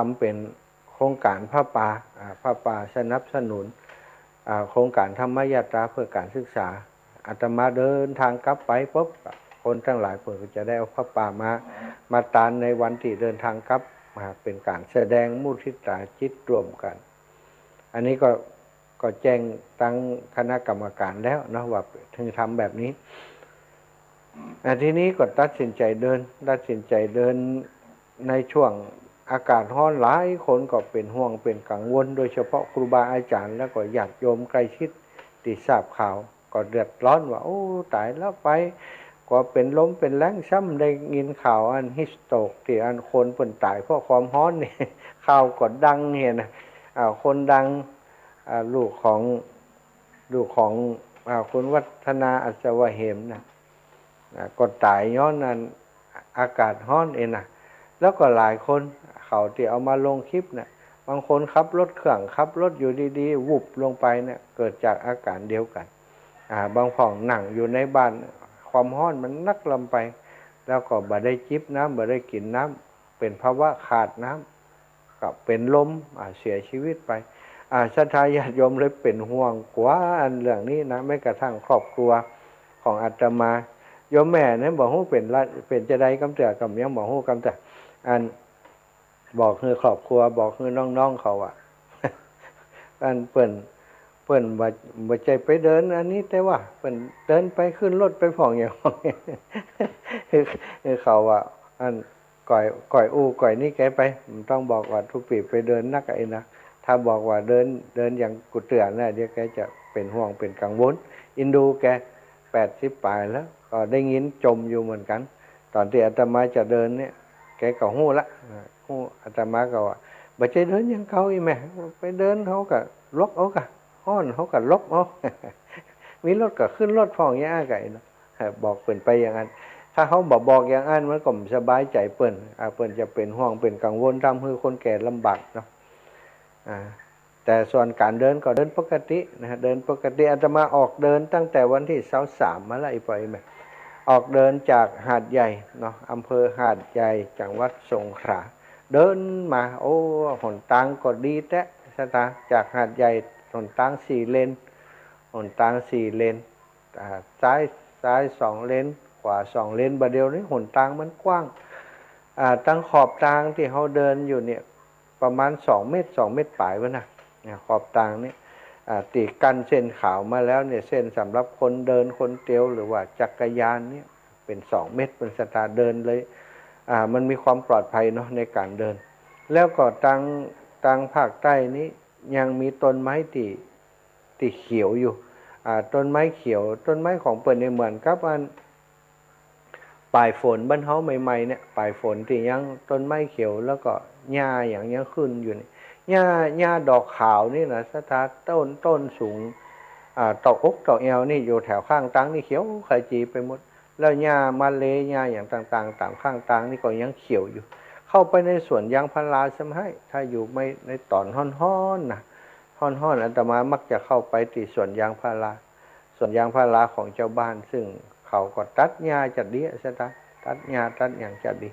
ำเป็นโครงการผ้าป่าสนับสนุนโครงการธรรมยตราเพื่อการศึกษาอาตมาเดินทางกลับไปปุ๊บคนทั้งหลายเพิ่นก็จะได้เอาผ้าป่ามาตานในวันที่เดินทางกลับมาเป็นการแสดงมุทิตาจิตรวมกันอันนี้ก็แจ้งตั้งคณะกรรมการแล้วนะว่าถึงทำแบบนี้ทีนี้ก็ตัดสินใจเดินในช่วงอากาศร้อนหลายคนก็เป็นห่วงเป็นกังวลโดยเฉพาะครูบาอาจารย์แล้วก็ญาติโยมใกล้ชิดที่ทราบข่าวก็เดือดร้อนว่าโอ้ตายแล้วไปก็เป็นล้มเป็นแรงซ้ำได้ยินข่าวอันฮิสโตกที่อันคนเพิ่นตายเพราะความร้อนนี่ข่าวก็ดังเนี่ยนะคนดังลูกของคุณวัฒนาอัศวเหมนะก็ตายย้อนนั้นอากาศร้อนเองนะแล้วก็หลายคนเขาที่เอามาลงคลิปนะบางคนขับรถอยู่ดีๆวุบลงไปเนี่ยเกิดจากอาการเดียวกันบางผ่องหนังอยู่ในบ้านความร้อนมันนักลำไปแล้วก็บ่ได้จิบน้ำบ่ได้กินน้ำเป็นภาวะขาดน้ำก็เป็นลมเสียชีวิตไปศรัทธาญาติโยมเลยเป็นห่วงกว่าอันเรื่องนี้นะไม่กระทั่งครอบครัวของอาตมาโยมแม่เนี่ยบอกฮู้เป็นจะได้กำเตือกำยังบอกฮู้กำเตืออันบอกคือครอบครัวบอกคือน้องๆเขาอันเปิ้นบ่ใจไปเดินอันนี้แต่ว่าเปิ้นเดินไปขึ้นรถไปผ่องอย่างคือเขาอันก่อยอู้ก่อยนี่แกไปต้องบอกว่าทุกปีไปเดินนักไอ้นะถ้าบอกว่าเดินอย่างกุเตือนน่ะเดี๋ยวแกจะเป็นห่วงเป็นกังวลอินดูแก80ปลายแล้วก็ได้ยินจมอยู่เหมือนกันตอนที่อาตมาจะเดินเนี่ยแกก็ฮู้ละฮู้อาตมาก็ว่าบ่ใจเดินอย่างเก่าอีแม่ไปเดินเฮาก็ลกเอากะฮ้อนเฮาก็ลบเอา มีรถก็ขึ้นรถพ่องอย่างอ้าไก่เนาะบอกเปิ้นไปอย่างนั้นถ้าเขาบอกอย่างนั้นมันก็สบายใจเปิ้นจะเป็นห่วงเป็นกังวลทำให้คนแก่ลำบากเนาะแต่ส่วนการเดินก็เดินปกตินะเดินปกติอาตมาออกเดินตั้งแต่วันที่23มาแล้วอีปอยแม่ออกเดินจากหาดใหญ่เนาะอำเภอหาดใหญ่จังหวัดสงขลาเดินมาโอ้หนทางก็ดีแท้สตาจากหาดใหญ่หนทาง4 เลนซ้าย2 เลนขวา2 เลนบัดเดียวนี้หนทางมันกว้างตั้งขอบทางที่เขาเดินอยู่เนี่ยประมาณ2 เมตรปลายวะนะขอบทางนี้ตีกันเส้นขาวมาแล้วเนี่ยเส้นสำหรับคนเดินคนเตียวหรือว่าจักรยานเนี่ยเป็น2 เมตรเป็นสตาเดินเลยมันมีความปลอดภัยเนาะในการเดินแล้วก็ทางภาคใต้นี้ยังมีต้นไม้ที่ ที่เขียวอยู่ต้นไม้เขียวต้นไม้ของเปิ้นเนี่ยเหมือนกับอันปลายฝนบ้านเฮาใหม่ๆเนี่ยปลายฝนที่ยังต้นไม้เขียวแล้วก็หญ้าอย่างยังขึ้นอยู่นี่หญ้าดอกขาวนี่นะสถาต้นสูงตอกอกตอกเอวนี่อยู่แถวข้างตังนี่เขียวขจีไปหมดแล้วหญ้ามาเลหญ้าอย่างต่างๆตามข้างตังนี่ก็ยังเขียวอยู่เข้าไปในสวนยางพาราใช่ไหมถ้าอยู่ไม่ในตอนฮ้อนๆนะฮ้อนๆอาตมามักจะเข้าไปที่สวนยางพาราสวนยางพาราของเจ้าบ้านซึ่งเขาก็ตัดหญ้าจัดดีใช่ไหมตัดหญ้าตัดอย่างจัดดี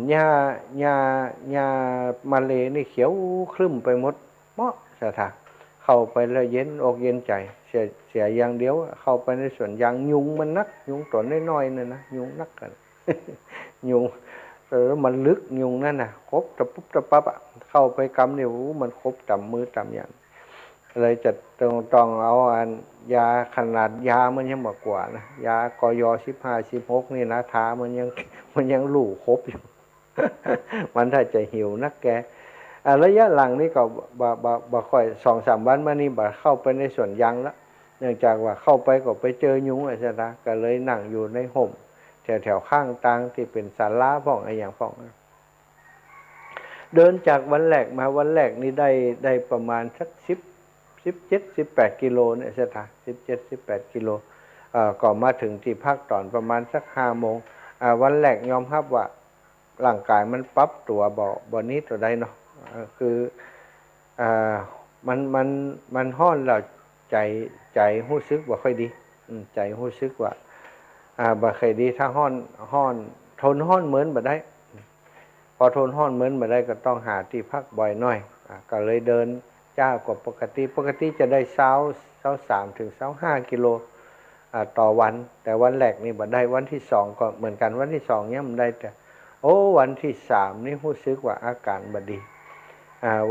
หญ้ามาเลนี่เขียวครึ้มไปหมดเหมาะสถานเข้าไปแล้วเย็นอกเย็นใจเสียอย่างเดียวเข้าไปในสวนยางยุงมันนักยุงตัวน้อยๆนั่นนะยุงนักกัน ยุงมันลึกยุงนั่นน่ะครบตะปุ๊บตะปั๊บเข้าไปกำเนี่ยมันครบตำมือตำอย่างเลยจะต้องเอายาขนาดยามันยังมากกว่านะยากย15-16นี่นะทามันยังหลู่ครบอยู่ มันถ้าจะหิวนักแกระยะหลังนี่ก็บ่ค่อย 2-3 วันมานี่บ่เข้าไปในสวนยางแล้วเนื่องจากว่าเข้าไปก็ไปเจอยุงอ่ะใช่มั้ยก็เลยนั่งอยู่ในห่มแถวข้างตางที่เป็นศาลาพ่องอะไรอย่างพ่องเดินจากวันแรกมาวันแรกนี่ได้ประมาณสัก17-18 กิโลเนี่ยใช่มั้ย17-18 กิโลก็มาถึงที่ภาคตอนประมาณสัก 5 โมงวันแรกยอมรับว่าร่างกายมันปรับตัวบ่นี้ตัวใดเนาะคือมันฮ้อนแล้วใจรู้สึกบ่ค่อยดีใจรู้สึกว่าบ่ค่อยดีถ้าฮ้อนทนฮ้อนเหมือนบ่ได้พอทนฮ้อนเหมือนบ่ได้ก็ต้องหาที่พักบ่อยหน่อยก็เลยเดินจ้ากว่าปกติจะได้23ถึง25กิโลต่อวันแต่วันแรกนี่บ่ได้วันที่2ก็เหมือนกันวันที่2เนี่ยมันได้แต่วันที่3นี่รู้สึกว่าอาการบ่ดี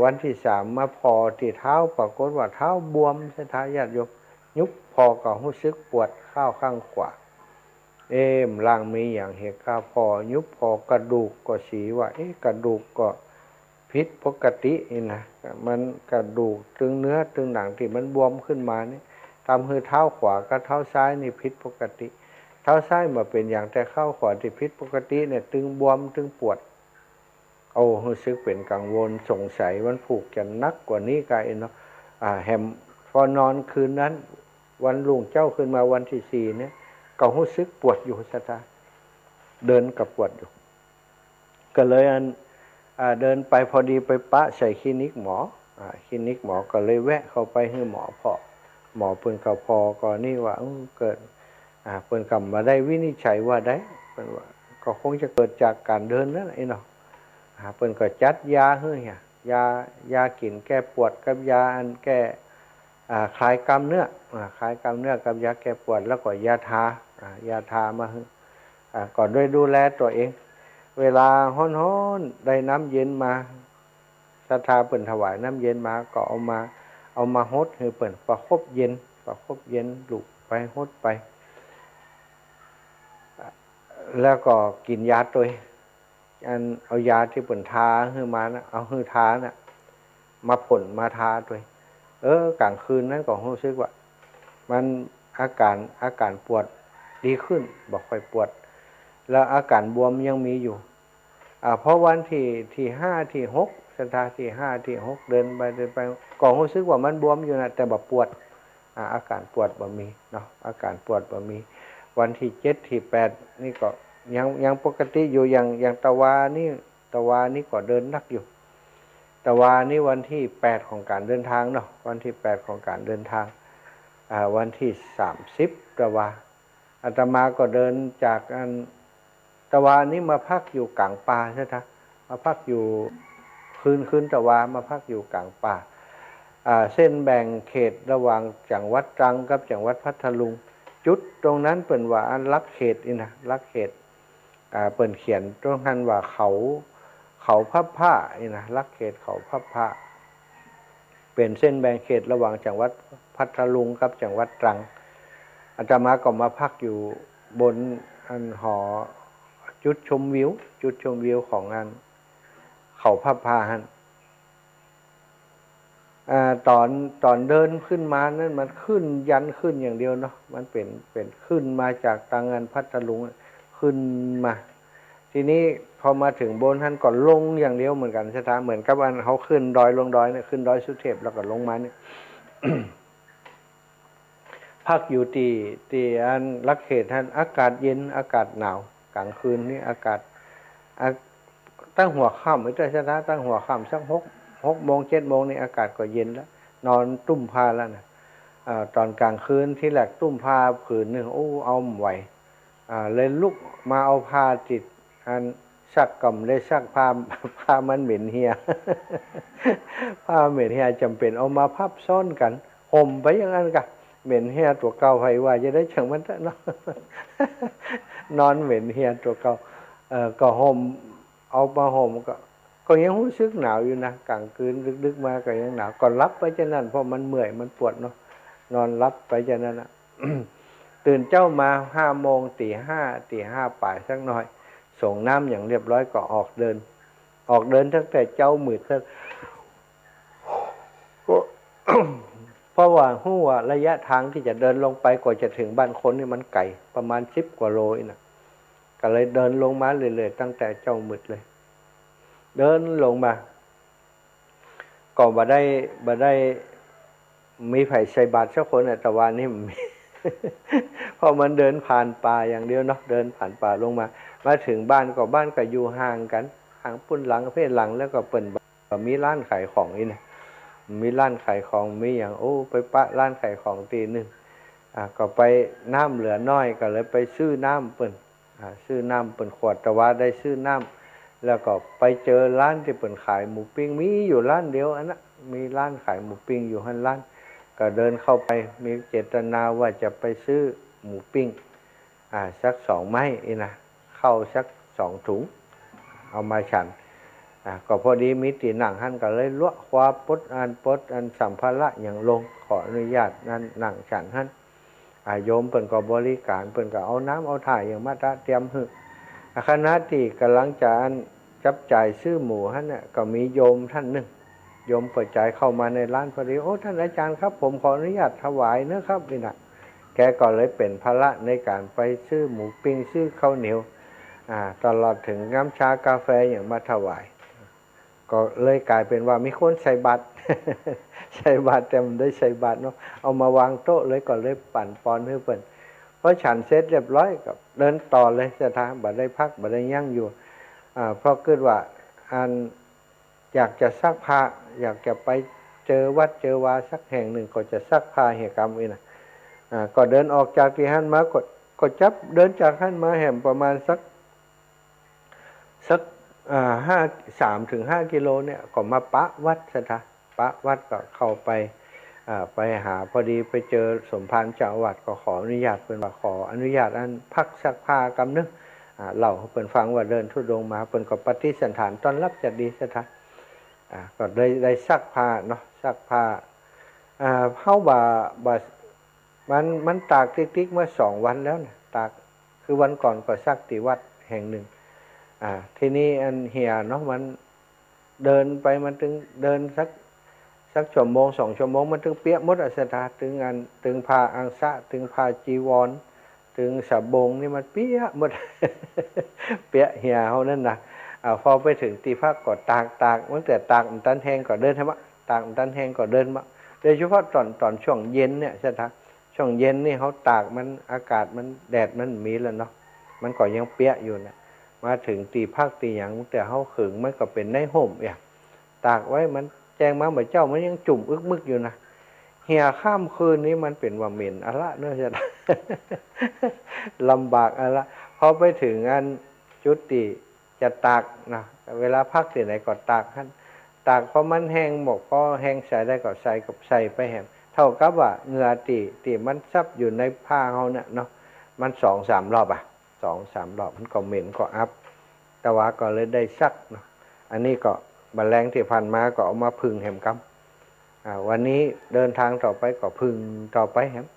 วันที่3มาพอที่เท้าปรากฏว่าเท้าบวมสถาญาติโยมยุบพอก็รู้สึกปวดข้าวข้างขวาล่างมีอย่างเหตุข้าพอยุบพอกระดูกก็สีว่ากระดูกก็ผิดปกตินี่นะมันกระดูกตึงเนื้อตึงหนังที่มันบวมขึ้นมานี่ทำให้เท้าขวากับเท้าซ้ายนี่ผิดปกติเท้าซ้ายมาเป็นอย่างแต่เท้าขวาที่ผิดปกติเนี่ยตึงบวมตึงปวดรู้สึกเป็นกังวลสงสัยมันผูกจะนักกว่านี้กายเนาะแฮมพอนอนคืนนั้นวันรุ่งเจ้าขึ้นมาวันที่4เนี่ยก็รู้สึกปวดอยู่ซะท่าเดินกับปวดอยู่ก็เลยเดินไปพอดีไปปะใส่คลินิกหมอคลินิกหมอก็เลยแวะเข้าไปให้หมอเพิ่นก็พอก็นี่ว่าเกิดเพิ่นก็มาได้วินิจฉัยว่าได้เพิ่นว่าก็คงจะเกิดจากการเดินนั่นแหละเนาะเพิ่นก็จัดยาให้ยากินแก้ปวดกับยาแก้คลายกล้ามเนื้อกับยาแก้ปวดแล้วก็ยาทามาให้ก่อนด้วยดูแลตัวเองเวลาร้อนๆได้น้ำเย็นมาศรัทธาเพิ่นถวายน้ำเย็นมาก็เอามาฮดให้เพิ่นประคบเย็นลูกไปฮดไปแล้วก็กินยาตัวเอายาที่เพิ่นทาให้มานะเอาให้ทาน่ะมาพ่นมาทาตัวกลางคืนนั้นก็รู้สึกว่ามันอาการปวดดีขึ้นบ่ค่อยปวดแล้วอาการบวมยังมีอยู่เพราะวันที่5ที่6สัปดาห์ที่5ที่6เดินไปก็รู้สึกว่ามันบวมอยู่นะแต่บ่ปวดอาการปวดบ่มีเนาะอาการปวดบ่มีวันที่7ที่8นี่ก็ยังปกติอยู่อย่างตะวานี่ก็เดินนักอยู่ตะวานี่วันที่8ของการเดินทางเนาะวันที่8ของการเดินทางวันที่30ตะวาอาตมาก็เดินจากตะวานี้มาพักอยู่กลางป่าใช่ไหมมาพักอยู่คืนตะวามาพักอยู่กลางป่าเส้นแบ่งเขตระหว่างจังหวัดตรังกับจังหวัดพัทลุงจุดตรงนั้นเปิ่นว่าลักเขตนี่นะลักเขตเปิ่นเขียนตรงนั้นว่าเขาพับผ้านี่นะลักเขตเขาพับผ้าเป็นเส้นแบ่งเขตระหว่างจังหวัดพัทลุงกับจังหวัดตรังอาตมาก็มาพักอยู่บนหอจุดชมวิวของเขาพับผ้า ตอนเดินขึ้นมานั้นมันขึ้นยันขึ้นอย่างเดียวเนาะมันเป็นขึ้นมาจากตังงานพัทลุงขึ้นมาทีนี้พอมาถึงบนท่านก็ลงอย่างเดียวเหมือนกันสถานเหมือนกับว่าเขาขึ้นดอยลงดอยเนี่ยขึ้นดอยสุเทพแล้วก็ลงมาเนี่ย พักอยู่ที่อันลักเขตท่านอากาศเย็นอากาศหนาวกลางคืนนี่อากาศตั้งหัวค่ำไม่ใช่ชนะตั้งหัวค่ำสัก6 โมง 7 โมงนี่อากาศก็เย็นแล้วนอนตุ้มผ้าแล้วนะตอนกลางคืนที่แหลกตุ้มผ้าผืนหนึ่งเอาไหวเลยลุกมาเอาผ้าติดอันซักก่อมได้ซักผ้ามันเหม็นเหี่ย ผ้าเหม็นเหี่ยจำเป็นเอามาพับซ้อนกันห่มไปอย่างนั้นกันเหม็นเหี่ยตัวเก่าไผว่าจะได้จังมันเนาะ นอนเหม็นเหี่ยตัวเก่าก็ห่มเอามาห่มก็ยังรู้สึกหนาวอยู่นะกลางคืนดึกๆมาก็ยังหนาวก่อนรับไปจะนั่นเพราะมันเมื่อยมันปวดเนาะนอนรับไปจะนั่นนะ ตื่นเจ้ามา5 โมงตี 5ป่ายสักหน่อยส่งน้ำอย่างเรียบร้อยก็ออกเดินตั้งแต่เจ้ามืดซะ เพราะว่าหัวระยะทางที่จะเดินลงไปกว่าจะถึงบ้านคนนี่มันไกลประมาณ10 กว่าโลนะก็เลยเดินลงมาเรื่อยๆตั้งแต่เจ้ามืดเลยเดินลงมาก็บ่ได้มีไผใส่บาตรสักคนแต่ว่านี่มี พอมันเดินผ่านป่าอย่างเดียวเนาะเดินผ่านป่าลงมาถึงบ้านก็อยู่ห่างกันห่างปุ่นหลังเพศหลังแล้วก็เปิ่นมีร้านขายของนี่นะมีร้านขายของมีอย่างไปปะร้านขายของตีนึงก็ไปน้ำเหลือน้อยก็เลยไปซื้อน้ำเปิ่นซื้อน้ำเปิ่นขวดแต่ว่าได้ซื้อน้ำแล้วก็ไปเจอร้านที่เปิ่นขายหมูปิ้งมีอยู่ร้านเดียวอันนั้นมีร้านขายหมูปิ้งอยู่หันร้านก็เดินเข้าไปมีเจตนาว่าจะไปซื้อหมูปิ้งสัก2 ไม้นะเข้าสัก2 ถุงเอามาฉันก็พอดีมีตีหนังท่านก็เลยลวกคว้าปดอันสัมภาระอย่างลงขออนุญาตนั่นหนังฉันท่านโยมเปิ่นก็บริการเปิ่นก็เอาน้ำเอาถ่ายอย่างมาเตรียมหึคณะที่กำลังจะจับจ่ายซื้อหมูท่านเนี่ยก็มีโยมท่านหนึ่งโยมเปิดใจเข้ามาในร้านพอดีท่านอาจารย์ครับผมขออนุญาตถวายนะครับนี่นะแกก็เลยเป็นภาระในการไปซื้อหมูปิ้งซื้อข้าวเหนียวตลอดถึงน้ำชากาแฟอย่างมาถวายก็เลยกลายเป็นว่ามีคนใส่บาตร ใส่บาตรแต่มันได้ใส่บาตรเนาะเอามาวางโต๊ะเลยก็เลยปั่นปอนให้เปิ่นเพราะฉันเสร็จเรียบร้อยกับเดินต่อเลยสถานบ่ได้พักบ่ได้ยั่งอยู่เพราะเกิดว่าอยากจะซักผ้าอยากจะไปเจอวัดเจอวาสักแห่งหนึ่งก็จะซักผ้าเหตุกรรมนี่นะก็เดินออกจากที่หันมาก็จับเดินจากหันมาแห่งประมาณสัก3 ถึง 5 กิโลเนี่ยก็มาปะวัดสถานปะวัดก็เข้าไปหาพอดีไปเจอสมภารเจ้าอาวาสก็ขออนุญาตเพิ่นว่าขออนุญาตพักซักผ้ากำนึงเล่าให้เพิ่นฟังว่าเดินธุดงค์มาเพิ่นก็ปฏิสันถานต้อนรับจัดดีสถานก็ได้ซักผ้าเนาะซักผ้าเฮาบ่มันตากติ๊กๆมา2 วันแล้วนะตากคือวันก่อนก็ซักที่วัดแห่งหนึ่งทีนี้เหี่ยเนาะมันเดินไปมันถึงเดินสักชั่วโมง2 ชั่วโมงมันถึงเปียกหมดสถานถึงผ้าอังสะถึงผ้าจีวรถึงสบงนี่มันเปียกหมด เปียกเหี่ยเฮานั่นน่ะพอไปถึงที่พักก็ตากตั้งแต่ตากตันแห้งก็เดินให้มาตากตันแห้งก็เดินมาโดยเฉพาะตอนช่วงเย็นเนี่ยสถานช่วงเย็นนี่เฮาตากมันอากาศมันแดดมันมีแล้วเนาะมันก็ยังเปียกอยู่นะมาถึงตีภาคตีหยังแต่เฮาขึงมันก็เป็นในห่มอย่างตากไว้มันแจ้งมาบ่เจ้ามันยังจุ่มอึกมึกอยู่นะเหี่ยข้ามคืนนี้มันเป็นว่าเหม็นอะละเนาะจะ ลำบากอะละพอไปถึงจุดที่จะตากนะเวลาพักที่ไหนก็ตากหั่นตากพอมันแห้งหมกพอแห้งใส่ได้ก็ใส่ไปแหมเท่ากับว่าเหงื่อที่มันซับอยู่ในผ้าเฮาเนี่ยเนาะมัน 2-3 รอบ2-3 รอบมันก็เหม็นก็อัพแต่ว่าก็เลยได้ซักเนาะอันนี้ก็แมลงที่พันมาก็เอามาพึ่งแหมกำวันนี้เดินทางต่อไปก็พึ่งต่อไปแหม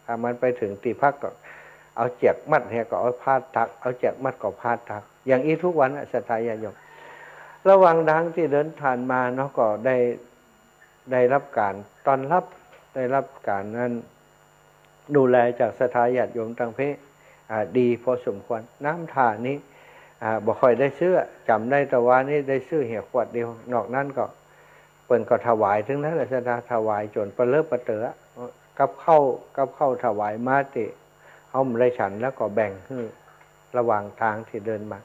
ถ้ามันไปถึงตีพักก็เอาเจียกมัดเนี่ยก็เอาผ้าทักเอาเจียกมัดก็ผ้าทักอย่างอีทุกวันสัตยาโยมระหว่างทางที่เดินผ่านมาเนาะก็ได้ ได้รับการต้อนรับได้รับการนั้นดูแลจากสถาญาติโยมต่างเพศดีพอสมควรน้ำท่านี้บ่ค่อยได้ซื้อจำได้แต่ว่านี่ได้ซื้อเหี่ยขวดเดียวนอกนั้นก็เปิ้นก็ถวายถึงนั้นแหละสถาถวายจนเปเลิกปะเตอกับเข้าถวายมาติเอามาได้ฉันแล้วก็แบ่งให้ระหว่างทางที่เดินมา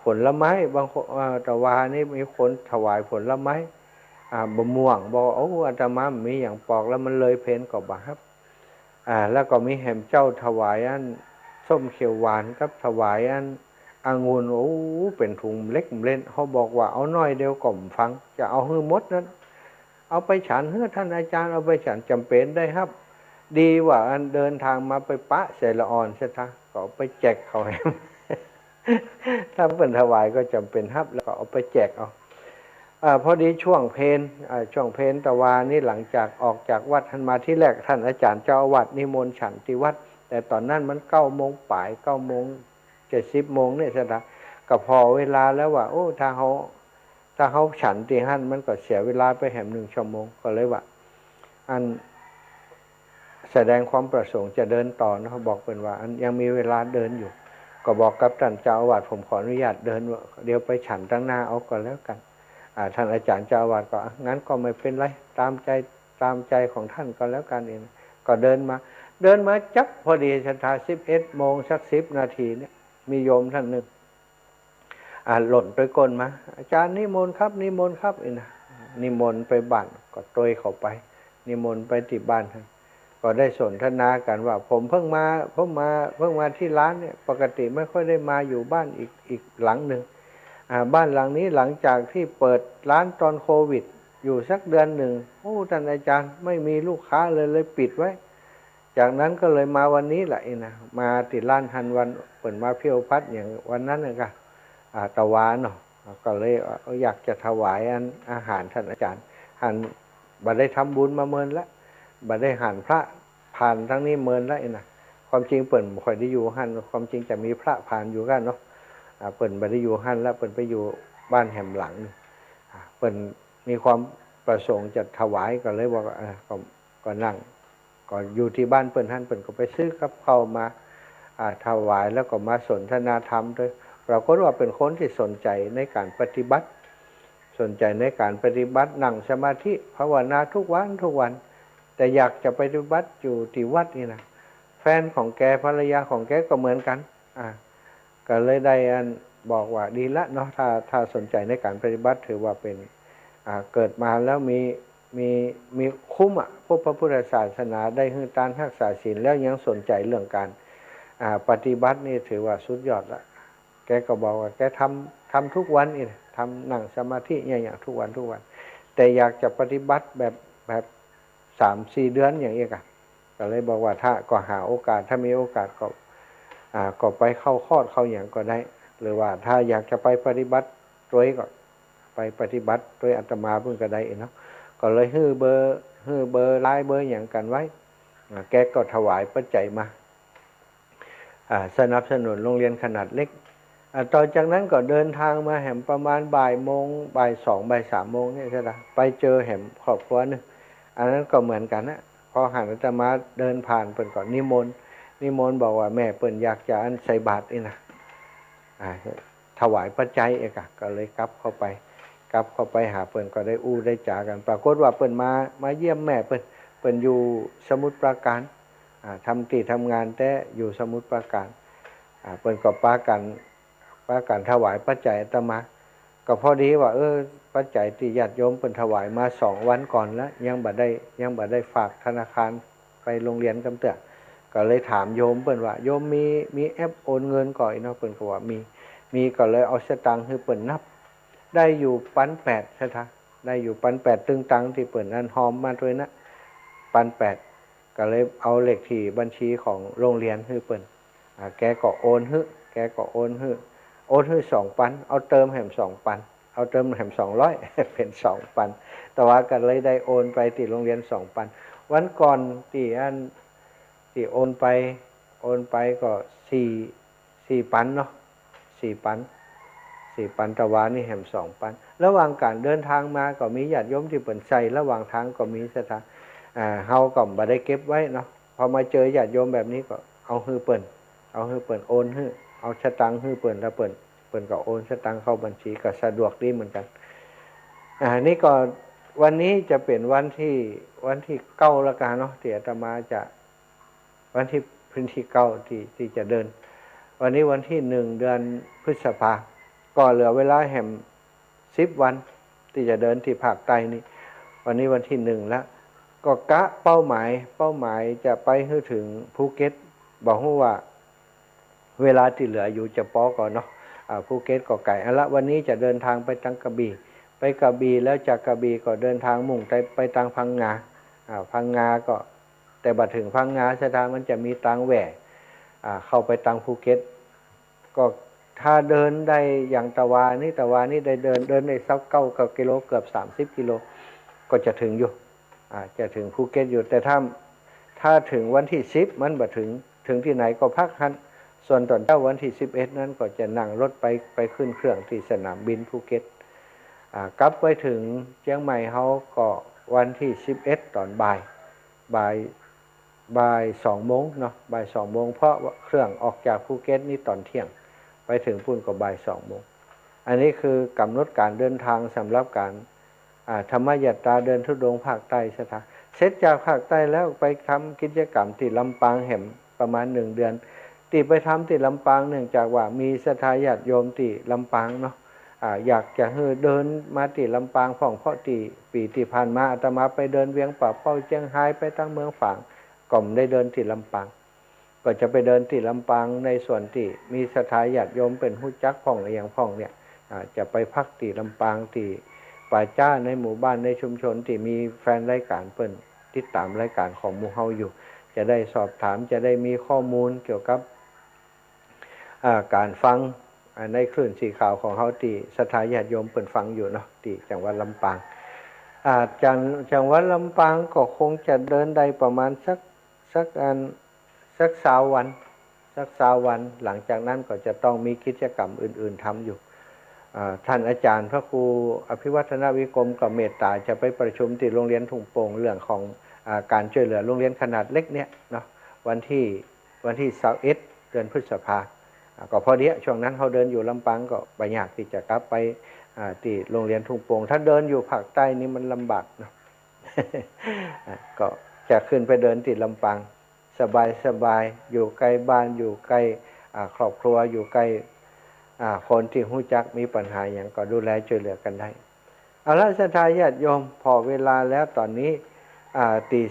ผลไม้บางคนแต่ว่านี่มีคนถวายผลไม้บะม่วงบอกโอ้อาตมามีอย่างปอกแล้วมันเลยเพนก็บ่ครับแล้วก็มีแหมเจ้าถวายอันส้มเขียวหวานกับถวายอันองุ่นโอ้เป็นถุงเล็กเล่นเขาบอกว่าเอาน้อยเดียวก่อมฟังจะเอาหื้อมดนั้นเอาไปฉันเฮ้อท่านอาจารย์เอาไปฉันจำเป็นได้ครับดีว่าอันเดินทางมาไปปะเสละอ่อนใช่ไหมก็ไปแจกเขาแหมถ้าเป็นถวายก็จำเป็นครับแล้วก็เอาไปแจกเอาพอดีช่วงเพนตะวานี่หลังจากออกจากวัดท่านมาที่แรกท่านอาจารย์เจ้าอาวาสนิมนต์ฉันที่วัดแต่ตอนนั้นมัน9 โมงป่าย9 โมง70 โมงเนี่ยใช่ไหมก็พอเวลาแล้วว่าโอ้ถ้าเขาฉันตีหั่นมันก็เสียเวลาไปแหม1 ชั่วโมงก็เลยว่าอันแสดงความประสงค์จะเดินต่อนะเขาบอกเป็นว่าอันยังมีเวลาเดินอยู่ก็บอกกับท่านเจ้าอาวาสผมขออนุญาตเดินเดี๋ยวไปฉันตั้งหน้าเอาก่อนแล้วกันท่านอาจารย์เจ้าอาวาสก็งั้นก็ไม่เป็นไรตามใจของท่านก็แล้วกันเองก็เดินมาจับพอดีชันทา11 โมงสัก10 นาทีเนี่ยมีโยมท่านหนึ่งหล่นไปก้นมาอาจารย์นิมนต์ครับนิมนต์ครับนิมนต์ไปบ้านก็โตยเข้าไปนิมนต์ไปที่บ้านท่านก็ได้สนทนากันว่าผมเพิ่งมาที่ร้านเนี่ยปกติไม่ค่อยได้มาอยู่บ้านอีกหลังหนึ่งบ้านหลังนี้หลังจากที่เปิดร้านตอนโควิดอยู่สักเดือนหนึ่งโอ้ท่านอาจารย์ไม่มีลูกค้าเลยปิดไว้จากนั้นก็เลยมาวันนี้แหละนะมาติดร้านฮันวันเปิดมาเพียวพัดอย่างวันนั้นนะครับตะวันเนาะก็เลยอยากจะถวายอาหารท่านอาจารย์หันบัดได้ทำบุญมาเมินแล้วบัดได้หันพระผ่านทั้งนี้เมินแล้วนะความจริงเปิดค่อยได้อยู่หันความจริงจะมีพระผ่านอยู่กันเนาะเปิดบัดได้อยู่หันแล้วเปิดไปอยู่บ้านแหมหลังเปิดมีความประสงค์จะถวายก็เลยบอกก็นั่งก็อยู่ที่บ้านเปิดหันเปิดก็ไปซื้อกับเข้ามาถวายแล้วก็มาสนทนาธรรมด้วยเราก็ว่าเป็นคนที่สนใจในการปฏิบัตินั่งสมาธิภาวนาทุกวันแต่อยากจะปฏิบัติอยู่ที่วัดนี่นะแฟนของแกภรรยาของแกก็เหมือนกันก็เลยได้บอกว่าดีละเนาะถ้าสนใจในการปฏิบัติถือว่าเป็นเกิดมาแล้วมีคุ้มพระพุทธศาสนาได้ให้การรักษาศีลแล้วยังสนใจเรื่องการปฏิบัตินี่ถือว่าสุดยอดละแกก็บอกว่าแกทำทุกวันนี่ทำนั่งสมาธิอย่างทุกวันแต่อยากจะปฏิบัติแบบ3-4 เดือนอย่างนี้ก็เลยบอกว่าถ้าก็หาโอกาสถ้ามีโอกาสก็ไปเข้าคอร์สเข้าอย่างก็ได้หรือว่าถ้าอยากจะไปปฏิบัติโดยก็ไปปฏิบัติโดยอาตมาเพิ่งก็ได้เนาะก็เลยฮื้อเบอร์ไลน์เบอร์อย่างกันไว้แกก็ถวายปัจจัยมาสนับสนุนโรงเรียนขนาดเล็กต่อจากนั้นก็เดินทางมาแหมประมาณบ่าย 2 บ่าย 3 โมงเนี่ยใช่ไหมไปเจอแหมครอบครัวนึงอันนั้นก็เหมือนกันนะพอหันอาตมาเดินผ่านเปิ่นก่อนนิมนต์บอกว่าแม่เปิ่นอยากจะใส่บาตรนี่นะถวายปัจจัยก็เลยกลับเข้าไปหาเปิ่นก็ได้ได้จากันปรากฏว่าเปิ่นมาเยี่ยมแม่เปิ่นอยู่สมุทรปราการทำงานแต่อยู่สมุทรปราการเปิ่นก็ปากันถวายปัจจัยอาตมาก็พอดีว่าปัจจัยที่ญาติโยมเปิ่นถวายมา2 วันก่อนแล้วยังบ่ได้ฝากธนาคารไปโรงเรียนกำเตื้อก็เลยถามโยมเปิ่นว่าโยมมีแอปโอนเงินก่อนเนาะเปิ่นก็ว่ามีก็เลยเอาสตางค์ให้เปิ่นนับได้อยู่1,800ใช่มั้ยได้อยู่1,800ตึงตังที่เปิ่นนั้นหอมมาด้วยนะ1,800ก็เลยเอาเลขที่บัญชีของโรงเรียนให้เปิ่นแกก็โอนให้2,000เอาเติมแหม2,000เอาเติมแหม200เป็น2,000แต่ว่าก็เลยได้โอนไปที่โรงเรียน2,000วันก่อนที่โอนไปก็4,000เนาะ4,000 4 ปันตะวานี่แหม2 ปันระหว่างการเดินทางมาก็มีญาติโยมที่เปิ่นใส่ระหว่างทางก็มีสถานเฮาก็บ่ได้เก็บไว้เนาะพอมาเจอญาติโยมแบบนี้ก็เอาฮื้อเปิ่นโอนฮื้อเอาสตังค์ฮื้อเปิ่นแล้วเปิ่นก็โอนสตังค์เข้าบัญชีก็สะดวกดีเหมือนกันนี่ก็วันนี้จะเป็นวันที่9แล้วกันเนาะที่อาตมาจะวันที่พื้นที่9ที่จะเดินวันนี้วันที่1เดือนพฤษภาก็เหลือเวลาแหม10 วันที่จะเดินที่ภาคใต้นี่วันนี้วันที่1แล้วก็กะเป้าหมายจะไปให้ถึงภูเก็ตบอกว่าเวลาที่เหลืออยู่จะปอก่อนเนาะภูเก็ตก็ไกลละวันนี้จะเดินทางไปทางกระบี่ไปกระบี่แล้วจากกระบี่ก็เดินทางมุ่งไปทางพังงาพังงาก็แต่บัดถึงพังงาสถานมันจะมีทางแหว่เข้าไปทางภูเก็ตก็ถ้าเดินได้อย่างตะวานี่ได้เดินได้สัก9กิโลเกือบ30กิโลก็จะถึงอยู่จะถึงภูเก็ตอยู่แต่ถ้าถึงวันที่10มันบ่ถึงที่ไหนก็พักหันส่วนตอนเช้าวันที่11นั้นก็จะนั่งรถไปขึ้นเครื่องที่สนามบินภูเก็ตกลับไปถึงเชียงใหม่เฮาก็วันที่11ตอนบ่าย2 โมงเนาะบ่าย2 โมงเพราะเครื่องออกจากภูเก็ตนี่ตอนเที่ยงไปถึงพุ่นก็บ่าย2 โมงอันนี้คือกำหนดการเดินทางสำหรับการธรรมยตราเดินธุดงค์ภาคใต้สถานเสร็จจากภาคใต้แล้วไปทำกิจกรรมที่ลำปางแห่มประมาณ1 เดือนที่ไปทำที่ลำปางเนื่องจากว่ามีศรัทธาญาติโยมที่ลำปางเนาะอยากจะเดินมาที่ลำปางเพราะที่ปีที่ผ่านมาอาตมาไปเดินเวียงป่าเป้าเจียงไฮ้ไปตั้งเมืองฝางก็ไม่ได้เดินที่ลำปางก็จะไปเดินที่ลำปางในส่วนที่มีศรัทธาญาติโยมเป็นผู้จักพ่องอย่างพ่องเนี่ยจะไปพักที่ลำปางที่ป่าจ้าในหมู่บ้านในชุมชนที่มีแฟนรายการเปิ้นติดตามรายการของหมู่เฮาอยู่จะได้สอบถามจะได้มีข้อมูลเกี่ยวกับการฟังในคลื่นสีขาวของเฮาที่ศรัทธาญาติโยมเปิ้นฟังอยู่เนาะที่จังหวัดลำปางจังหวัดลำปางก็คงจะเดินได้ประมาณสัก20 วันหลังจากนั้นก็จะต้องมีกิจกรรมอื่นๆทำอยู่ท่านอาจารย์พระครูอภิวัฒนวิกรมกับเมตตาจะไปประชุมที่โรงเรียนทุ่งโป่งเรื่องของการช่วยเหลือโรงเรียนขนาดเล็กเนี่ยเนาะวันที่21เดือนพฤษภาก็พอดีช่วงนั้นเขาเดินอยู่ลำปางก็บ่ยากที่จะกลับไปที่โรงเรียนทุ่งโป่งถ้าเดินอยู่ภาคใต้นี่มันลำบากเนาะ ก็จะขึ้นไปเดินที่ลำปางสบายอยู่ใกล้บ้านอยู่ใกล้ครอบครัวอยู่ใกล้คนที่รู้จักมีปัญหาอย่างก็ดูแลช่วยเหลือกันได้เอาละศรัทธาญาติโยมพอเวลาแล้วตอนนี้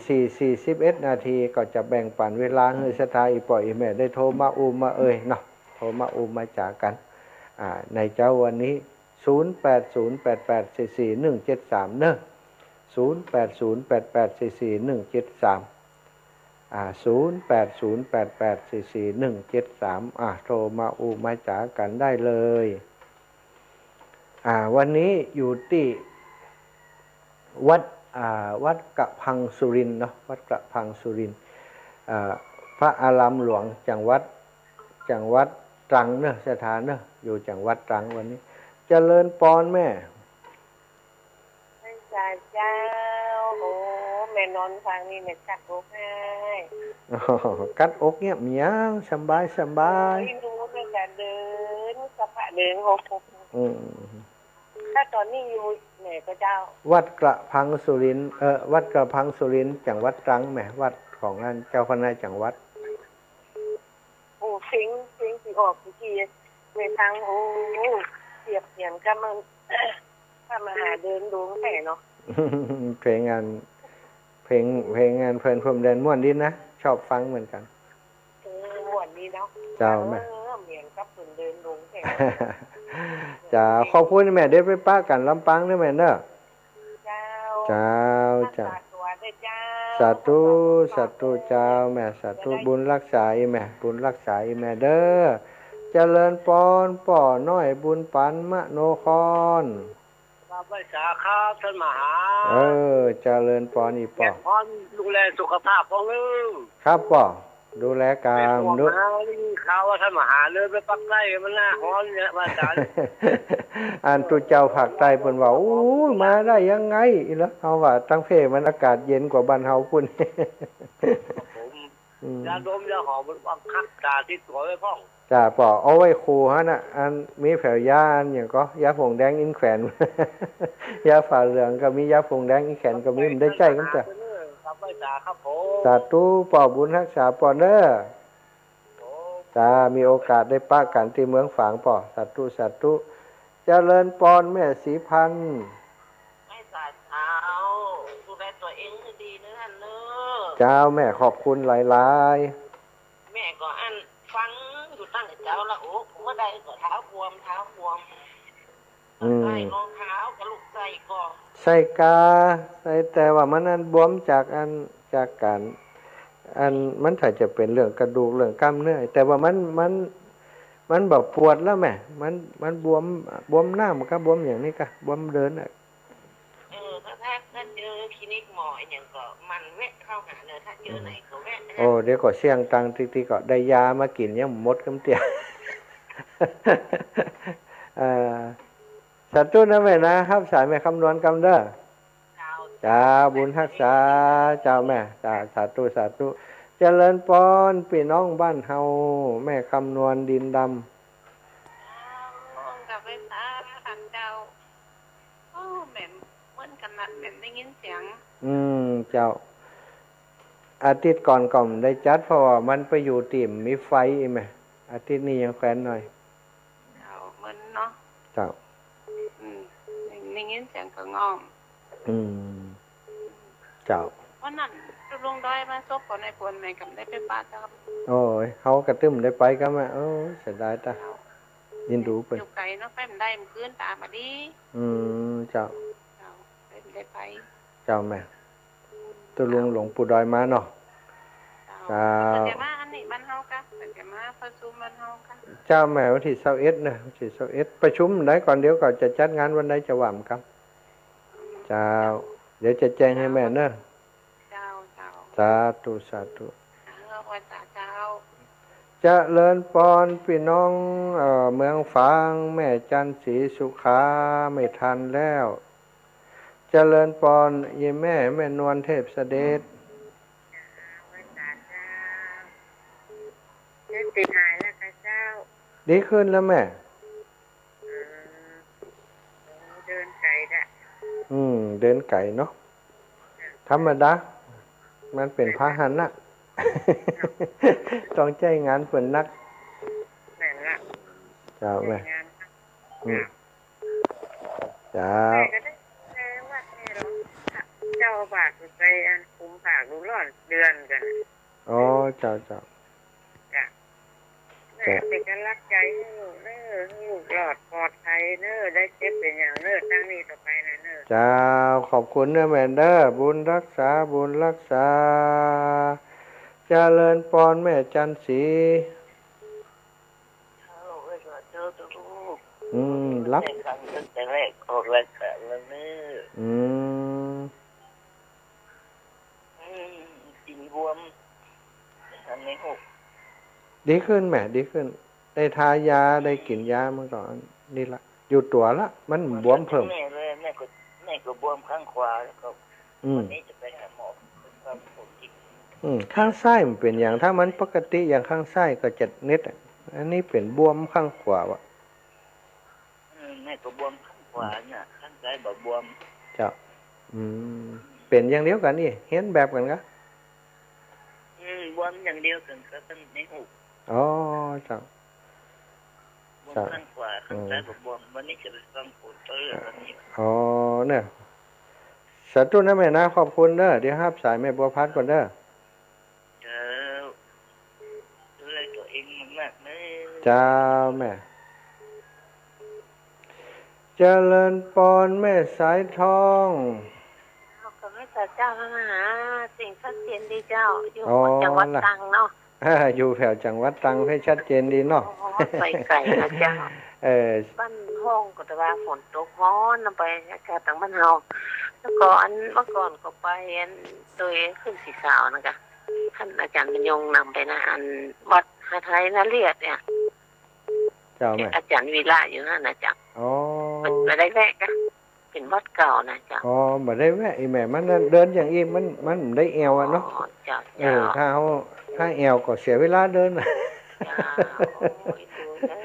4:41 นาทีก็จะแบ่งปันเวลาให้ศรัทธาอีป่อยอีแม่ได้โทรมามาเนาะโทรมามาจากกันในเจ้าวันนี้0808844173เนอะ08088441730808844173โทรมามาจากกันได้เลยวันนี้อยู่ที่วัดกระพังสุรินทร์เนาะวัดกระพังสุรินทร์พระอารามหลวงจังหวัดตรังเนอะสถานเนอะอยู่จังหวัดตรังวันนี้เจริญปอนแม่เจ้าโอ้แม่นอนฟังนี่แม่กัดอกให้กัดอกเนี่ยเมียสบายดูแม่จะเดินสะพะเดินหกถ้าตอนนี้อยู่แม่ก็เจ้าวัดกระพังสุรินทร์วัดกระพังสุรินทร์จังหวัดตรังแม่วัดของท่านเจ้าคณะจังหวัดโอ้สิงสิออกทีในทางโอ้เสียบเสียนก็มันถ้ามาหาเดินดวงแผ่เนาะเพลงงานเพลงเพลินพรมแดนม่วนดีนะชอบฟังเหมือนกันม่วนดีเนาะเจ้าแม่เหมือนกับเพิ่นเดินดวงแผ่จ้าขอบคุณแม่ได้ไปป้ากันลำปางด้วยแม่เนอะเจ้าสาธุเจ้าแม่สาธุบุญรักษาอีแม่บุญรักษาอีแม่เด้อเจริญปอนป่อน้อยบุญปันมโนครครับไปสาครับท่านมหาเจริญปอนอีป่อพรดูแลสุขภาพของลูกครับป่อ ดูแลกามดูข่าวว่าท่านมหาเรือไปปักใต้มันน่าฮ้อนเนี่ยว่าอาจารย์อันตุเจ้าภาคใต้เพิ่นว่าโอ้มาได้ยังไงแล้วเฮาว่าตั้งเพมันอากาศเย็นกว่าบ้านเฮาพุ่นยาดมยาหอมมันบังคับตาที่ตัวไว้พ่องจ้าปอเอาไว้ครูฮะน่ะอันมีแผวยาอันอย่างก็ยาผงแดงอินแขวนยาฝ่าเหลืองก็มียาผงแดงอินแขวนก็มีมันได้ใจกันจ้ะสาธุปอบุญรักษาปอเนอจ้ามีโอกาสได้ปะกันที่เมืองฝางปอสาธุสาธุเจริญปอนแม่ศรีพันธ์ไม่สาเท้าดูแลตัวเองให้ดีนะท่านเนอะเจ้าแม่ขอบคุณหลายๆแม่ก็อันฟังอยู่ตั้งแต่เจ้าละโอ้เมื่อใดก็เท้าบวมใส่รองเท้ากับลูกใส่ก็ใส่กาใส่แต่ว่ามันนั้นบวมจากการมันถ้าจะเป็นเรื่องกระดูกเรื่องกล้ามเนื้อแต่ว่ามันแบบปวดแล้วแม่มันบวมหน้ามันก็บวมอย่างนี้ก็บวมเดินอ่ะถ้าเจอคลินิกหมออย่างก็มันแวะเข้าหาเลยถ้าเจอไหนก็แวะโอ้เดี๋ยวก็เสี่ยงตังทีก็ได้ยามากินยังมดกำเตี้ยสาธุนะแม่นะครับสายแม่คำนวณกำเด้อจ้าบุญรักษาเจ้าแม่จ้าสาธุสาธุเจริญปอนพี่น้องบ้านเฮาแม่คำนวณดินดำกับไปสาขันเจ้าโอ้แม่เหมือนกันนัดแม่ได้ยินเสียงเจ้าอาทิตย์ก่อนก็ได้จัดเพราะว่ามันไปอยู่ติ่มมีไฟไหมอาทิตย์นี้ยังแขวนหน่อยเจ้าเหมือนเนาะเจ้าได้ยินเสียงก็งอมเจ้าวันนั้นลงดอยมาซบก่อนในปวนแม่กับได้ไปป้าจ้าโอ้ยเขากระตึ้มได้ไปก็มาเสียดายตายินดูไปอยู่ไกลเนาะไปมันได้มันคืนตามาดีเจ้าได้ไปเจ้าแม่ตัวลุงหลวงปู่ดอยมาเนาะเจ้าแต่มาอันนี้บ้านเฮากะแต่มาประชุมบ้านเฮากะเจ้าแม่วันที่21นะวันที่21ประชุมได้ก่อนเดี๋ยวก่อนจะจัดงานวันใดจะว่ามครับเจ้าเดี๋ยวจะแจ้งให้แม่เนอะสาธุสาธุเจริญปอนพี่น้องเมืองฝางแม่จันศรีสุขาไม่ทันแล้วเจริญปอนยายแม่นวลเทพเสด็จติดหายแล้วค่ะเจ้าดีขึ้นแล้วแม่เดินไกลได้เดินไกลเนาะธรรมดามันเป็นพาหนะต้องใจงานเปิ่นนักเจ้าแม่เจ้าเจ้าฝากไปอันคุมฝากดูร้อนเดือนกันอ๋อเจ้าเป็นการรักใจลูกลูกหลอดปลอดภัยได้เจ็บเป็นอย่างตั้งนี้ต่อไปนะเจ้าขอบคุณนะแม่เด้อบุญรักษาเจริญปอนแม่จันศรีรับแต่แรกออกรายการแล้วกินบวมอันนี้ดีขึ้นแม่ดีขึ้นได้ทายาได้กินยามาก่อนนี่ละอยู่ตัวละมันบวมเพิ่มแม่ก็บวมข้างขวาแล้วก็วันนี้จะไปหาหมอความปวดจิตข้างซ้ายมันเป็นอย่างถ้ามันปกติอย่างข้างซ้ายก็จะเน็ดอันนี้เป็นบวมข้างขวาวะแม่ก็บวมข้างขวาเนี่ยข้างซ้ายบวมเจ้าเป็นอย่างเดียวกันนี่เห็นแบบกันกะบวมอย่างเดียวกันก็ต้องในหูอ๋อเจ้าบวมข้างขวาข้างซ้ายบวมวันนี้จะไปฟังปวดตัววันนี้อ๋อเนี่ยสาธุนะแม่นะขอบคุณเด้อเดี๋ยวห้าสายแม่บัวพัดก่อนเด้อดูแลตัวเองมากๆนะเจ้าแม่เจริญปอนแม่สายทองก็ไม่แต่เจ้าพระมหาสิ่งชัดเจนดีเจ้าอยู่จังหวัดตรังเนาะอยู่แถวจังหวัดตรังให้ชัดเจนดีเนาะไปไกลนะเจ้าบ้านห้องก็แต่ว่าฝนตกร้อนนำไปอากาศต่างบ้านเฮาแล้วก็เมื่อก่อนก็ไปตัวเองขึ้นสีขาวนะคะ ท่านอาจารย์บรรยงนำไปนะอันวัดหาไทยนาเรียดเนี่ยเจ้าแม่อาจารย์วีระอยู่นั่นนะจ๊ะอ๋อมาได้แวะกันเป็นวัดเก่านะจ๊ะอ๋อมาได้แวะอีแม่มันเดินอย่างอีมันได้แอวอ่ะเนาะถ้าแอวก็เสียเวลาเดินจ้าโอ้ยดูเด้อ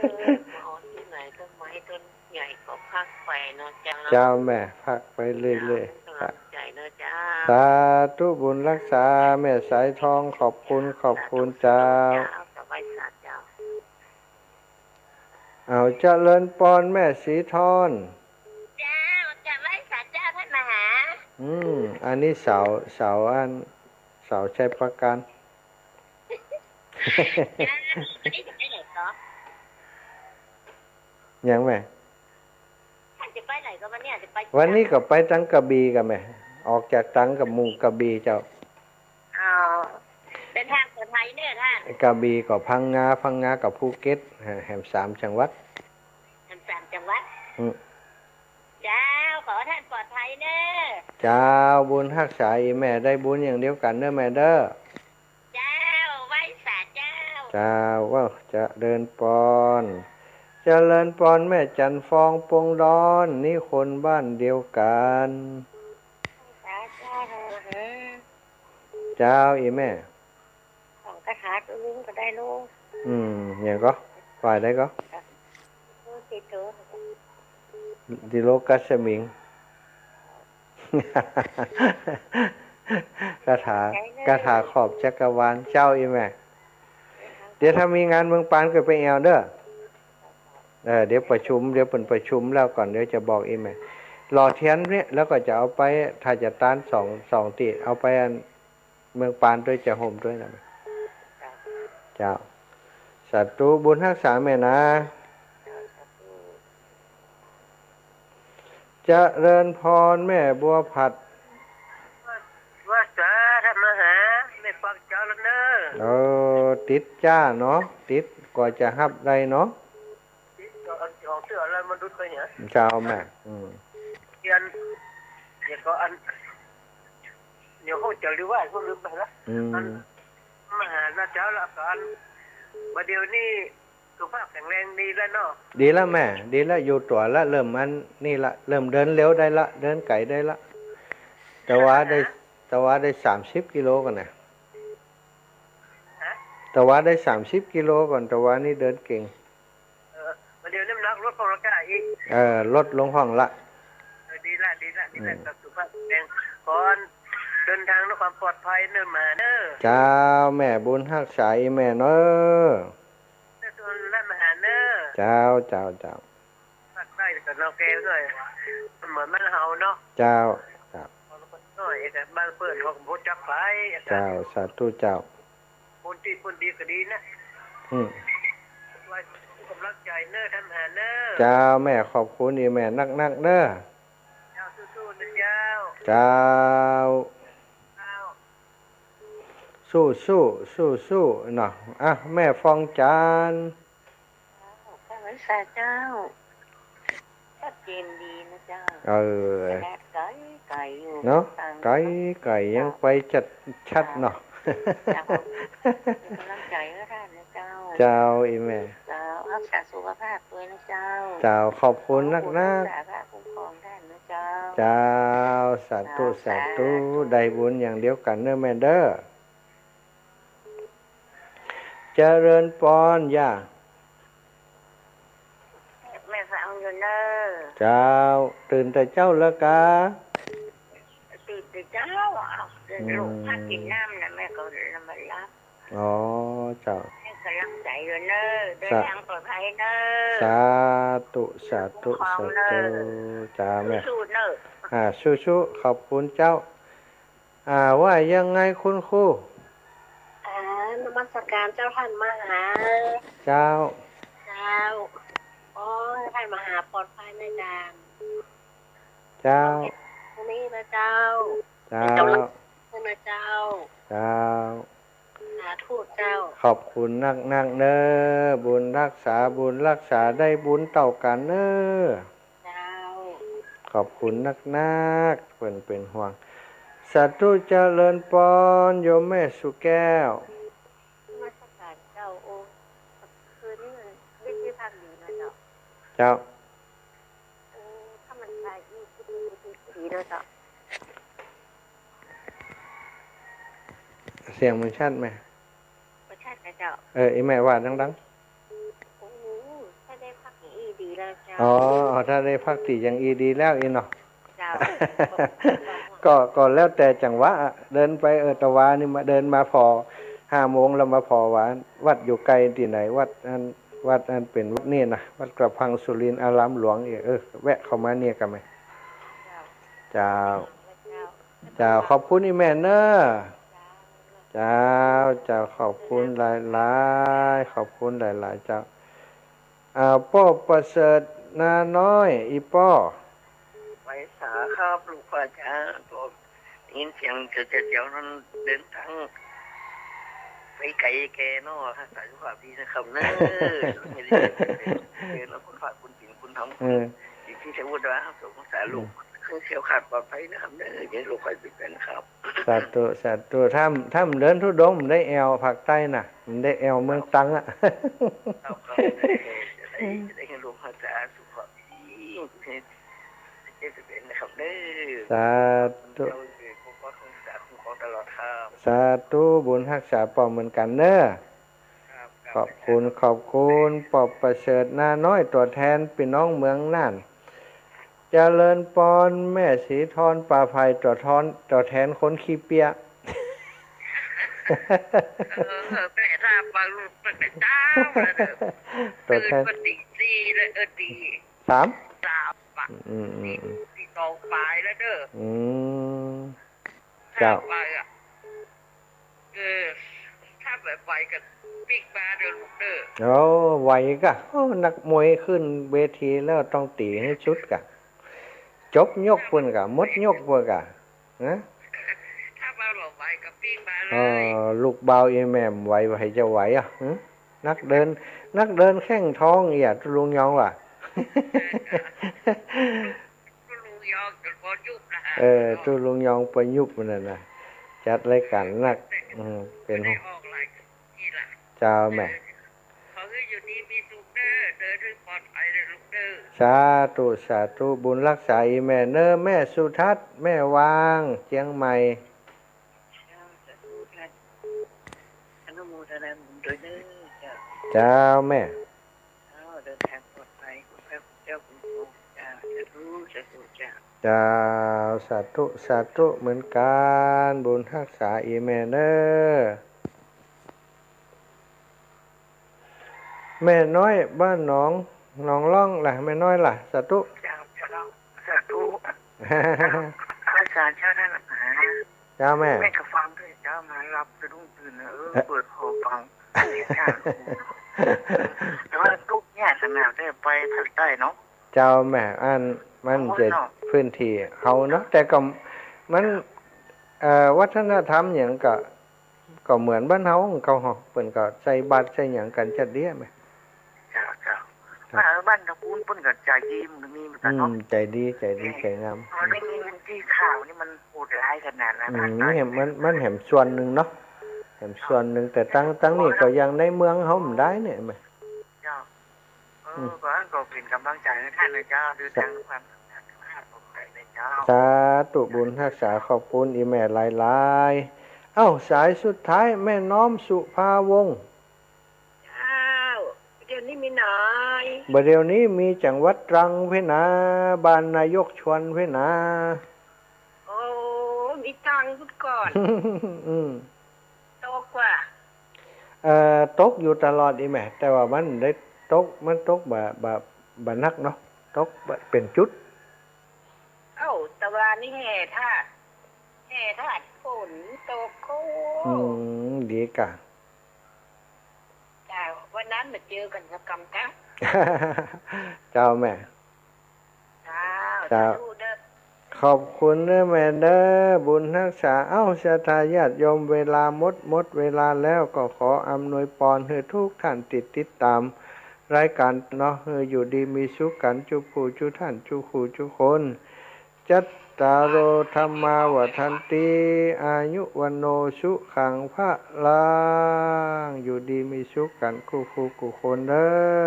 ที่ไหนต้นไม้ต้นใหญ่ก็พักไปเนาะจ้าเจ้าแม่พักไปเรื่อยๆใจเนาะจ้าสาธุบุญรักษาแม่สายทองขอบคุณเจ้าเอาเจริญปอนแม่สีทอนเจ้าจะไว้สัตว์เจ้าท่านมาหาอันนี้เสาใช้ประกันยังแม่จะไปไหนก็วันนี้จะไปวันนี้ก็ไปตังกระบี่กันแม่ออกจากตังกับมุงกระบี่เจ้าเป็นทางคนไทยเนี่ยท่านกระบี่ก็พังงากับภูเก็ตแห่ง3 จังหวัด3 จังหวัดเจ้าขอท่านปลอดภัยเน้อเจ้าบุญรักษาอีแม่ได้บุญอย่างเดียวกันเด้อแม่เด้อเจ้าไว้สาเจ้าเจ้าว่าจะเดินปอนเจริญปอนแม่จันฟองปงดอนนี่คนบ้านเดียวกันเจ้าอีแม่ของกระถาตัวลุงก็ได้ลูกอย่างก็ฝ่ายได้ก็ดิโลกัสมิงกระถาขอบจักรวาลเจ้าอีแม่เดี๋ยวถ้ามีงานเมืองปานก็ไปแอวเด้อเดี๋ยวประชุมประชุมแล้วก่อนเดี๋ยวจะบอกอีแม่รอเทียนเนี่ยแล้วก็จะเอาไปถ้าจะต้านสองตีเอาไปเมืองปานด้วยจะห่มด้วยนะเจ้าสัตว์บุญรักษาแม่นะจะเริญพรแม่บัวผัดว่าจะทำมาหาไม่ฟังเจ้าแล้วเนอะติดจ้าเนาะติดกว่าจะฮับได้เนาะติดก็เอาเสื้ออะไรมาดุดไปเนี่ยเจ้าแม่เดี๋ยวเขาจะรู้ว่าเขาลืมไปแล้วมาหาหน้าเจ้าละกันมาเดี๋ยวนี้สุขภาพแข็งแรงดีแล้วเนาะดีแล้วแม่ดีแล้วอยู่ตัวละเริ่มนี่ละเริ่มเดินเร็วได้ละเดินไกลได้ละแต่ว่าได้30 กิโลก่อนนะแต่ว่าได้30 กิโลก่อนแต่ว่านี่เดินเก่งมาเดี๋ยวน้ำหนักลดของร่างกายอีกลดลงห้องละดีละกับสุขภาพแข็งก่อนเดินทางด้วยความปลอดภัยเนิ่นมาเด้อเจ้าแม่บุญรักษาอีแม่เนาะเจ้าภาคใต้กับเราแก้วด้วยเหมือนมันเฮาเนาะเจ้าน้อยแต่บ้านเปิดเขาพูดจับไปเจ้าสาธุเจ้าคนดีก็ดีนะไว้กำลังใจเน้อทำหาเน้อเจ้าแม่ขอบคุณอีแม่นักเน้อเจ้าสู้ๆนะเจ้าเจ้าสู้เนาะแม่ฟองจานสาเจ้าชัดเจนดีนะเจ้าไก่อยู่เนาะไก่ยังไปจัดชัดเนาะกำลังใจก็ท่านนะเจ้าอีแม่เจ้ารักษาสุขภาพด้วยนะเจ้าขอบคุณนักคุ้มครองท่านนะเจ้าสาธุได้บุญอย่างเดียวกันเด้อแม่เด้อเจริญปอนย่าแม่ฟังอยู่เนอเจ้าตื่นแต่เจ้าแล้วกะตื่นแต่เจ้าลูกพักกินน้ำนะแม่ก็มารับเจ้าให้กำลังใจอยู่เนอเดินทางปลอดภัยเนอสาธุจ้าแม่สู้เนอสู้ขอบคุณเจ้าว่ายังไงคุณครูนมัสการเจ้าท่านมหาเจ้าท่านมหาปลอดภัยนะเจ้านี่นะเจ้านะเจ้าสาธุเจ้าขอบคุณนักเน้อบุญรักษาได้บุญเต่ากันเน้อขอบคุณนักเป็นห่วง สาธุเจริญปอนโยมแม่สุแก้วมาสการเจ้าโอคืนนี้มันได้ที่พักดีนะเจ้าเจ้าถ้ามันใช้ดีด้วยเจ้าเสียงมันชัดไหมชัดนะเจ้าอีแม่ว่าดังๆโอ้ถ้าได้พักอย่างอีดีแล้วเจ้าถ้าได้พักตีอย่างอีดีแล้วอีเนาะเจ้าก็แล้วแต่จังหวะเดินไปตะวานี่มาเดินมาพอ5 โมงแล้วมาพอวัดอยู่ไกลที่ไหนวัดอันเป็นวัดนี่นะวัดกระพังสุรินทร์อารามหลวงแวะเข้ามาเนี่ยกันไหมเจ้าขอบคุณอีแม่เนอะเจ้าขอบคุณหลายๆขอบคุณหลายๆเจ้าป้อประเสริฐนาน้อยอีป้อไว้สาครับลูกพ่อจ้าตัวยินเสียงเจียวนั้นเดินทางไปไกลแกนอค่ะสายสุขภาพดีนะครับเนอะไม่ได้แล้วคุณฝากคุณปิ่นคุณทำอีกที่จะพูดว่าสงสารลูกเครื่องเสียวขาดปลอดภัยนะครับเนอะอย่าลูกคอยติดกันครับสาธุถ้ามันเดินทุดงมันได้แอลภาคใต้น่ะมันได้แอลเมืองตังอ่ะจะได้เห็นลูกพ่อจ้าสุขภาพดีจะเป็นนะครับเนอะสาธุตลอดครับสาธุบุญรักษาปอมเหมือนกันเนอะขอบคุณปอบประเสริฐนาน้อยตัวแทนพี่น้องเมืองน่านเจริญปอนแม่สีทอนป่าไผ่ตัวแทนคนขี้เปียแม่ทราบว่าลูกเป็นเจ้าตัวแทนปฏิสีเลยดี3ปะตีตองปลายแล้วเด้อเจ้าไปอ่ะถ้าแบบไปกันปิ๊กมาเดินลูกเด้อไหวกะนักมวยขึ้นเวทีแล้วต้องตีให้ชุดกะจบยกปุ่นกะมดยกปุ่นกะนะถ้ามาหลบไปกับปิ๊กมาเลยลูกเบาแม่ไหวจะไหวอ่ะนักเดินแข้งท้องอย่าตุลุงยองว่ะตุลุงยองจนพอยุบนะตุลุงยองไปยุบนั่นน่ะจัดรายการนักเป็นเจ้าแม่เขาคืออยู่ดีมีสุขเด้อเดินด้วยปลอดภัยเลยลูกเด้อสาธุบุญรักษาอีแม่เนอแม่สุทัศน์แม่วางเชียงใหม่อนุโมทนาบุญด้วยเด้อเจ้าแม่เดินทางปลอดภัยคุณพระเจ้าคุณครูเจ้าสาธุเจ้าเจ้าสาธุเหมือนกันบุญรักษาอีแม่เนอแม่น้อยบ้านหนองล่องล่ะแม่น้อยล่ะสาธุสาธุอาจารย์เจ้าท่านเจ้าแม่ก็ฟังด้วยเจ้ามารับสะดุ้งตื่นเปิดคอฟังแต่ว่าทุกเนี่ยสนามได้ไปภาคใต้เนาะเจ้าแม่มันจะพื้นที่เขาเนาะแต่ก็มันวัฒนธรรมอย่างก็เหมือนบ้านเฮาเขาเปิ้นก็ใส่บาตรใส่หยังกันจัดเดี้ยแม่บ้านตะปูนเปิ้นก็ใจดีมันมีมันเนาะใจดีใจงามมันไม่มีที่ข่าวนี่มันโหดร้ายขนาดนั้นมันแหมส่วนนึงเนาะแหมส่วนนึงแต่ตั้งนี่ก็ยังในเมืองเฮาบ่ได้เนี่ยแม่เจ้าก็เป็นกำลังใจให้ท่านนะเจ้าด้วยทางความสาธุบุญรักษาขอบคุณอีแม่หลายๆสายสุดท้ายแม่น้อมสุภาวงศ์เดี๋ยวนี้มีหน่อยเดี๋ยวนี้มีจังหวัดตรังเพ่นาบ้านนายกชวนเพ่นาโอ้มีตังทุกก่อนตกว่าตกอยู่ตลอดอีแม่แต่ว่ามันได้ตกแบบนักเนาะตกเป็นจุดแต่ว่านี่แห่ธาตุฝนตกโค้ดีกะวันนั้นมาเจอกันกับกำกับเจ้าแม่เจ้าขอบคุณเด้อแม่เด้อบุญรักษาศรัทธาญาติโยมเวลาหมดเวลาแล้วก็ขออำนวยพรให้ทุกท่านติดตามรายการเนาะอยู่ดีมีสุขกันจุผู้จุท่านจุคู่จุคนจะ ตารโรธรรมาวัฏันติอายุวันโนสุขังพระลังอยู่ดีมีสุขกันคู่คนเด้อ